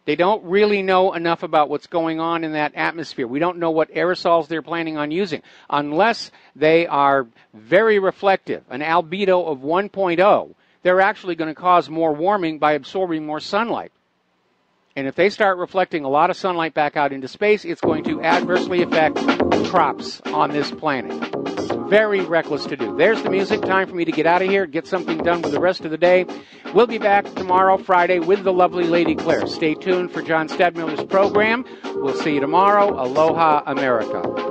They don't really know enough about what's going on in that atmosphere. We don't know what aerosols they're planning on using, unless they are very reflective, an albedo of 1.0. They're actually going to cause more warming by absorbing more sunlight. And if they start reflecting a lot of sunlight back out into space, it's going to adversely affect crops on this planet. Very reckless to do. There's the music. Time for me to get out of here, get something done with the rest of the day. We'll be back tomorrow, Friday, with the lovely Lady Claire. Stay tuned for John Stadmiller's program. We'll see you tomorrow. Aloha, America.